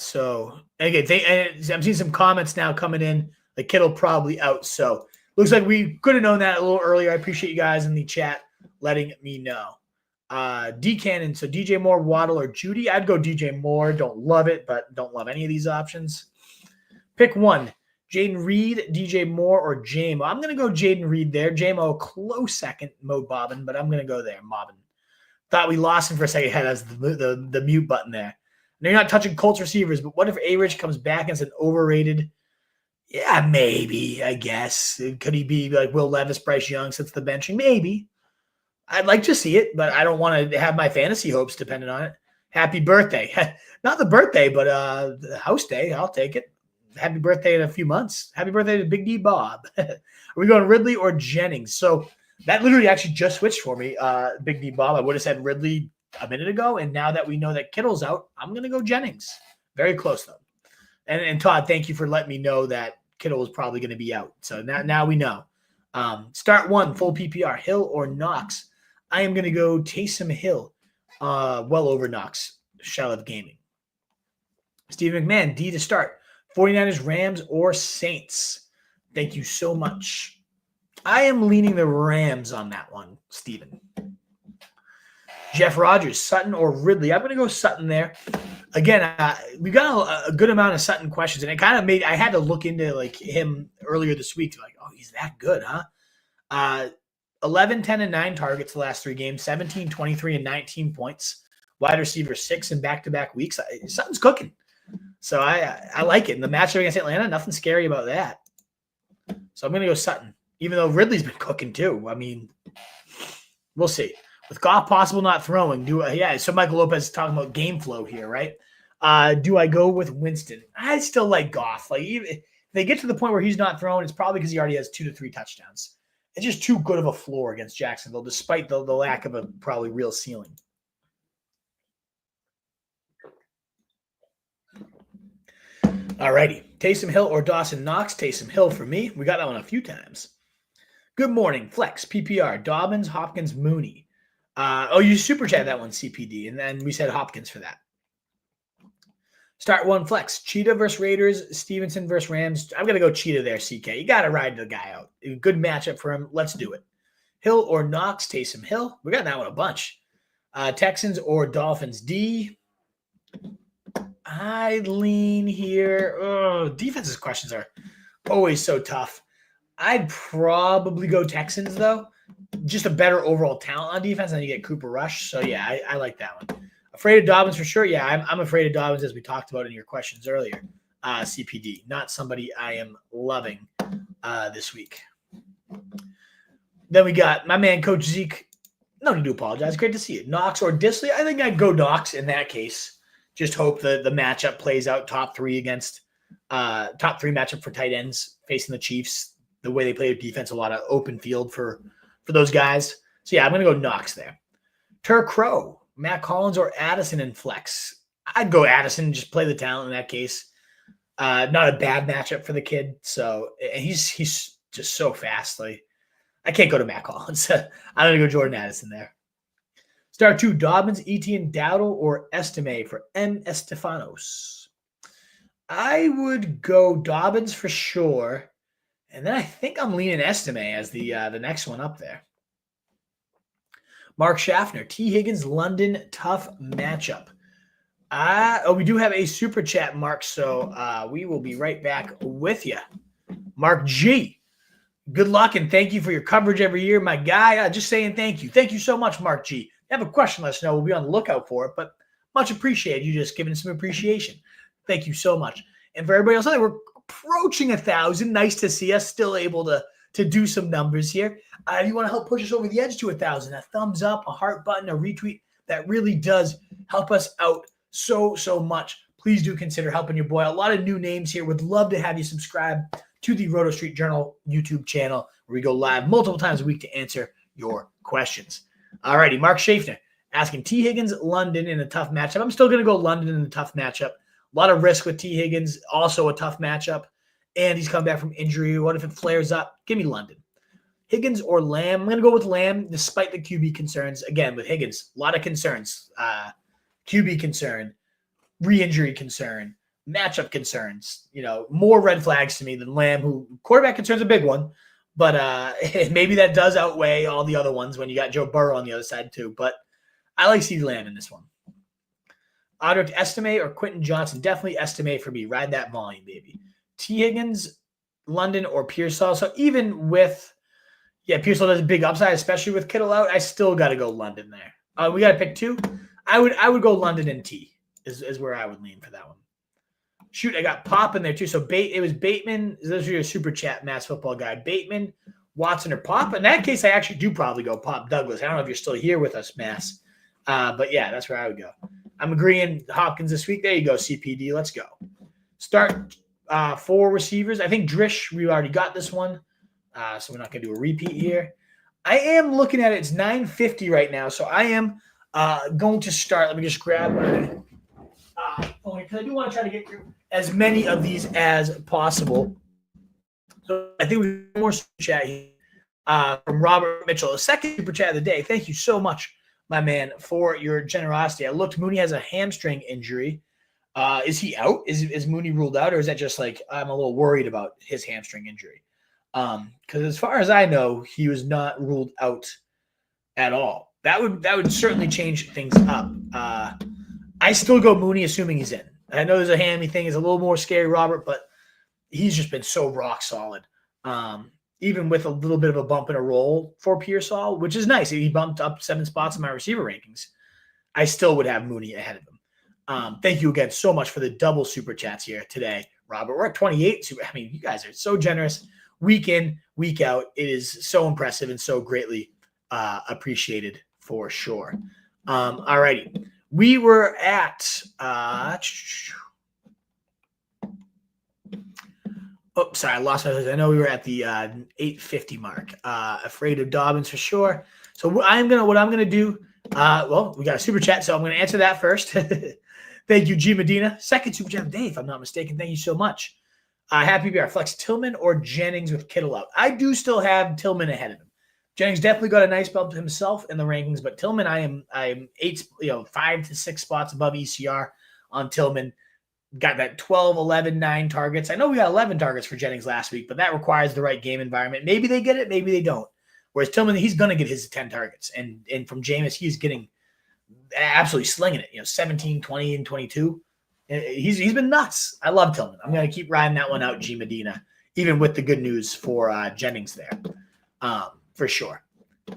A: So again, I'm seeing some comments now coming in. Like Kittle probably out. So looks like we could have known that a little earlier. I appreciate you guys in the chat letting me know. D Cannon. So DJ Moore, Waddle, or Judy. I'd go DJ Moore. Don't love it, but don't love any of these options. Pick one. Jaden Reed, DJ Moore, or Jamo. I'm going to go Jaden Reed there. Jamo, close second, Mo Bobbin, but I'm going to go there, Mobbin. Thought we lost him for a second. Had as the mute button there. Now you're not touching Colts receivers, but what if A-Rich comes back as an overrated? Yeah, maybe, I guess. Could he be like Will Levis, Bryce Young since the benching? Maybe. I'd like to see it, but I don't want to have my fantasy hopes dependent on it. Happy birthday. Not the birthday, but the house day. I'll take it. Happy birthday in a few months. Happy birthday to Big D Bob. Are we going Ridley or Jennings? So that literally actually just switched for me, Big D Bob. I would have said Ridley a minute ago, and now that we know that Kittle's out, I'm going to go Jennings. Very close, though. And Todd, thank you for letting me know that Kittle is probably going to be out. So now we know. Start one, full PPR, Hill or Knox. I am going to go Taysom Hill, well over Knox, Shell of Gaming. Steve McMahon, D to start. 49ers, Rams, or Saints. Thank you so much. I am leaning the Rams on that one, Steven. Jeff Rogers, Sutton or Ridley. I'm going to go Sutton there. Again, we got a good amount of Sutton questions, and it kind of made – I had to look into like him earlier this week. Like, oh, he's that good, huh? 11, 10, and 9 targets the last 3 games, 17, 23, and 19 points. Wide receiver 6 in back-to-back weeks. Sutton's cooking. So I like it. In the matchup against Atlanta, nothing scary about that. So I'm going to go Sutton, even though Ridley's been cooking too. I mean, we'll see. With Goff possible not throwing, so Michael Lopez is talking about game flow here, right? Do I go with Winston? I still like Goff. Like even if they get to the point where he's not throwing, it's probably because he already has 2 to 3 touchdowns. It's just too good of a floor against Jacksonville, despite the lack of a probably real ceiling. Alrighty. Taysom Hill or Dawson Knox? Taysom Hill for me. We got that one a few times. Good morning. Flex, PPR, Dobbins, Hopkins, Mooney. You super chat that one, CPD, and then we said Hopkins for that. Start one flex. Cheetah versus Raiders, Stevenson versus Rams. I'm going to go Cheetah there, CK. You got to ride the guy out. Good matchup for him. Let's do it. Hill or Knox? Taysom Hill. We got that one a bunch. Texans or Dolphins? D. I lean here. Oh, defensive questions are always so tough. I'd probably go Texans, though. Just a better overall talent on defense, and then you get Cooper Rush. So, yeah, I like that one. Afraid of Dobbins for sure. Yeah, I'm afraid of Dobbins, as we talked about in your questions earlier. CPD, not somebody I am loving this week. Then we got my man, Coach Zeke. No need to apologize. Great to see you. Knox or Disley? I think I'd go Knox in that case. Just hope the matchup plays out top 3 against top 3 matchup for tight ends facing the Chiefs. The way they play defense, a lot of open field for those guys. So, yeah, I'm going to go Knox there. Tur Crow, Matt Collins or Addison in flex? I'd go Addison, just play the talent in that case. Not a bad matchup for the kid. So, he's just so fast. Like, I can't go to Matt Collins. I'm going to go Jordan Addison there. Start 2, Dobbins, Etienne, Dowdle, or Estime for M. Estefanos. I would go Dobbins for sure. And then I think I'm leaning Estime as the next one up there. Mark Schaffner, Tee Higgins, London, tough matchup. We do have a super chat, Mark, so we will be right back with you. Mark G, good luck and thank you for your coverage every year, my guy. Just saying thank you. Thank you so much, Mark G. If you have a question, let us know. We'll be on the lookout for it, but much appreciated. You just giving some appreciation. Thank you so much. And for everybody else, we're approaching 1,000. Nice to see us still able to do some numbers here. If you want to help push us over the edge to 1,000, a thumbs up, a heart button, a retweet, that really does help us out so much. Please do consider helping your boy. A lot of new names here. Would love to have you subscribe to the Roto Street Journal YouTube channel, where we go live multiple times a week to answer your questions. All righty, Mark Schaffner asking Tee Higgins, London in a tough matchup. I'm still going to go London in a tough matchup. A lot of risk with Tee Higgins, also a tough matchup. And he's come back from injury. What if it flares up? Give me London. Higgins or Lamb? I'm going to go with Lamb despite the QB concerns. Again, with Higgins, a lot of concerns. QB concern, re-injury concern, matchup concerns. More red flags to me than Lamb, who quarterback concern is a big one. But maybe that does outweigh all the other ones when you got Joe Burrow on the other side too. But I like CeeDee Lamb in this one. Audric Estime or Quentin Johnson? Definitely Estime for me. Ride that volume, baby. Tee Higgins, London, or Pearsall. So even with, Pearsall has a big upside, especially with Kittle out. I still got to go London there. We got to pick two. I would go London and T is where I would lean for that one. Shoot, I got Pop in there too. So it was Bateman. Those are your super chat, Mass Football Guy. Bateman, Watson, or Pop. In that case, I actually do probably go Pop Douglas. I don't know if you're still here with us, Mass. But yeah, that's where I would go. I'm agreeing Hopkins this week. There you go, CPD. Let's go. Start 4 receivers. I think Drish, we already got this one. So we're not going to do a repeat here. I am looking at it. It's 9:50 right now. So I am going to start. Let me just grab my phone because I do want to try to get through as many of these as possible. So I think we have more super chat here from Robert Mitchell. The second super chat of the day. Thank you so much, my man, for your generosity. I looked. Mooney has a hamstring injury. Is he out? Is Mooney ruled out, or is that just like I'm a little worried about his hamstring injury? Because as far as I know, he was not ruled out at all. That would certainly change things up. I still go Mooney, assuming he's in. I know there's a hammy thing. It's a little more scary, Robert, but he's just been so rock solid. Even with a little bit of a bump in a roll for Pearsall, which is nice. He bumped up 7 spots in my receiver rankings. I still would have Mooney ahead of him. Thank you again so much for the double super chats here today, Robert. We're at 28. I mean, you guys are so generous week in, week out. It is so impressive and so greatly appreciated for sure. All righty. We were at sorry, I lost my place. I know we were at the 8:50 mark. Afraid of Dobbins for sure. So what I'm gonna do. We got a super chat, so I'm gonna answer that first. Thank you, G Medina. Second super chat of the day, if I'm not mistaken. Thank you so much. Happy BR. Flex Tillman or Jennings with Kittle out. I do still have Tillman ahead of him. Jennings definitely got a nice bump to himself in the rankings, but Tillman, I am 5 to 6 spots above ECR on Tillman. Got that 12, 11, 9 targets. I know we got 11 targets for Jennings last week, but that requires the right game environment. Maybe they get it, maybe they don't. Whereas Tillman, he's going to get his 10 targets. And from Jameis, he's getting absolutely slinging it. 17, 20, and 22. He's been nuts. I love Tillman. I'm going to keep riding that one out, G Medina, even with the good news for Jennings there. For sure.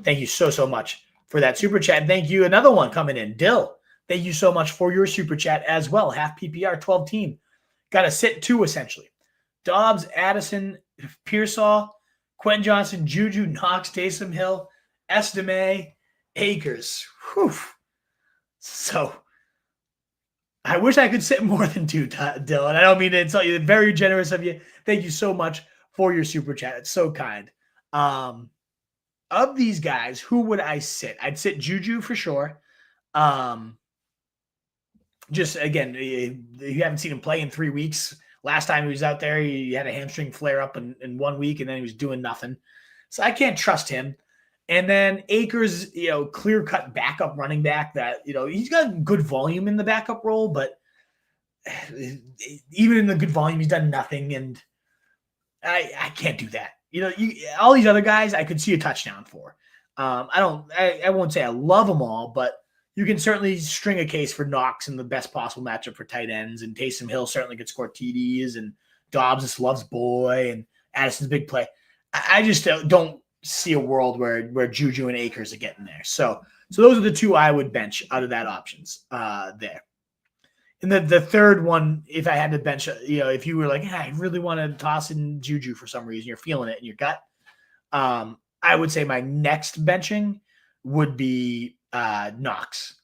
A: Thank you so much for that super chat. Thank you. Another one coming in. Dill, thank you so much for your super chat as well. Half PPR, 12 team. Got to sit 2 essentially. Dobbs, Addison, Pearsall, Quentin Johnson, Juju, Knox, Taysom Hill, Estime, Akers. Whew. So I wish I could sit more than 2, Dylan. I don't mean to insult you. Very generous of you. Thank you so much for your super chat. It's so kind. Of these guys, who would I sit? I'd sit Juju for sure. Just again, you haven't seen him play in 3 weeks. Last time he was out there, he had a hamstring flare up in 1 week, and then he was doing nothing. So I can't trust him. And then Akers, clear-cut backup running back that, he's got good volume in the backup role, but even in the good volume, he's done nothing. And I can't do that. All these other guys, I could see a touchdown for. I won't say I love them all, but you can certainly string a case for Knox in the best possible matchup for tight ends, and Taysom Hill certainly could score TDs, and Dobbs just loves boy, and Addison's big play. I just don't see a world where Juju and Akers are getting there. So those are the 2 I would bench out of that options there. And the third one, if I had to bench, if you were like, I really want to toss in Juju for some reason, you're feeling it in your gut, I would say my next benching would be Knox.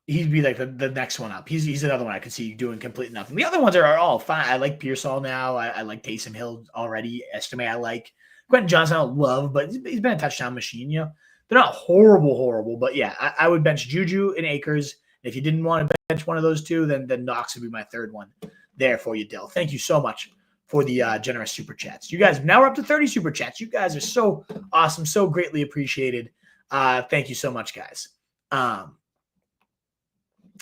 A: he'd be like the next one up. He's another one I could see doing complete nothing. The other ones are all fine. I like Pearsall now. I like Taysom Hill already. Estime I like. Quentin Johnson I don't love, but he's been a touchdown machine. You know, they're not horrible, but yeah, I would bench Juju and Akers. If you didn't want to bench one of those two, then Knox would be my third one there for you, Dill. Thank you so much for the generous super chats. You guys, now we're up to 30 super chats. You guys are so awesome, so greatly appreciated. Thank you so much, guys.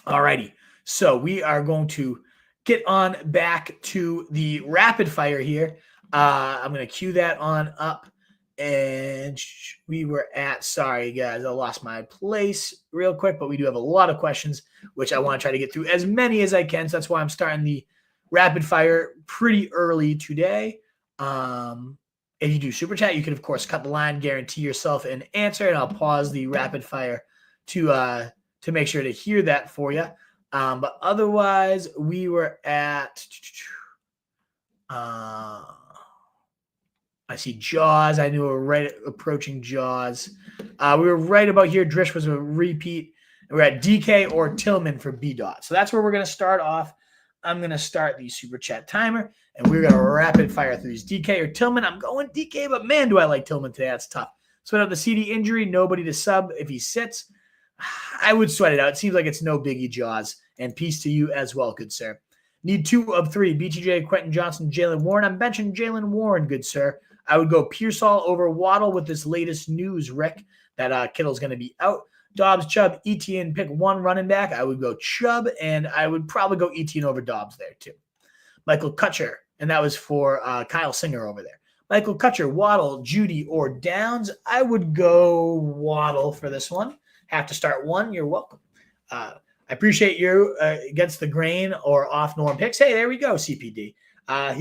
A: Alrighty, so we are going to get on back to the rapid fire here. I'm going to cue that on up. And we were at, sorry guys, I lost my place real quick, but we do have a lot of questions, which I want to try to get through as many as I can. So that's why I'm starting the rapid fire pretty early today. If you do super chat, you can, of course, cut the line, guarantee yourself an answer, and I'll pause the rapid fire to make sure to hear that for you. But otherwise, we were at I see Jaws. I knew we were right approaching Jaws. We were right about here. Drish was a repeat. We're at DK or Tillman for B-Dot. So that's where we're going to start off. I'm going to start the super chat timer, and we're going to rapid fire through these. DK or Tillman. I'm going DK, but man, do I like Tillman today. That's tough. Sweat out the CD injury. Nobody to sub if he sits. I would sweat it out. It seems like it's no biggie, Jaws. And peace to you as well, good sir. Need 2 of 3. BTJ, Quentin Johnson, Jalen Warren. I'm benching Jalen Warren, good sir. I would go Pearsall over Waddle with this latest news, Rick, that Kittle's going to be out. Dobbs, Chubb, Etienne, pick one running back. I would go Chubb, and I would probably go Etienne over Dobbs there too. Michael Kutcher, and that was for Kyle Singer over there. Michael Kutcher, Waddle, Judy, or Downs. I would go Waddle for this one. Have to start one. You're welcome. I appreciate you against the grain or off norm picks. Hey, there we go, CPD. I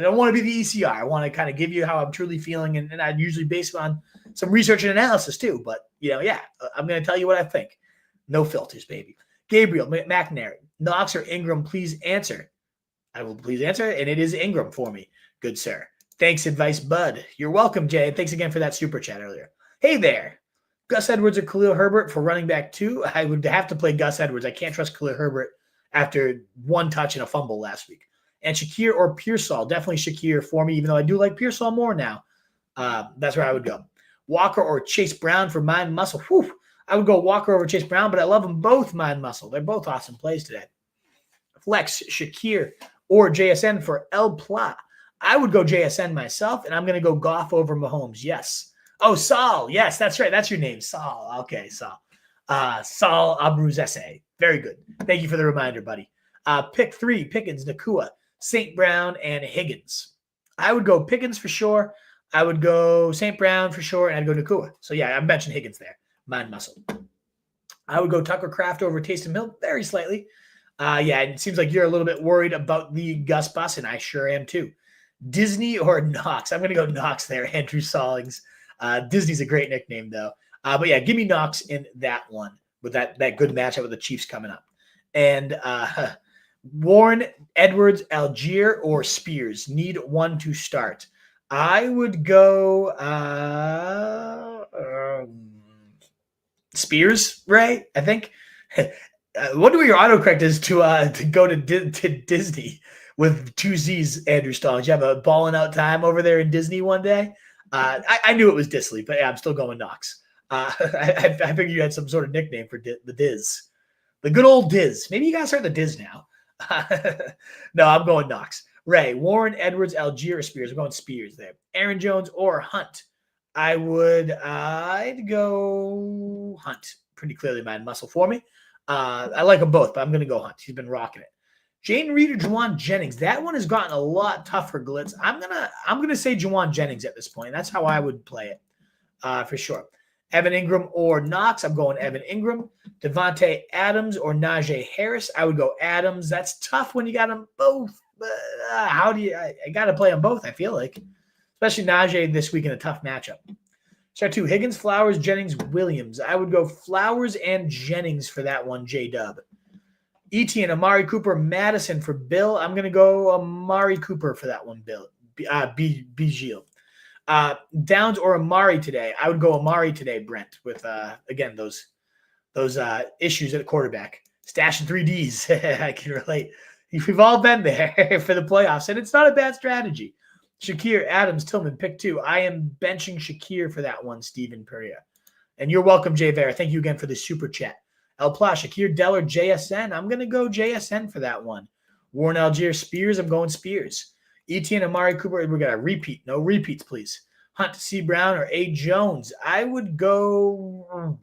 A: don't want to be the ECR. I want to kind of give you how I'm truly feeling, and I usually base it on some research and analysis too. But, I'm going to tell you what I think. No filters, baby. Gabriel McNary, Knox or Ingram, please answer. I will please answer, and it is Ingram for me. Good sir. Thanks, advice, bud. You're welcome, Jay. Thanks again for that super chat earlier. Hey there. Gus Edwards or Khalil Herbert for running back 2. I would have to play Gus Edwards. I can't trust Khalil Herbert after 1 touch and a fumble last week. And Shakir or Pearsall. Definitely Shakir for me, even though I do like Pearsall more now. That's where I would go. Walker or Chase Brown for Mind Muscle. Whew. I would go Walker over Chase Brown, but I love them both Mind Muscle. They're both awesome plays today. Flex, Shakir, or JSN for El Pla. I would go JSN myself, and I'm going to go Goff over Mahomes. Yes. Oh, Saul. Yes, that's right. That's your name, Saul. Okay, Saul. Saul Abruzese. Very good. Thank you for the reminder, buddy. Pick 3, Pickens, Nakua, St. Brown, and Higgins. I would go Pickens for sure. I would go St. Brown for sure, and I'd go Nakua. So, yeah, I'm benching Higgins there. Mind muscle. I would go Tucker Kraft over Taysom Hill very slightly. It seems like you're a little bit worried about the Gus bus, and I sure am too. Disney or Knox? I'm going to go Knox there, Andrew Stallings. Disney's a great nickname, though. But, yeah, give me Knox in that one with that good matchup with the Chiefs coming up. And Warren, Edwards, Algier, or Spears. Need one to start. I would go Spears, right? I think. I wonder what your autocorrect is to go to Disney with 2 Z's, Andrew Stallings. You have a balling out time over there in Disney one day. I knew it was Disley, but yeah, I'm still going Knox. I figured you had some sort of nickname for the Diz. The good old Diz. Maybe you guys are the Diz now. No, I'm going Knox. Ray, Warren, Edwards, Algier, or Spears. I'm going Spears there. Aaron Jones or Hunt. I'd go Hunt. Pretty clearly Mind Muscle for me. I like them both, but I'm going to go Hunt. He's been rocking it. Jaden Reed or Juwan Jennings. That one has gotten a lot tougher, Glitz. I'm gonna say Juwan Jennings at this point. That's how I would play it, for sure. Evan Ingram or Knox. I'm going Evan Ingram. Devontae Adams or Najee Harris. I would go Adams. That's tough when you got them both. But how do you? I got to play them both. I feel like, especially Najee this week in a tough matchup. Start 2. Higgins, Flowers, Jennings, Williams. I would go Flowers and Jennings for that one. J-Dub. Etienne, Amari Cooper, Madison for Bill. I'm going to go Amari Cooper for that one, Bill. Bijil. Downs or Amari today. I would go Amari today, Brent, with, again, those those issues at quarterback. Stashing 3Ds. I can relate. We've all been there for the playoffs, and it's not a bad strategy. Shakir, Adams, Tillman, pick 2. I am benching Shakir for that one, Steven Perea. And you're welcome, Jay Vera. Thank you again for the super chat. El Pla, Shakir, Dell, or JSN. I'm going to go JSN for that one. Warren Algier, Spears. I'm going Spears. Etienne, Amari Cooper. We got a repeat. No repeats, please. Hunt, C. Brown, or A. Jones. I would go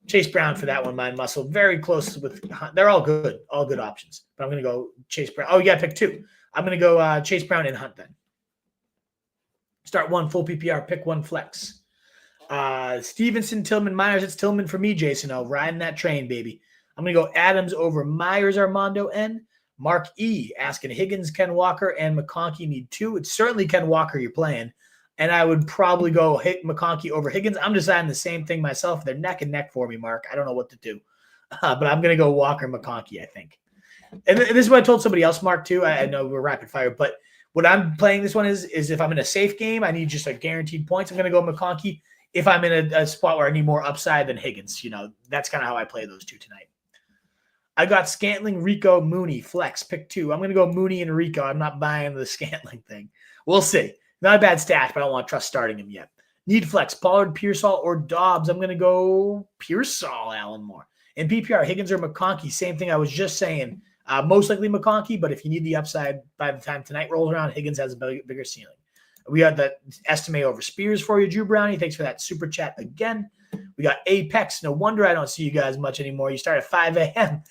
A: Chase Brown for that one, Mind Muscle. Very close with Hunt. They're all good options. But I'm going to go Chase Brown. Oh, you got to pick 2. I'm going to go Chase Brown and Hunt then. Start 1, full PPR. Pick 1, flex. Stevenson, Tillman, Myers. It's Tillman for me, Jason. Oh, riding that train, baby. I'm going to go Adams over Myers, Armando N. Mark E. asking Higgins, Ken Walker, and McConkey need 2. It's certainly Ken Walker you're playing. And I would probably go McConkey over Higgins. I'm deciding the same thing myself. They're neck and neck for me, Mark. I don't know what to do. But I'm going to go Walker, McConkey, I think. And this is what I told somebody else, Mark, too. I know we're rapid fire, but what I'm playing this one is if I'm in a safe game, I need just guaranteed points. I'm going to go McConkey. If I'm in a spot where I need more upside than Higgins, that's kind of how I play those two tonight. I got Scantling, Rico, Mooney, flex, pick 2. I'm going to go Mooney and Rico. I'm not buying the Scantling thing. We'll see. Not a bad stash, but I don't want to trust starting him yet. Need flex, Pollard, Pearsall, or Dobbs. I'm going to go Pearsall, Allen Moore. And PPR, Higgins or McConkey. Same thing I was just saying. Most likely McConkey, but if you need the upside by the time tonight rolls around, Higgins has a bigger ceiling. We got the estimate over Spears for you, Drew Brownie. Thanks for that super chat again. We got Apex. No wonder I don't see you guys much anymore. You start at 5 a.m.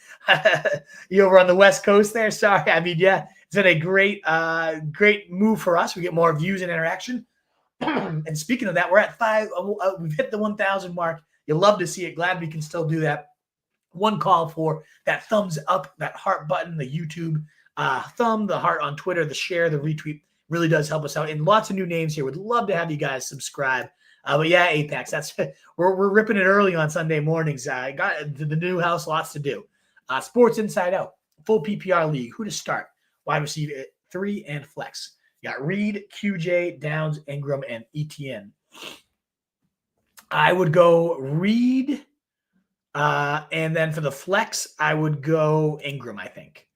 A: You over on the West Coast there? Sorry. I mean, yeah, it's been a great move for us. We get more views and interaction. And speaking of that, we're at 5. We've hit the 1,000 mark. You love to see it. Glad we can still do that. One call for that thumbs up, that heart button, the YouTube thumb, the heart on Twitter, the share, the retweet really does help us out. And lots of new names here. Would love to have you guys subscribe. But yeah, Apex, we're ripping it early on Sunday mornings. I got the new house, lots to do. Sports Inside Out, full PPR league. Who to start? Wide receiver 3 and flex. You got Reed, QJ, Downs, Ingram, and Etienne. I would go Reed. And then for the flex, I would go Ingram, I think.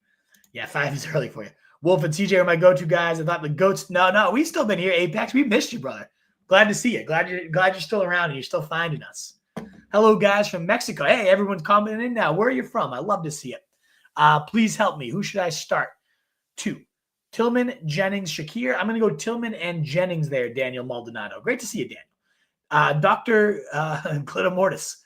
A: Yeah, 5 is early for you. Wolf and CJ are my go-to guys. I thought the goats. No, we've still been here, Apex. We missed you, brother. Glad to see you. Glad you're still around and you're still finding us. Hello, guys from Mexico. Hey, everyone's commenting in now. Where are you from? I love to see it. Please help me. Who should I start? 2. Tillman, Jennings, Shakir. I'm going to go Tillman and Jennings there, Daniel Maldonado. Great to see you, Daniel. Dr. Clitomortis.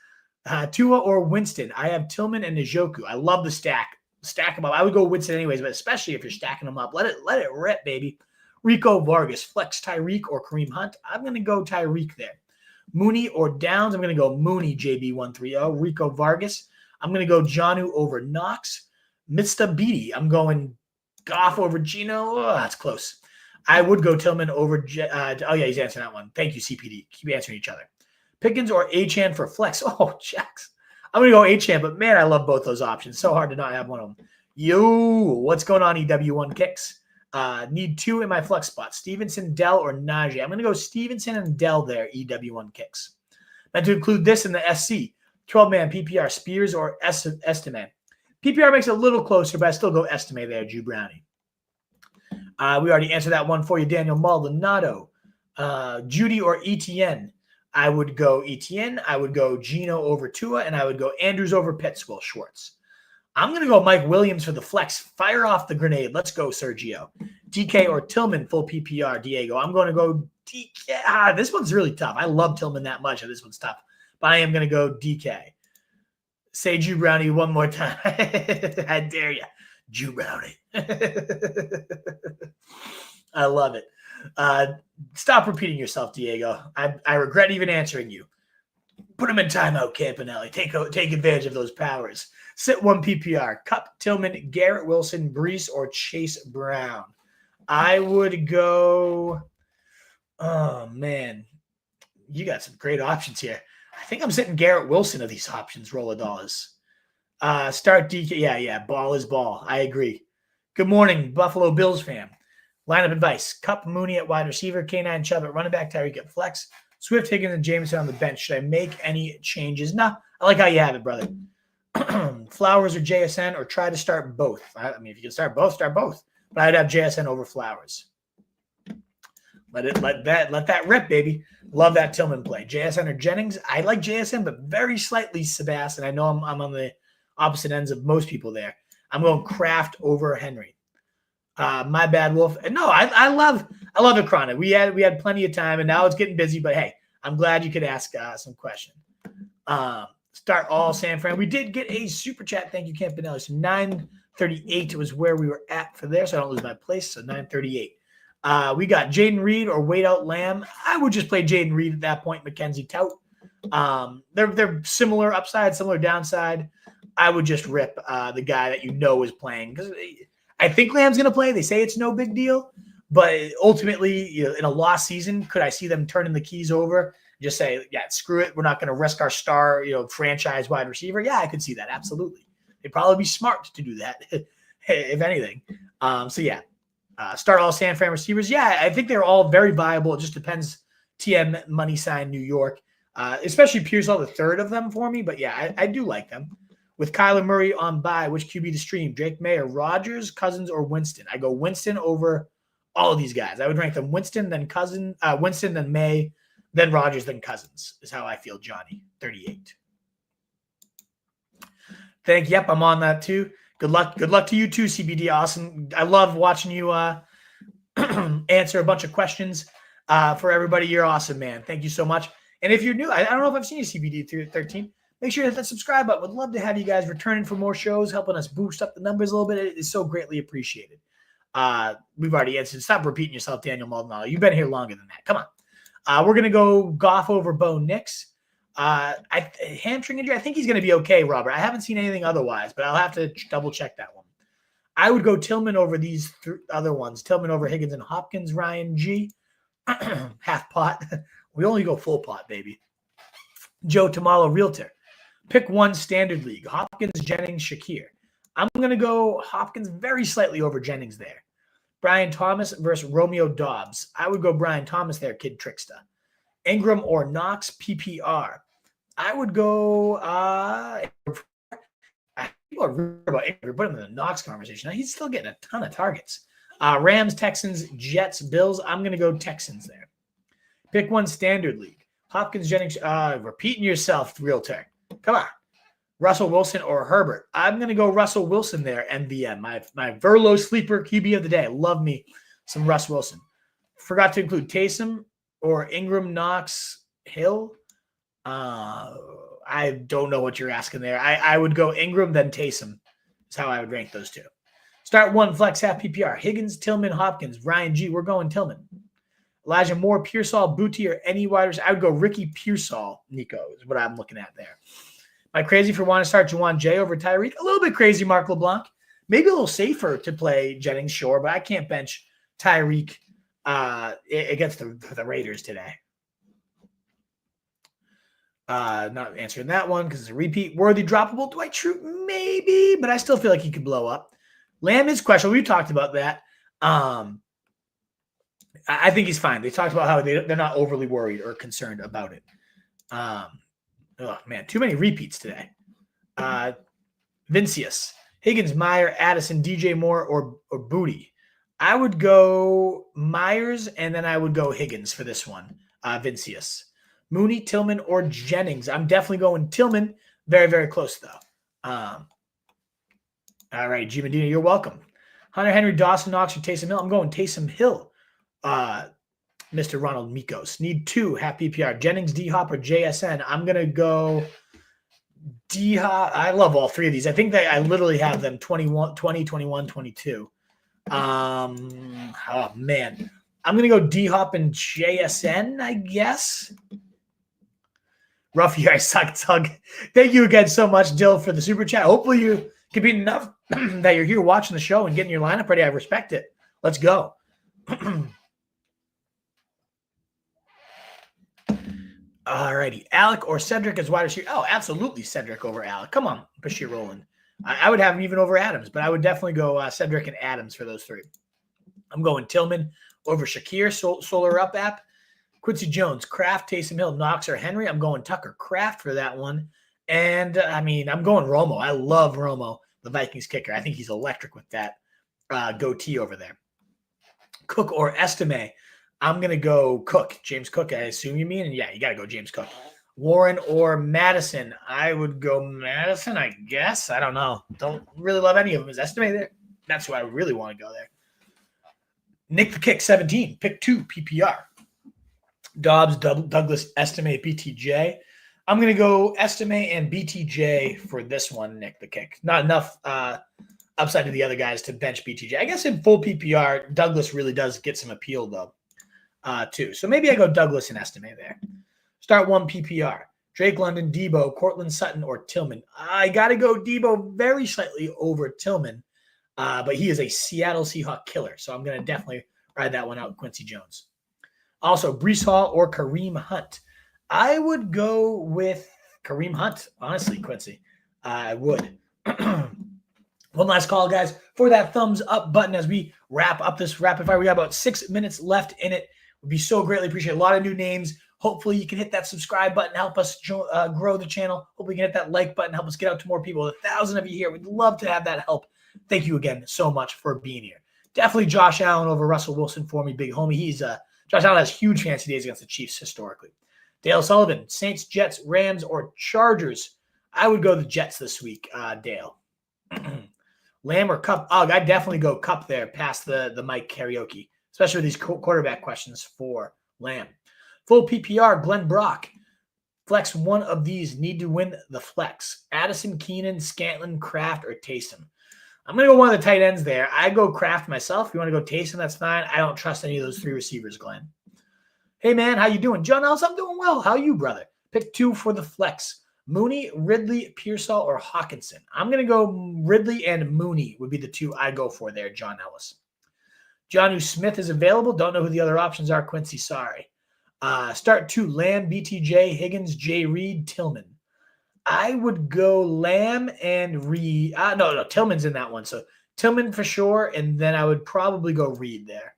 A: Tua or Winston. I have Tillman and Njoku. I love the stack. Stack them up. I would go Winston anyways, but especially if you're stacking them up. Let it rip, baby. Rico Vargas, flex Tyreek or Kareem Hunt. I'm going to go Tyreek there. Mooney or Downs. I'm going to go Mooney, JB130. Rico Vargas. I'm going to go Jonnu over Knox. Mista Beatty. I'm going Goff over Gino. Oh, that's close. I would go Tillman over oh, yeah, he's answering that one. Thank you, CPD. Keep answering each other. Pickens or Achane for flex. Oh, Jacks. I'm going to go Achane, but man, I love both those options. So hard to not have one of them. Yo, what's going on, EW1 kicks? Need 2 in my flex spot. Stevenson, Dell, or Najee. I'm going to go Stevenson and Dell there, EW1 kicks. Meant to include this in the SC. 12-man PPR, Spears or Estime. PPR makes it a little closer, but I still go Estime there, Drew Brownie. We already answered that one for you, Daniel Maldonado. Judy or Etienne. I would go Etienne. I would go Gino over Tua, and I would go Andrews over Pitts, Will Schwartz. I'm going to go Mike Williams for the flex. Fire off the grenade. Let's go, Sergio. DK or Tillman, full PPR, Diego. I'm going to go DK. This one's really tough. I love Tillman that much, and this one's tough. But I am going to go DK. Say Jew Brownie one more time. I dare you. Jew Brownie. I love it. Stop repeating yourself, Diego. I regret even answering you. Put him in timeout, Campanelli. Take advantage of those powers. Sit 1 PPR. Cup, Tillman, Garrett Wilson, Brees, or Chase Brown. I would go. Oh, man. You got some great options here. I think I'm sitting Garrett Wilson of these options, roll of dollars. Start DK. Yeah. Ball is ball. I agree. Good morning, Buffalo Bills fam. Lineup advice. Cup, Mooney at wide receiver, K9 Chubb at running back, Tyreek at flex, Swift, Higgins, and Jameson on the bench. Should I make any changes? No, I like how you have it, brother. Flowers or JSN, or try to start both. I mean, if you can start both, start both. But I'd have JSN over Flowers. Let that rip, baby. Love that Tillman play. JSN or Jennings? I like JSN, but very slightly Sebastian. I know I'm on the opposite ends of most people there. I'm going Kraft over Henry. My bad, Wolf. And no, I love it, Chronic. We had plenty of time, and now it's getting busy. But hey, I'm glad you could ask some questions. Start all San Fran. We did get a super chat. Thank you, Campanelli. So 9:38 was where we were at for there, so I don't lose my place. So 9:38. We got Jaden Reed or wait out Lamb. I would just play Jaden Reed at that point. Mackenzie Tout. They're similar upside, similar downside. I would just rip the guy that you know is playing, because I think Lamb's going to play. They say it's no big deal, but ultimately, in a lost season, could I see them turning the keys over? Just say, yeah, screw it. We're not going to risk our star, franchise wide receiver. Yeah, I could see that. Absolutely. It'd probably be smart to do that, if anything. Start all San Fran receivers. Yeah, I think they're all very viable. It just depends. TM money sign New York, especially Pearsall, the third of them for me. But yeah, I do like them. With Kyler Murray on bye, which QB to stream? Drake May or Rodgers, Cousins, or Winston? I go Winston over all of these guys. I would rank them Winston, then Winston, then May, then Rodgers, then Cousins is how I feel, Johnny. 38. Yep, I'm on that too. Good luck to you too, CBD. Awesome. I love watching you answer a bunch of questions for everybody. You're awesome, man. Thank you so much. And if you're new, I don't know if I've seen you, CBD 13. Make sure to hit that subscribe button. Would love to have you guys returning for more shows, helping us boost up the numbers a little bit. It is so greatly appreciated. We've already answered. Stop repeating yourself, Daniel Maldonado. You've been here longer than that. Come on. We're going to go Goff over Bo Nix. Hamstring injury, I think he's going to be okay, Robert. I haven't seen anything otherwise, but I'll have to double-check that one. I would go Tillman over these other ones. Tillman over Higgins and Hopkins, Ryan G. Half pot. We only go full pot, baby. Joe Tamalo, Realtor. Pick one standard league. Hopkins, Jennings, Shakir. I'm going to go Hopkins very slightly over Jennings there. Brian Thomas versus Romeo Dobbs. I would go Brian Thomas there, Kid Trickster. Ingram or Knox, PPR. I would go people are about Ingram. Put him in the Knox conversation. Now, he's still getting a ton of targets. Rams, Texans, Jets, Bills. I'm going to go Texans there. Pick one standard league. Hopkins, Jennings. Repeating yourself, Realtor. Come on. Russell Wilson or Herbert. I'm going to go Russell Wilson there, MVM. My Verlo sleeper QB of the day. Love me some Russ Wilson. Forgot to include Taysom or Ingram, Knox, Hill. I don't know what you're asking there. I would go Ingram, then Taysom. Is how I would rank those two. Start one, flex half PPR. Higgins, Tillman, Hopkins. Ryan G. We're going Tillman. Elijah Moore, Pearsall, Booty, or any wide. I would go Ricky Pearsall, Nico, is what I'm looking at there. Am I crazy for wanting to start Juwan J over Tyreek? A little bit crazy, Mark LeBlanc. Maybe a little safer to play Jennings, sure, but I can't bench Tyreek against the Raiders today. Not answering that one because it's a repeat. Worthy droppable. Dwight Schrute, maybe, but I still feel like he could blow up. Lamb is questionable. We talked about that. I think he's fine. They talked about how they're not overly worried or concerned about it. Oh, man, too many repeats today. Vincius, Higgins, Meyer, Addison, DJ Moore, or Booty. I would go Myers, and then I would go Higgins for this one. Vincius. Mooney, Tillman, or Jennings. I'm definitely going Tillman. Very, very close, though. All right, G. Medina, you're welcome. Hunter Henry, Dawson Knox, or Taysom Hill. I'm going Taysom Hill. Mr. Ronald Mikos. Need two, half PPR. Jennings, D-Hop, or JSN. I'm going to go D-Hop. I love all three of these. I think that I literally have them 20, 21, 22. Oh, man. I'm going to go D-Hop and JSN, I guess. Rough year, I suck, Tug. Thank you again so much, Dill, for the super chat. Hopefully you can be enough that you're here watching the show and getting your lineup ready. I respect it. Let's go. All righty. Alec or Cedric as wide receiver. Oh, absolutely Cedric over Alec. Come on, Bashir Rowland. I would have him even over Adams, but I would definitely go Cedric and Adams for those three. I'm going Tillman over Shakir, Solar Up app. Quincy Jones, Kraft, Taysom Hill, Knox, or Henry. I'm going Tucker Kraft for that one. And, I'm going Romo. I love Romo, the Vikings kicker. I think he's electric with that goatee over there. Cook or Estime. I'm going to go Cook. James Cook, I assume you mean? And yeah, you got to go James Cook. Warren or Madison. I would go Madison, I guess. I don't know. Don't really love any of them. Is Estime there? That's who I really want to go there. Nick the Kick, 17. Pick 2, PPR. Dobbs, Douglas, Estime, BTJ. I'm going to go Estime and BTJ for this one, Nick the Kick. Not enough upside to the other guys to bench BTJ. I guess in full PPR, Douglas really does get some appeal, though, too. So maybe I go Douglas and Estime there. Start 1 PPR. Drake London, Debo, Cortland Sutton, or Tillman. I got to go Debo very slightly over Tillman, but he is a Seattle Seahawks killer. So I'm going to definitely ride that one out with Quincy Jones. Also, Breece Hall or Kareem Hunt. I would go with Kareem Hunt, honestly, Quincy. I would. One last call, guys, for that thumbs up button as we wrap up this rapid fire. We got about 6 minutes left in it. Would be so greatly appreciated. A lot of new names. Hopefully you can hit that subscribe button, help us grow the channel. Hopefully you can hit that like button, help us get out to more people. 1,000 of you here. We'd love to have that help. Thank you again so much for being here. Definitely Josh Allen over Russell Wilson for me, big homie. Josh Allen has huge fancy days against the Chiefs historically. Dale Sullivan, Saints, Jets, Rams, or Chargers. I would go the Jets this week, Dale. Lamb or Cup? Oh, I'd definitely go Cup there past the Mike karaoke, especially with these quarterback questions for Lamb. Full PPR, Glenn Brock. Flex one of these, need to win the flex. Addison, Keenan, Scantlin, Kraft, or Taysom. I'm going to go one of the tight ends there. I go Kraft myself. If you want to go Taysom, that's fine. I don't trust any of those 3 receivers, Glenn. Hey, man, how you doing? John Ellis, I'm doing well. How are you, brother? Pick 2 for the flex. Mooney, Ridley, Pearsall, or Hawkinson. I'm going to go Ridley and Mooney would be the 2 I go for there, John Ellis. Jonnu Smith is available. Don't know who the other options are, Quincy. Sorry. Start 2, Lamb, BTJ, Higgins, J. Reed, Tillman. I would go Lamb and Reed. No, Tillman's in that one. So Tillman for sure, and then I would probably go Reed there.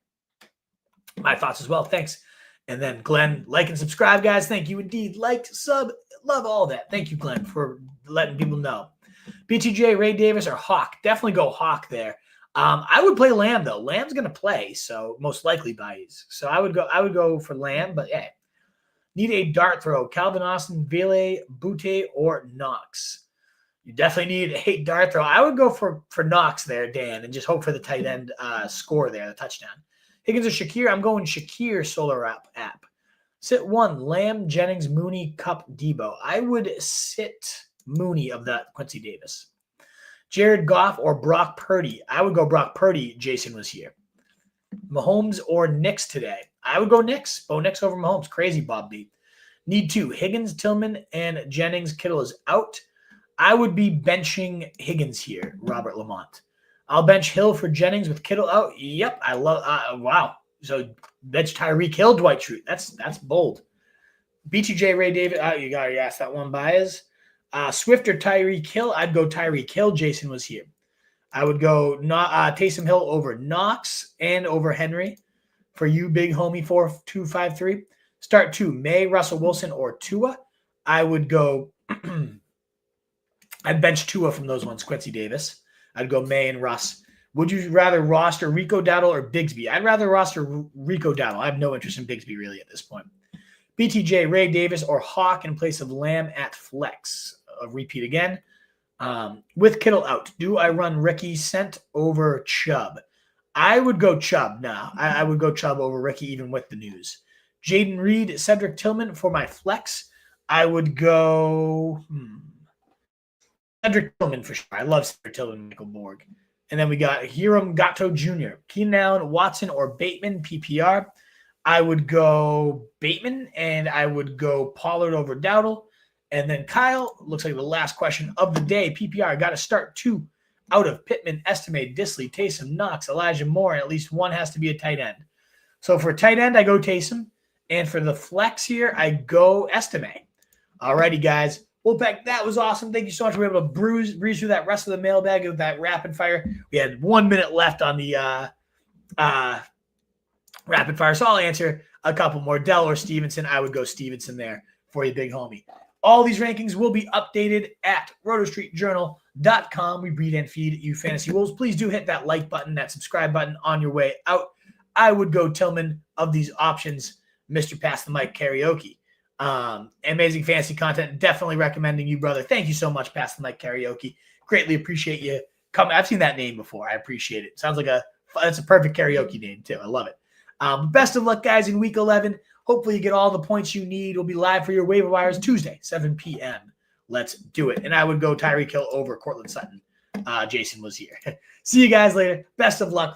A: My thoughts as well. Thanks. And then Glenn, like and subscribe, guys. Thank you indeed. Like, sub, love all that. Thank you, Glenn, for letting people know. BTJ, Ray Davis, or Hawk. Definitely go Hawk there. I would play Lamb, though. Lamb's going to play, so most likely buys. So I would go for Lamb, but yeah. Need a dart throw. Calvin Austin, Vele, Butte, or Knox. You definitely need a dart throw. I would go for Knox there, Dan, and just hope for the tight end score there, the touchdown. Higgins or Shakir? I'm going Shakir Solar app. Sit 1, Lamb, Jennings, Mooney, Cup, Debo. I would sit Mooney of that Quincy Davis. Jared Goff or Brock Purdy? I would go Brock Purdy. Jason was here. Mahomes or Knicks today? I would go Knicks. Bo Nix over Mahomes. Crazy, Bob B. Need 2. Higgins, Tillman, and Jennings. Kittle is out. I would be benching Higgins here, Robert Lamont. I'll bench Hill for Jennings with Kittle out. Yep, I love wow. So bench Tyreek Hill, Dwight Schrute. That's bold. BTJ, Ray David. You already asked that one, Baez. Swift or Tyreek Hill? I'd go Tyreek Hill. Jason was here. I would go Taysom Hill over Knox and over Henry. For you, big homie, 4253. Start 2, May, Russell Wilson, or Tua. I would go I'd bench Tua from those ones, Quincy Davis. I'd go May and Russ. Would you rather roster Rico Dowdle or Bigsby? I'd rather roster Rico Dowdle. I have no interest in Bigsby really at this point. BTJ, Ray Davis, or Hawk in place of Lamb at flex. I'll repeat again. With Kittle out, do I run Ricky Sent over Chubb? I would go Chubb. No, I would go Chubb over Ricky even with the news. Jaden Reed, Cedric Tillman for my flex. I would go Cedric Tillman for sure. I love Cedric Tillman, Michael Borg. And then we got Hiram Gatto Jr., Keenan Allen, Watson, or Bateman, PPR. I would go Bateman, and I would go Pollard over Dowdle. And then Kyle, looks like the last question of the day, PPR. Got to start 2 out of Pittman, Estime, Disley, Taysom, Knox, Elijah Moore, and at least one has to be a tight end. So for tight end, I go Taysom. And for the flex here, I go Estime. Alrighty, guys. Wolfpack, that was awesome. Thank you so much. We were able to breeze through that rest of the mailbag with that rapid fire. We had 1 minute left on the rapid fire, so I'll answer a couple more. Dell or Stevenson, I would go Stevenson there for you, big homie. All these rankings will be updated at rotostreetjournal.com. We breed and feed you fantasy wolves. Please do hit that like button, that subscribe button on your way out. I would go Tillman of these options, Mr. Pass the Mic Karaoke. Amazing fantasy content. Definitely recommending you, brother. Thank you so much, Pass the Mic Karaoke. Greatly appreciate you coming. I've seen that name before. I appreciate it. Sounds like that's a perfect karaoke name too. I love it. Best of luck, guys, in week 11. Hopefully you get all the points you need. We'll be live for your waiver wires Tuesday, 7 p.m. Let's do it. And I would go Tyreek Hill over Cortland Sutton. Jason was here. See you guys later. Best of luck.